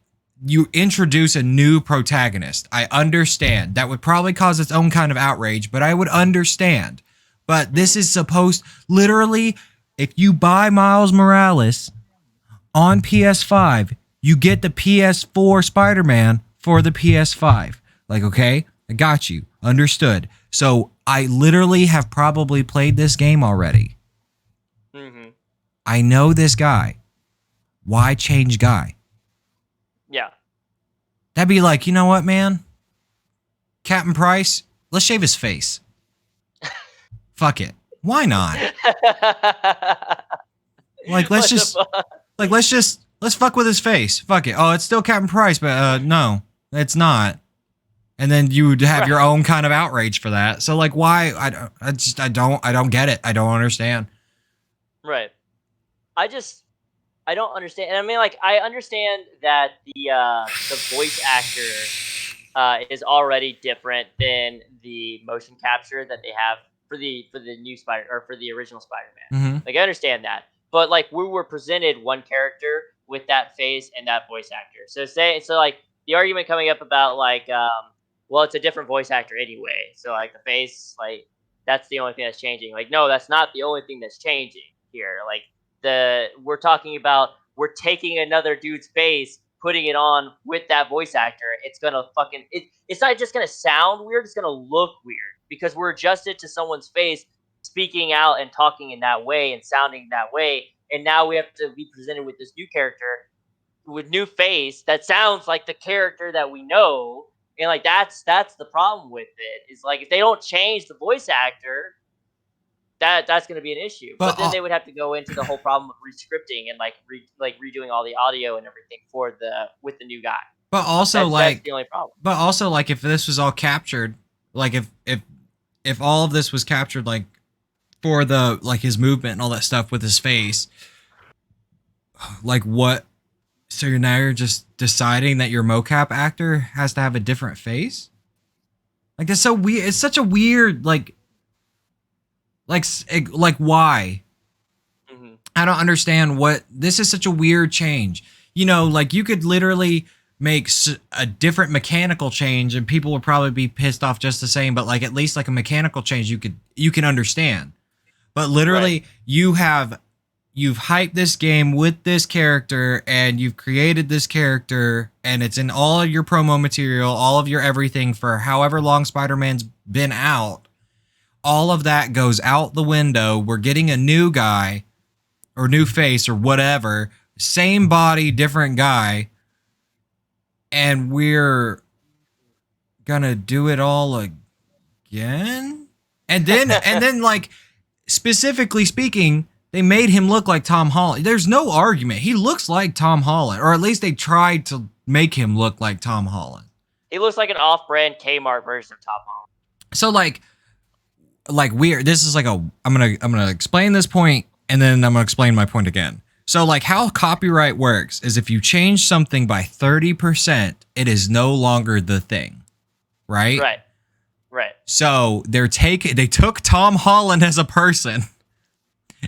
you introduce a new protagonist. I understand. That would probably cause its own kind of outrage, but I would understand. But this Mhm. is supposed literally if you buy Miles Morales on PS5, you get the PS4 Spider-Man for the PS5. Like, okay, I got you. Understood. So I literally have probably played this game already. Mhm. I know this guy. Why change guy? Yeah. That'd be like, you know what, man? Captain Price, let's shave his face. Fuck it. Why not? Like, What the fuck? let's fuck with his face. Fuck it. Oh, it's still Captain Price, but no, it's not. And then you would have your Right. own kind of outrage for that. So like, why? I don't get it. I don't understand. Right. I just I don't understand. And I mean, like, I understand that the voice actor is already different than the motion capture that they have for the new Spider or for the original Spider-Man. Mm-hmm. Like I understand that, but like we were presented one character with that face and that voice actor. So like the argument coming up about like well it's a different voice actor anyway. So like the face like that's the only thing that's changing. Like no, that's not the only thing that's changing here. Like the we're talking about we're taking another dude's face, putting it on with that voice actor. It's gonna fucking it's not just gonna sound weird, it's gonna look weird because we're adjusted to someone's face speaking out and talking in that way and sounding that way. And now we have to be presented with this new character with new face that sounds like the character that we know. And like that's the problem with it. Is like if they don't change the voice actor, that's going to be an issue. But But then they would have to go into the whole problem of rescripting and like redoing all the audio and everything for the with the new guy. but also That's like the only problem. if this was all captured, like if all of this was captured, like for the like his movement and all that stuff with his face, like what? So you're just deciding that your mocap actor has to have a different face? Like that's so weird. It's such a weird like why? Hmm. I don't understand what this is such a weird change. You know, like you could literally make a different mechanical change and people would probably be pissed off just the same, but like at least like a mechanical change you can understand. But Right. literally you've hyped this game with this character and you've created this character and it's in all of your promo material, all of your everything for however long Spider-Man's been out. All of that goes out the window. We're getting a new guy or new face or whatever, same body, different guy, and we're gonna do it all again. And then like specifically speaking, they made him look like Tom Holland. There's no argument. He looks like Tom Holland, or at least they tried to make him look like Tom Holland. He looks like an off-brand Kmart version of Top Holland. So like weird. This is like a I'm gonna explain this point and then I'm gonna explain my point again. So like how copyright works is if you change something by 30%, it is no longer the thing, right? Right. Right. So they took Tom Holland as a person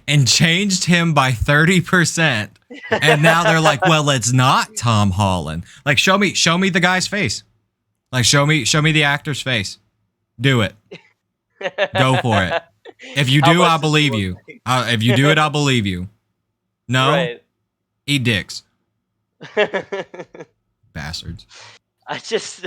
and changed him by 30%. And now they're like, well, it's not Tom Holland. Like show me the guy's face. Like show me the actor's face. Do it. Go for it. If you How do, much I'll does he believe look you. like? If you do it, I'll believe you. No, Right. eat dicks, bastards. I just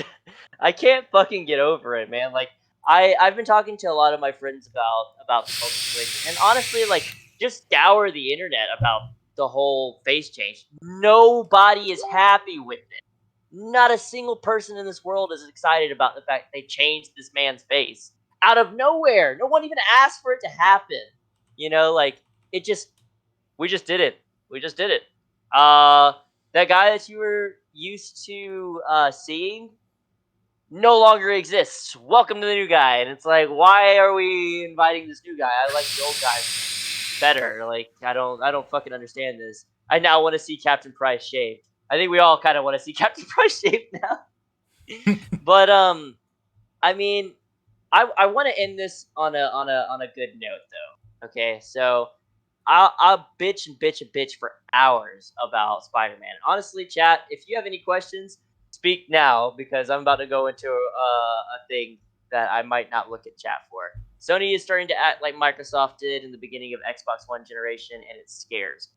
I can't fucking get over it, man. Like I've been talking to a lot of my friends about this whole situation, and honestly, like just scour the internet about the whole face change. Nobody is happy with it. Not a single person in this world is excited about the fact they changed this man's face out of nowhere. No one even asked for it to happen. You know, like it just we just did it. We just did it. Uh, that guy that you were used to seeing no longer exists. Welcome to the new guy. And it's like, why are we inviting this new guy? I like the old guy better. Like, I don't fucking understand this. I now want to see Captain Price shaved. I think we all kind of want to see Captain Price shaved now. But I mean, I want to end this on a good note though. Okay, so I'll bitch and bitch and bitch for hours about Spider-Man. Honestly, chat, if you have any questions, speak now because I'm about to go into a thing that I might not look at chat for. Sony is starting to act like Microsoft did in the beginning of Xbox One generation, and it scares.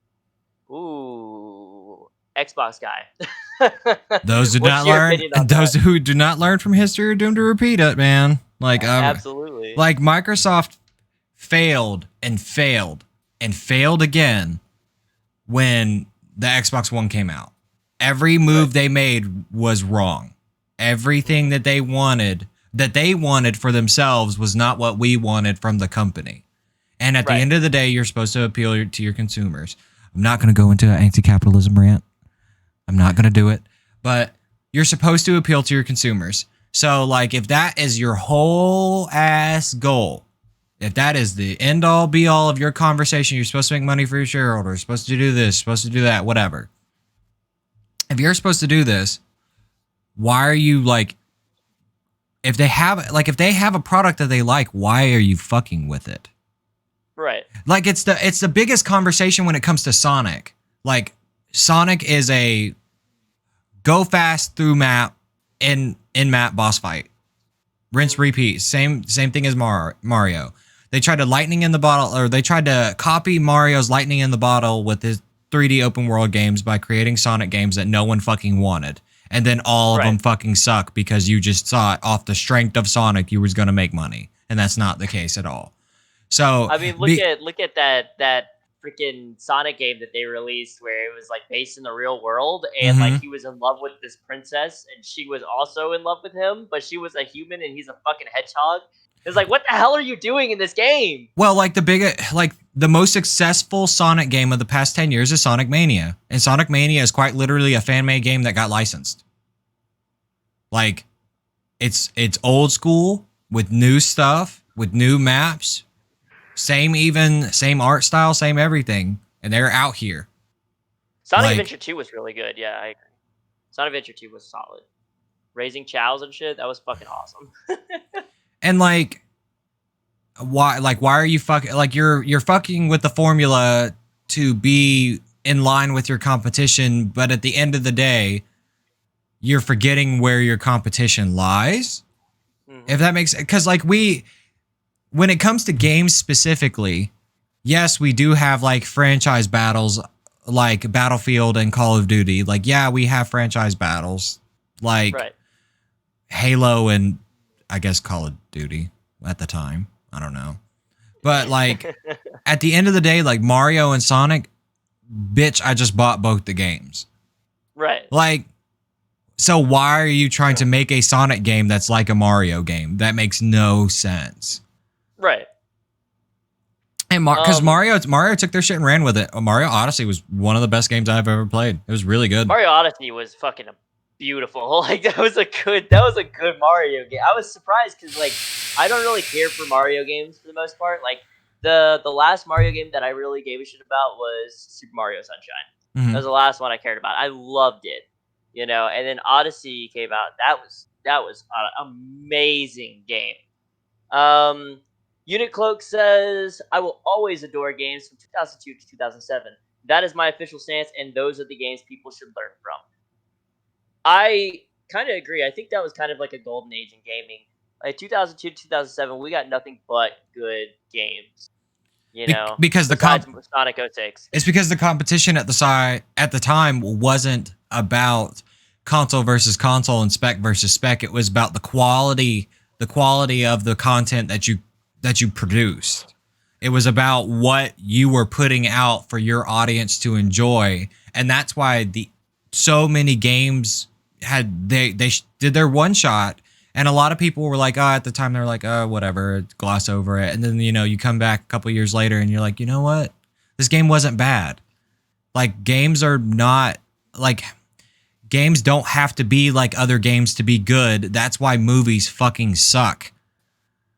Ooh, Xbox guy. Those did What's not your learn. opinion on Those that? who do not learn from history are doomed to repeat it, man. Absolutely. Like Microsoft failed and failed and failed again when the Xbox One came out. Every Right. move they made was wrong. Everything Mhm. that they wanted for themselves was not what we wanted from the company. And at the Right. end of the day, you're supposed to appeal to your consumers. I'm not going to go into an anti-capitalism rant. I'm not going to do it, but you're supposed to appeal to your consumers. So like if that is your whole ass goal, if that is the end all be all of your conversation, you're supposed to make money for your shareholders, supposed to do this, supposed to do that, whatever. If you're supposed to do this, why are you like if they have a product that they like, why are you fucking with it? Right. Like it's the biggest conversation when it comes to Sonic. Like Sonic is a go fast through map in map boss fight. Rinse Mhm. repeat. Same thing as Mario. They tried to lightning in the bottle, or they tried to copy Mario's lightning in the bottle with his 3D open world games by creating Sonic games that no one fucking wanted. And then all of Right. them fucking suck because you just thought off the strength of Sonic you was going to make money. And that's not the case at all. So, I mean, look at that freaking Sonic game that they released where it was like based in the real world and like mhm. he was in love with this princess and she was also in love with him, but she was a human and he's a fucking hedgehog. It's like, what the hell are you doing in this game? Well, like the most successful Sonic game of the past 10 years is Sonic Mania. And Sonic Mania is quite literally a fan-made game that got licensed. Like it's old school with new stuff, with new maps, same art style, same everything, and they're out here. Sonic Like Adventure 2 was really good. Yeah, I agree. Sonic Adventure 2 was solid. Raising chows and shit, that was fucking awesome. and why are you fucking like you're fucking with the formula to be in line with your competition, but at the end of the day, you're forgetting where your competition lies. If Hmm. that makes cuz like we when it comes to games specifically, yes, we do have like franchise battles like Battlefield and Call of Duty. Like, yeah, we have franchise battles like Right. Halo and I guess Call of Duty at the time. I don't know. But like at the end of the day, like Mario and Sonic, bitch, I just bought both the games. Right. Like, so why are you trying to make a Sonic game that's like a Mario game? That makes no sense. Right. And because Um Mario took their shit and ran with it. Mario Odyssey was one of the best games I've ever played. It was really good. Mario Odyssey was fucking beautiful. Like that was a good Mario game. I was surprised because like I don't really care for Mario games for the most part. Like the last Mario game that I really gave a shit about was Super Mario Sunshine. That Hmm. was the last one I cared about. I loved it, and then Odyssey came out. That was an amazing game. Um, Unit Cloak says, "I will always adore games from 2002 to 2007. That is my official stance, and those are the games people should learn from." I kind of agree. I think that was kind of like a golden age in gaming. Like 2002 to 2007, we got nothing but good games, Because the besides comp Sonic 06. it's because the competition at the time wasn't about console versus console and spec versus spec. It was about the quality of the content that you produced. It was about what you were putting out for your audience to enjoy, and that's why the so many games did their one shot, and a lot of people were like, oh, at the time they were like, oh, whatever, gloss over it, and then you come back a couple years later and you're like, you know what, this game wasn't bad. Like games are not like games don't have to be like other games to be good. That's why movies fucking suck.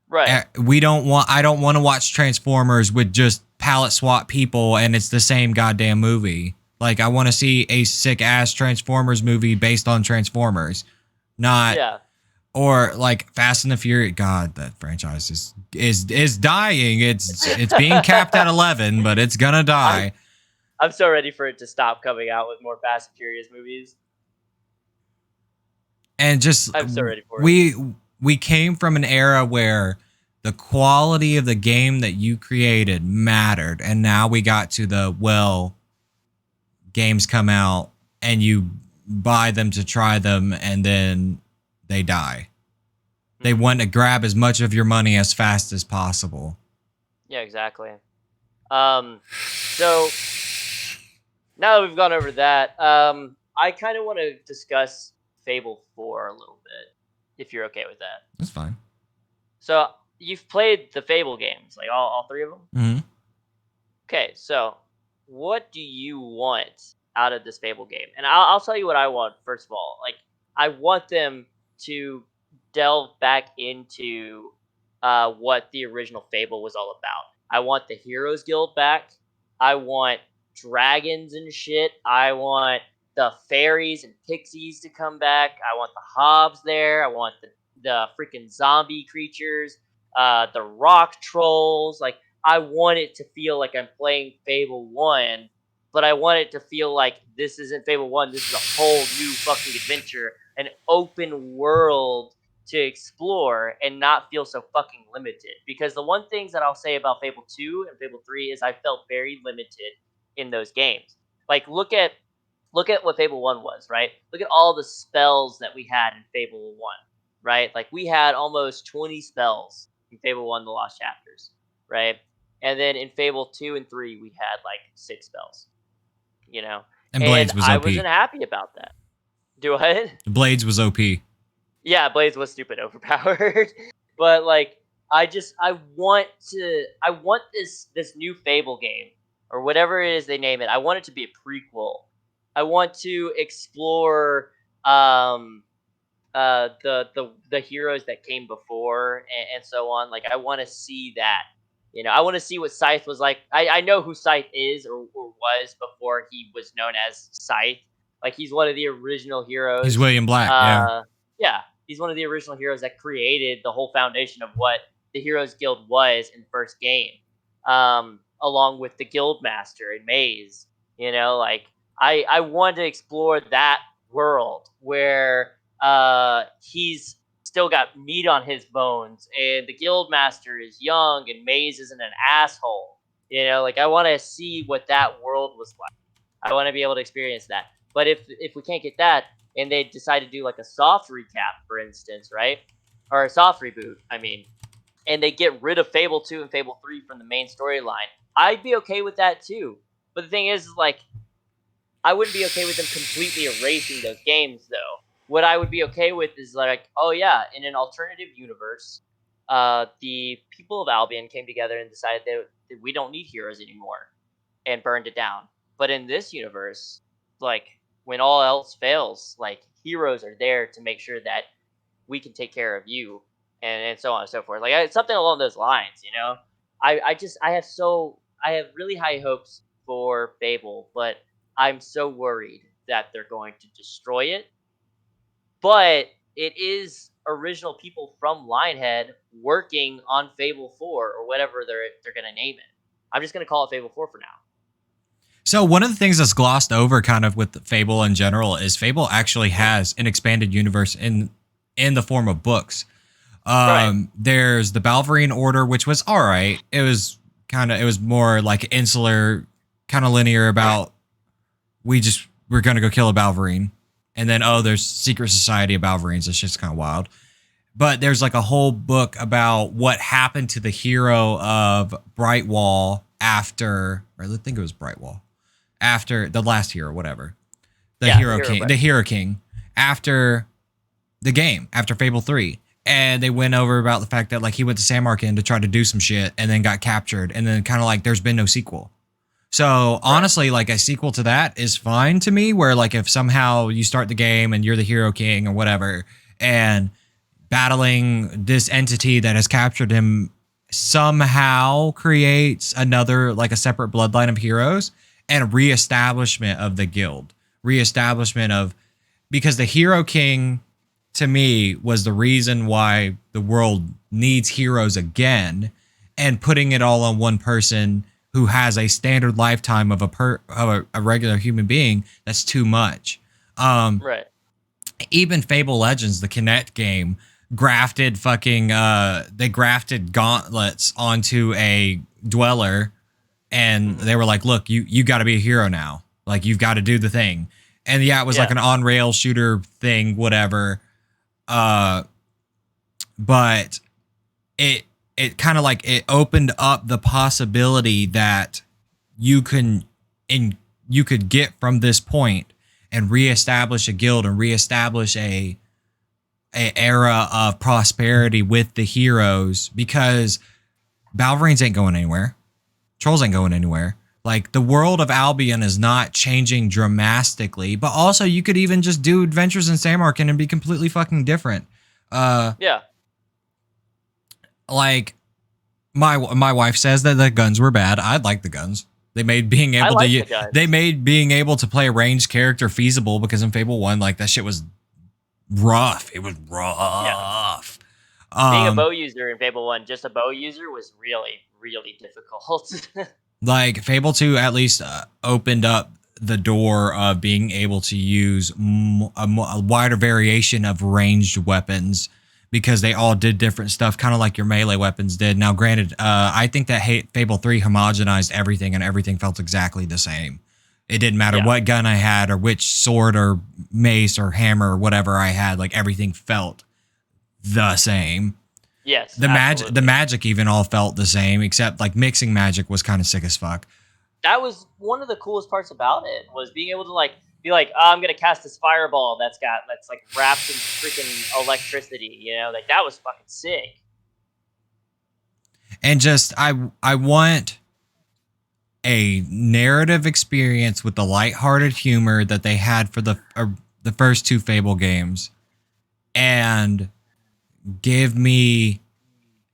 Right. I don't want to watch Transformers with just palette swap people and it's the same goddamn movie. Like I want to see a sick ass Transformers movie based on Transformers, not Yeah. or like Fast and the Furious. God, that franchise is dying. It's being capped at 11, but it's gonna I'm die. I'm so ready for it to stop coming out with more Fast and Furious movies. And just I'm so ready for it. we came from an era where the quality of the game that you created mattered, and now we got to the games come out and you buy them to try them and then they die. They Mhm. want to grab as much of your money as fast as possible. Yeah, exactly. So now that we've gone over that, I kind of want to discuss Fable 4 a little bit, if you're okay with that. That's fine. So you've played the Fable games, like all three of them. Mm-hmm. Okay, so what do you want out of this Fable game? And I'll tell you what I want first of all. Like, I want them to delve back into what the original Fable was all about. I want the Heroes Guild back. I want dragons and shit. I want the fairies and pixies to come back. I want the hobs there. I want the freaking zombie creatures, the rock trolls. Like, I want it to feel like I'm playing Fable 1, but I want it to feel like this isn't Fable 1, this is a whole new fucking adventure, an open world to explore and not feel so fucking limited. Because the one things that I'll say about Fable 2 and Fable 3 is I felt very limited in those games. Like look at what Fable 1 was, right? Look at all the spells that we had in Fable 1, right? Like we had almost 20 spells in Fable 1 The Lost Chapters, right? And then in Fable 2 and 3 we had like 6 spells, you know. And And Blades was I OP. wasn't happy about that. Do I? Blades was OP. Yeah, Blaze was stupid overpowered. But like I want this new Fable game or whatever it is they name it. I want it to be a prequel. I want to explore the heroes that came before and so on. Like I want to see that. I want to see what Scythe was like. I know who Scythe is or was before he was known as Scythe. Like he's one of the original He's heroes. William Black, yeah. Uh, yeah, he's one of the original heroes that created the whole foundation of what the Heroes Guild was in the first game. Along with the Guild Master and Maze. Like I wanted to explore that world where he's still got meat on his bones, and the guild master is young, and Maze isn't an asshole. Like I want to see what that world was like. I want to be able to experience that. But if we can't get that, and they decide to do like a soft recap, for instance, right, or a soft reboot, I mean, and they get rid of Fable 2 and Fable 3 from the main storyline, I'd be okay with that too. But the thing is, like, I wouldn't be okay with them completely erasing those games, though. What I would be okay with is like, oh yeah, in an alternative universe, the people of Albion came together and decided that we don't need heroes anymore, and burned it down. But in this universe, like when all else fails, like heroes are there to make sure that we can take care of you, and so on and so forth. Like it's something along those lines. I have really high hopes for Fable, but I'm so worried that they're going to destroy it. But it is original people from Lionhead working on Fable 4 or whatever they're gonna name it. I'm just gonna call it Fable 4 for now. So one of the things that's glossed over kind of with Fable in general is Fable actually has an expanded universe in the form of books. Right. There's the Balverine Order, which was all right. It was more like insular, kind of linear about we're gonna go kill a Balverine, and then there's Secret Society of Balverines. It's just kind of wild. But there's like a whole book about what happened to the hero of Brightwall after, or I think it was Brightwall, after the last hero, whatever. Yeah, The Hero King after the game, after Fable 3. And they went over about the fact that like he went to San Markin to try to do some shit and then got captured, and then kind of like there's been no sequel. So Right. honestly, like a sequel to that is fine to me. Where like if somehow you start the game and you're the hero king or whatever, and battling this entity that has captured him somehow creates another like a separate bloodline of heroes and reestablishment of the guild, reestablishment of because the hero king to me was the reason why the world needs heroes again, and putting it all on one person who has a standard lifetime of a regular human being, that's too much. um Right. Even Fable Legends, the Kinect game, grafted fucking they grafted gauntlets onto a dweller, and Hmm. they were like, look, you got to be a hero now, like you've got to do the thing. And yeah, it was like Yeah. an on rail shooter thing, whatever. uh but it it kind of like it opened up the possibility that you can in you could get from this point and reestablish a guild and reestablish a era of prosperity with the heroes, because Balverines ain't going anywhere. Trolls ain't going anywhere. Like the world of Albion is not changing dramatically, but also you could even just do adventures in Samarkand and be completely fucking different. Uh Yeah. like my wife says that the guns were bad. I like the guns. They made being I able like to the they guns. made being able to play a ranged character feasible, because in Fable 1 like that shit was rough. It was Yeah. rough. Being a Um bow user in Fable 1, just a bow user, was really, really difficult. like Fable 2 at least opened up the door of being able to use a wider variation of ranged weapons, because they all did different stuff, kind of like your melee weapons did. Now granted, I think that Fable 3 homogenized everything, and everything felt exactly the same. It didn't matter Yeah. what gun I had or which sword or mace or hammer or whatever I had, like everything felt the same. Yes, The absolutely. magic even all felt the same, except like mixing magic was kind of sick as fuck. That was one of the coolest parts about it, was being able to like be like, oh, I'm gonna cast this fireball that's like wrapped in freaking electricity. Like that was fucking sick. And just I want a narrative experience with the lighthearted humor that they had for the first two Fable games, and give me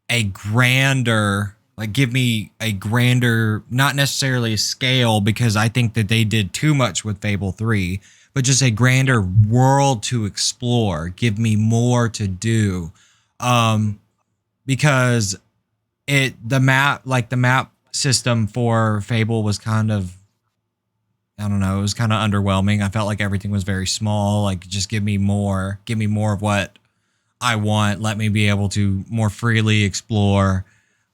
a grander give me a grander, not necessarily a scale, because I think that they did too much with Fable 3, but just a Yeah. grander world to explore. Give me more to do. Um because the map system for Fable was kind of, I don't know, it was kind of underwhelming. I felt like everything was very small. Like just give me more of what I want. Let me be able to more freely explore.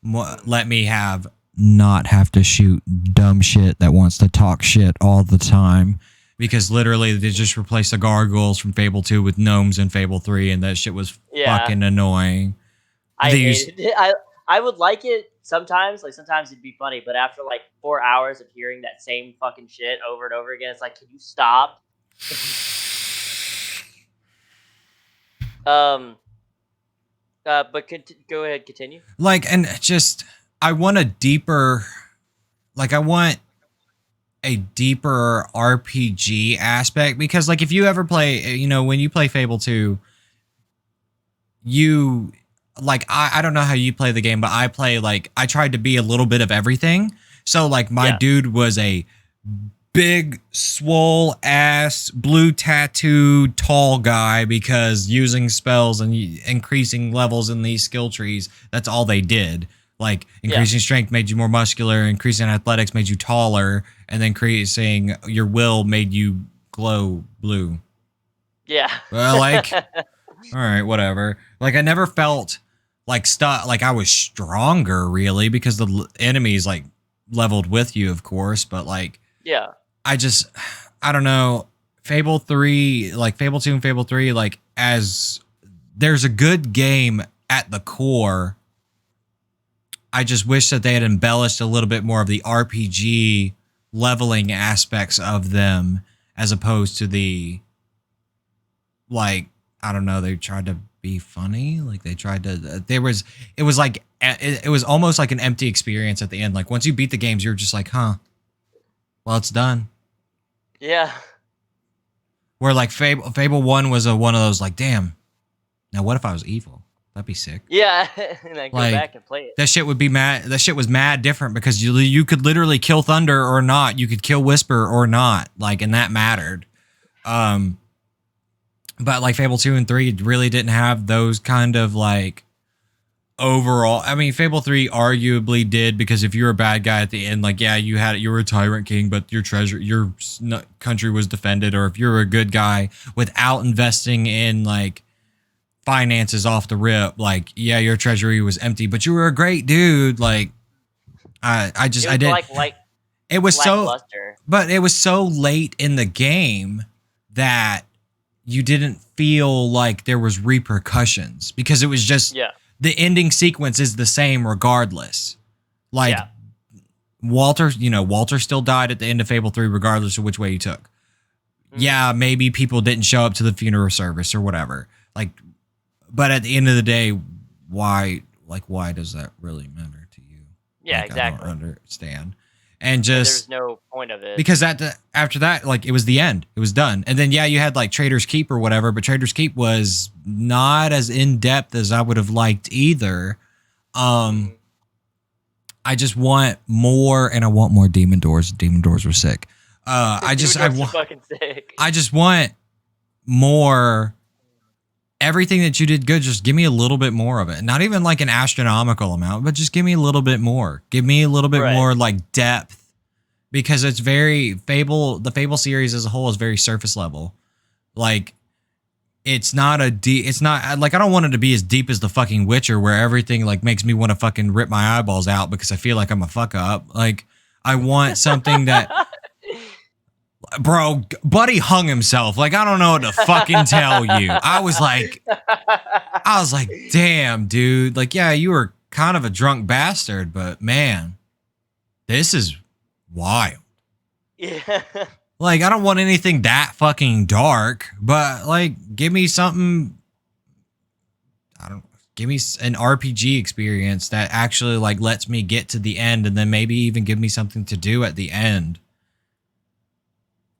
Mhm. Let me have not have to shoot dumb shit that wants to talk shit all the time. Because literally they just replaced the gargoyles from Fable 2 with gnomes in Fable 3, and that shit was Yeah, fucking annoying. I These hated it. I would like it sometimes. Like sometimes it'd be funny, but after like 4 hours of hearing that same fucking shit over and over again, it's like, can you stop? um. But go ahead, continue. like, and just I want a deeper, I want a deeper RPG aspect, because like if you ever play, when you play Fable 2, you I don't know how you play the game, but I play like I tried to be a little bit of everything. So like my Yeah. dude was a big swole ass blue tattooed tall guy, because using spells and increasing levels in these skill trees, that's all they did. Like Yeah. increasing strength made you more muscular, increasing athletics made you taller, and then increasing your will made you glow blue. Yeah. Well, like, all right, whatever. Like I never felt like stuff like I was stronger really, because the enemies like leveled with you, of course, but like Yeah. I just I don't know. Fable 3, like Fable 2 and Fable 3, like as there's a good game at the core. I just wish that they had embellished a little bit more of the RPG leveling aspects of them, as opposed to the like, I don't know, they tried to be funny, like they tried to there was it was like it was almost like an empty experience at the end. Like once you beat the games, you're just like, huh. Well, it's done. Yeah. Where like Fable 1 was a one of those like, damn. Now what if I was evil? That'd be sick. Yeah, and then go Like back and play it. that shit would be mad. That shit was mad different because you could literally kill Thunder or not. You could kill Whisper or not. Like, and that mattered. Um, but like Fable 2 and 3 really didn't have those kind of like overall. I mean, Fable 3 arguably did because if you're a bad guy at the end, like yeah, you were a tyrant king, but your country was defended. Or if you're a good guy without investing in like finances off the rip, like yeah, your treasury was empty, but you were a great dude. Like It I was did. like It was so, lackluster. but it was so late in the game that you didn't feel like there was repercussions because it was just Yeah. the ending sequence is the same regardless. Like Yeah. Walter still died at the end of Fable 3 regardless of which way you took. Mhm. Yeah, maybe people didn't show up to the funeral service or whatever. Like, but at the end of the day, why does that really matter to you? Yeah, Like, I don't exactly. understand. And And there's just no point of it. because after that, like it was the end. It was done. And then yeah, you had like Trader's Keep or whatever, but Trader's Keep was not as in depth as I would have liked either. Um, Mhm. I just want more, and I want more Demon Doors. Demon Doors were sick. Demon Doors are fucking sick. I just want more. Everything that you did good, just give me a little bit more of it. Not even like an astronomical amount, but just give me a little bit more. Give me a little bit Right. more like depth because it's very Fable. The Fable series as a whole is very surface level. Like it's not a deep. It's not like I don't want it to be as deep as the fucking Witcher, where everything like makes me want to fucking rip my eyeballs out because I feel like I'm a fuck up. Like I want something that, bro, Buddy hung himself. Like I don't know what to fucking tell you. I was like, damn, dude. Like yeah, you were kind of a drunk bastard, but man, this is wild. Yeah. Like, I don't want anything that fucking dark, but like, give me something. I don't. Give me an RPG experience that actually like lets me get to the end, and then maybe even give me something to do at the end.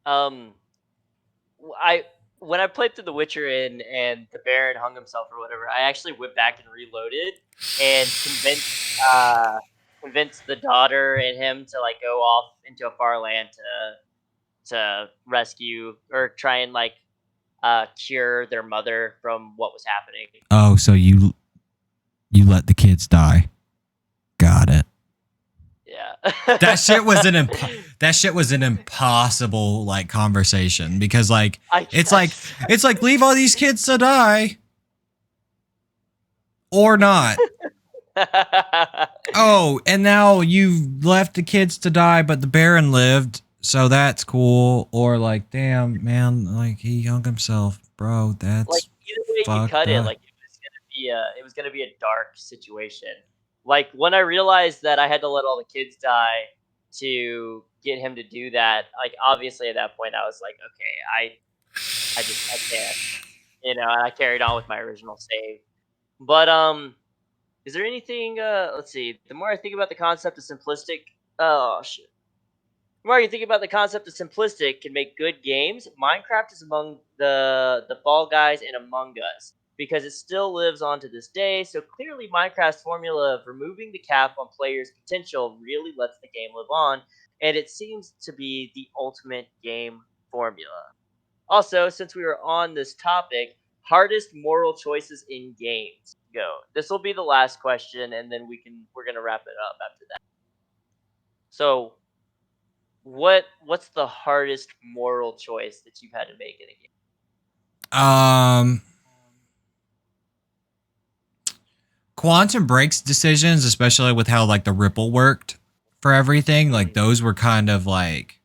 um I when I played through The Witcher and the Baron hung himself or whatever, I actually went back and reloaded and uh convinced the daughter and him to like go off into a far land to rescue or try and like cure their mother from what was happening. Oh, so you let the kids die? Got it. Yeah. That shit was that shit was an impossible like conversation because like I it's like guess. it's like leave all these kids to die or not. Oh, and now you've left the kids to die, but the Baron lived, so that's cool. Or like, damn, man, like he hung himself, bro. Like That's either way you fucked cut it, up. like it was gonna be a dark situation. Like when I realized that I had to let all the kids die to get him to do that, like obviously at that point I was like, okay, I can't, and I carried on with my original save. But is there anything? Let's see. The more I think about the concept of simplistic, oh shit. The more you think about the concept of simplistic can make good games, Minecraft is among the Fall Guys and Among Us because it still lives on to this day. So clearly, Minecraft's formula of removing the cap on players' potential really lets the game live on, and it seems to be the ultimate game formula. Also, since we were on this topic, hardest moral choices in games. Go. This will be the last question, and then we're gonna wrap it up after that. So, what's the hardest moral choice that you've had to make in a game? Um, Quantum Break's decisions, especially with how like the ripple worked for everything, like Mm, those were kind of like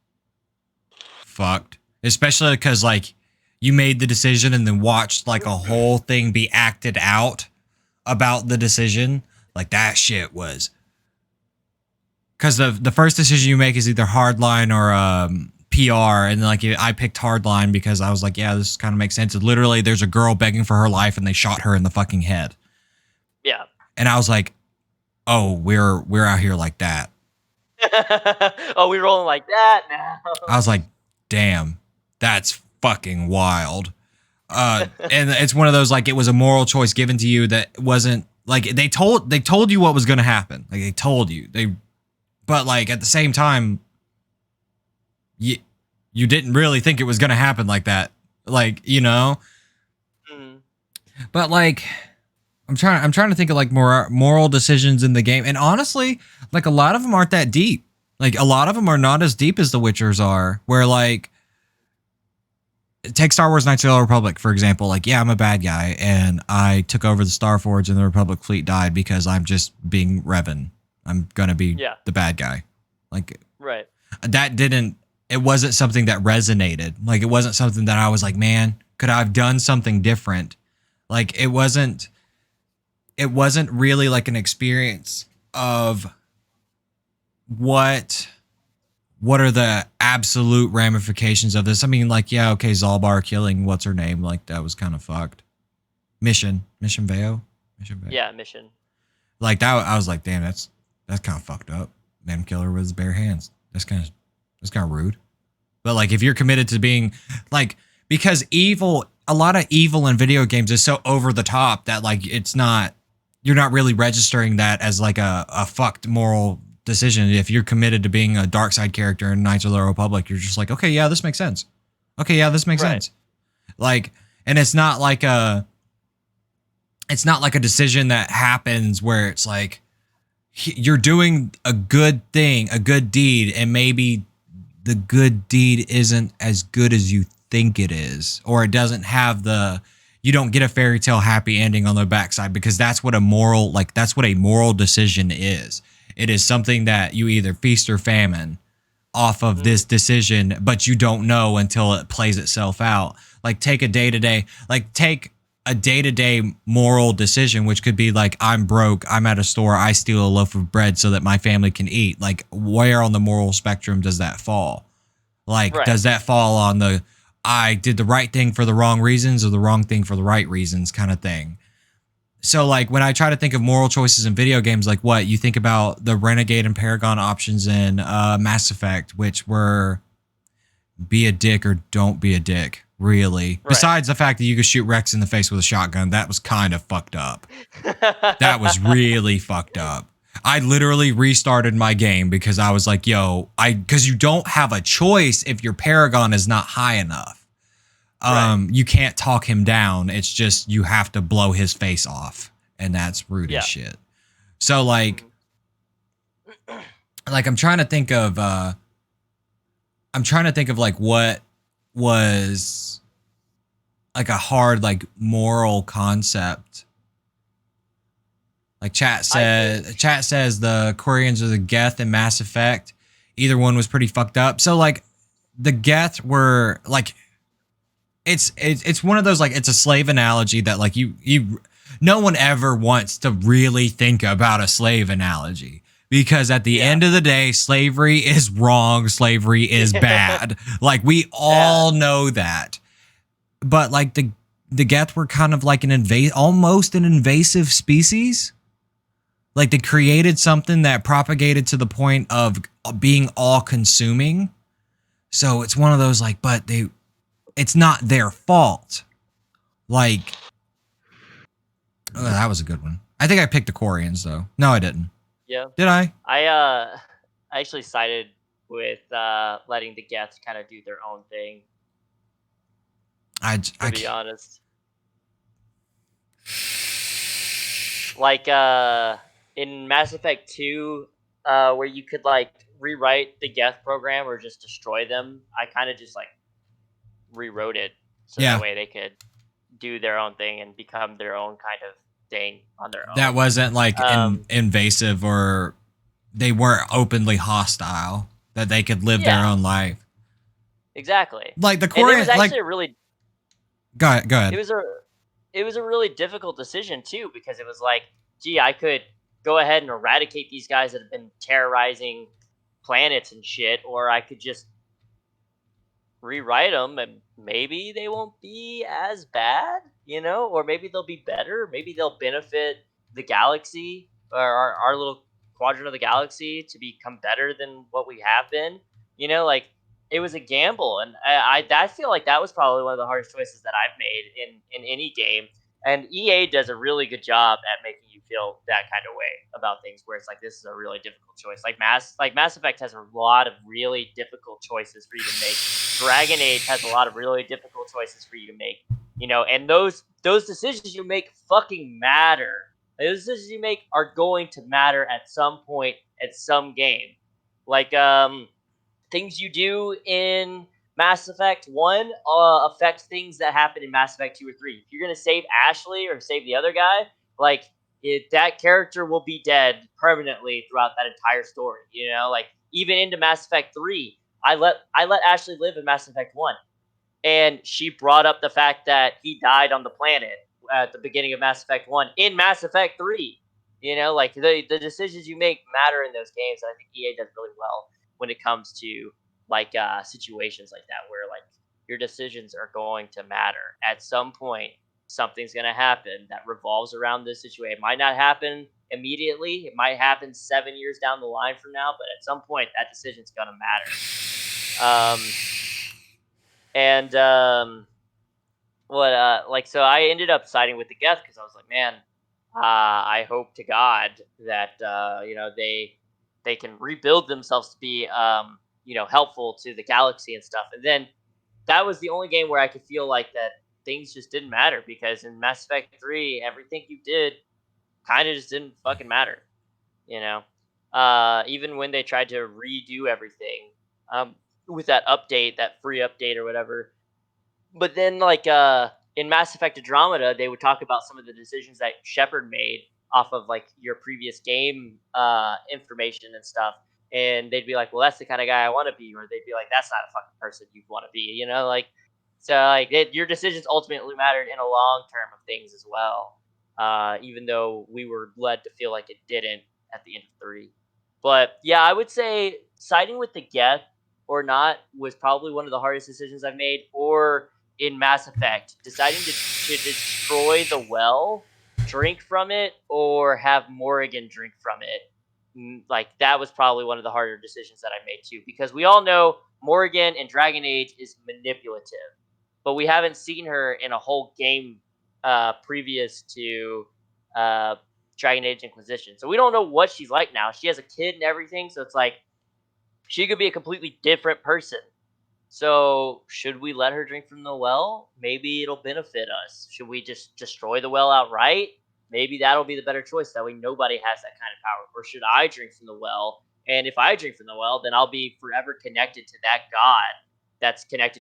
fucked. Especially because like you made the decision and then watched like a whole thing be acted out about the decision. Like that shit was because the first decision you make is either hardline or PR, and like I picked hardline because I was like, yeah, this kind of makes sense. Literally, there's a girl begging for her life, and they shot her in the fucking head, yeah. and I was like, oh, we're out here like that. Oh, we rolling like that now. I was like, damn, that's fucking wild. And it's one of those like it was a moral choice given to you that wasn't like they told you what was going to happen. Like they told you they, but like at the same time, you didn't really think it was going to happen like that. Like Mm, but like I'm trying to think of like more moral decisions in the game, and honestly, like a lot of them aren't that deep. Like a lot of them are not as deep as the Witchers are. Where like take Star Wars Knights of the Old Republic, for example. Like, yeah, I'm a bad guy, and I took over the Starforge, and the Republic fleet died because I'm just being Revan. I'm gonna be yeah, the bad guy. Like, right. that didn't. It wasn't something that resonated. Like, it wasn't something that I was like, man, could I have done something different? Like, it wasn't. It wasn't really like an experience of what what are the absolute ramifications of this? I mean, like, yeah, okay, Zalbar killing what's her name, like that was kind of fucked. Mission Veo, Mission Veo. Yeah, mission. Like that, I was like, damn, that's kind of fucked up. Man, killer with his bare hands. That's kind of rude. But like, if you're committed to being like, because evil, a lot of evil in video games is so over the top that like it's not, you're not really registering that as like a fucked moral decision. If you're committed to being a dark side character in Knights of the Republic, you're just like, okay, yeah, this makes sense. Okay, yeah, this makes Right. sense. Like, and it's not like a decision that happens where it's like you're doing a good thing, a good deed, and maybe the good deed isn't as good as you think it is, or it doesn't have you don't get a fairy tale happy ending on the backside, because that's what a moral decision is. It is something that you either feast or famine off of this Mm, decision, but you don't know until it plays itself out. Like take a day-to-day moral decision, which could be like, I'm broke, I'm at a store, I steal a loaf of bread so that my family can eat. Like, where on the moral spectrum does that fall? Like, right. does that fall on the I did the right thing for the wrong reasons or the wrong thing for the right reasons kind of thing? So like when I try to think of moral choices in video games, like what you think about the Renegade and Paragon options in Mass Effect, which were be a dick or don't be a dick, really. Right. Besides the fact that you could shoot Rex in the face with a shotgun, that was kind of fucked up. That was really fucked up. I literally restarted my game because I was like, yo, because you don't have a choice if your Paragon is not high enough. Right. You can't talk him down. It's just you have to blow his face off, and that's rude as Yeah. shit. So like, Mhm. I'm trying to think of like what was like a hard like moral concept. Like I think. chat says the Quarians or the Geth in Mass Effect. Either one was pretty fucked up. So like the Geth were like it's one of those like it's a slave analogy that like you no one ever wants to really think about a slave analogy, because at the Yeah. end of the day slavery is wrong, slavery is bad. Like we Yeah. all know that. But like the Geth were kind of like almost an invasive species. Like they created something that propagated to the point of being all consuming. So it's one of those like, but it's not their fault. Like, oh, that was a good one. I think I picked the Quarians though. No, I didn't. Yeah. Did I? I actually sided with letting the Geth kind of do their own thing. I, To I be can't. honest, like in Mass Effect 2, where you could like rewrite the Geth program or just destroy them. I kind of just like rewrote it so that Yeah, way they could do their own thing and become their own kind of thing on their that own. wasn't like Um, invasive, or they weren't openly hostile. That they could live their yeah, own life. exactly. Like the And it was Quarian, like actually a really go ahead, go it ahead. was a it was a really difficult decision too, because it was like, gee, I could go ahead and eradicate these guys that have been terrorizing planets and shit, or I could just rewrite them and maybe they won't be as bad, or maybe they'll be better. Maybe they'll benefit the galaxy or our little quadrant of the galaxy to become better than what we have been. You know, like it was a gamble, and I feel like that was probably one of the hardest choices that I've made in any game. And EA does a really good job at making you feel that kind of way about things, where it's like this is a really difficult choice. Like Mass Effect has a lot of really difficult choices for you to make. Dragon Age has a lot of really difficult choices for you to make. You know, and those decisions you make fucking matter. Those decisions you make are going to matter at some point at some game. Like things you do in Mass Effect 1 affect things that happen in Mass Effect 2 or 3. If you're going to save Ashley or save the other guy, like that character will be dead permanently throughout that entire story, you know? Like even into Mass Effect 3, I let Ashley live in Mass Effect 1, and she brought up the fact that he died on the planet at the beginning of Mass Effect 1 in Mass Effect 3. You know, like the decisions you make matter in those games, and I think EA does really well when it comes to like situations like that where like your decisions are going to matter. At some point, something's going to happen that revolves around this situation. It might not happen immediately, it might happen 7 years down the line from now, but at some point that decision's going to matter. And what like so I ended up siding with the Geth because I was like, man, I hope to God that you know they can rebuild themselves to be you know helpful to the galaxy and stuff. And then that was the only game where I could feel like that things just didn't matter, because in Mass Effect 3 everything you did kind of just didn't fucking matter, you know. Even when they tried to redo everything um with that update, that free update or whatever, but then, like, in Mass Effect Andromeda, they would talk about some of the decisions that Shepard made off of, like, your previous game, information and stuff, and they'd be like, "Well, that's the kinda guy I wanna be," or they'd be like, "That's not a fucking person you'd wanna be," you know, like so, like, your decisions ultimately mattered in a long term of things as well, even though we were led to feel like it didn't at the end of 3. But, yeah, I would say siding with the Geth or not was probably one of the hardest decisions I've made, or in Mass Effect, deciding to destroy the well, drink from it, or have Morrigan drink from it. Like that was probably one of the harder decisions that I made too, because we all know Morrigan in Dragon Age is manipulative, but we haven't seen her in a whole game previous to uh, Dragon Age Inquisition, so we don't know what she's like now. She has a kid and everything, so it's like she could be a completely different person. So, should we let her drink from the well? Maybe it'll benefit us. Should we just destroy the well outright? Maybe that'll be the better choice. That way, nobody has that kind of power. Or should I drink from the well? And if I drink from the well, then I'll be forever connected to that god that's connected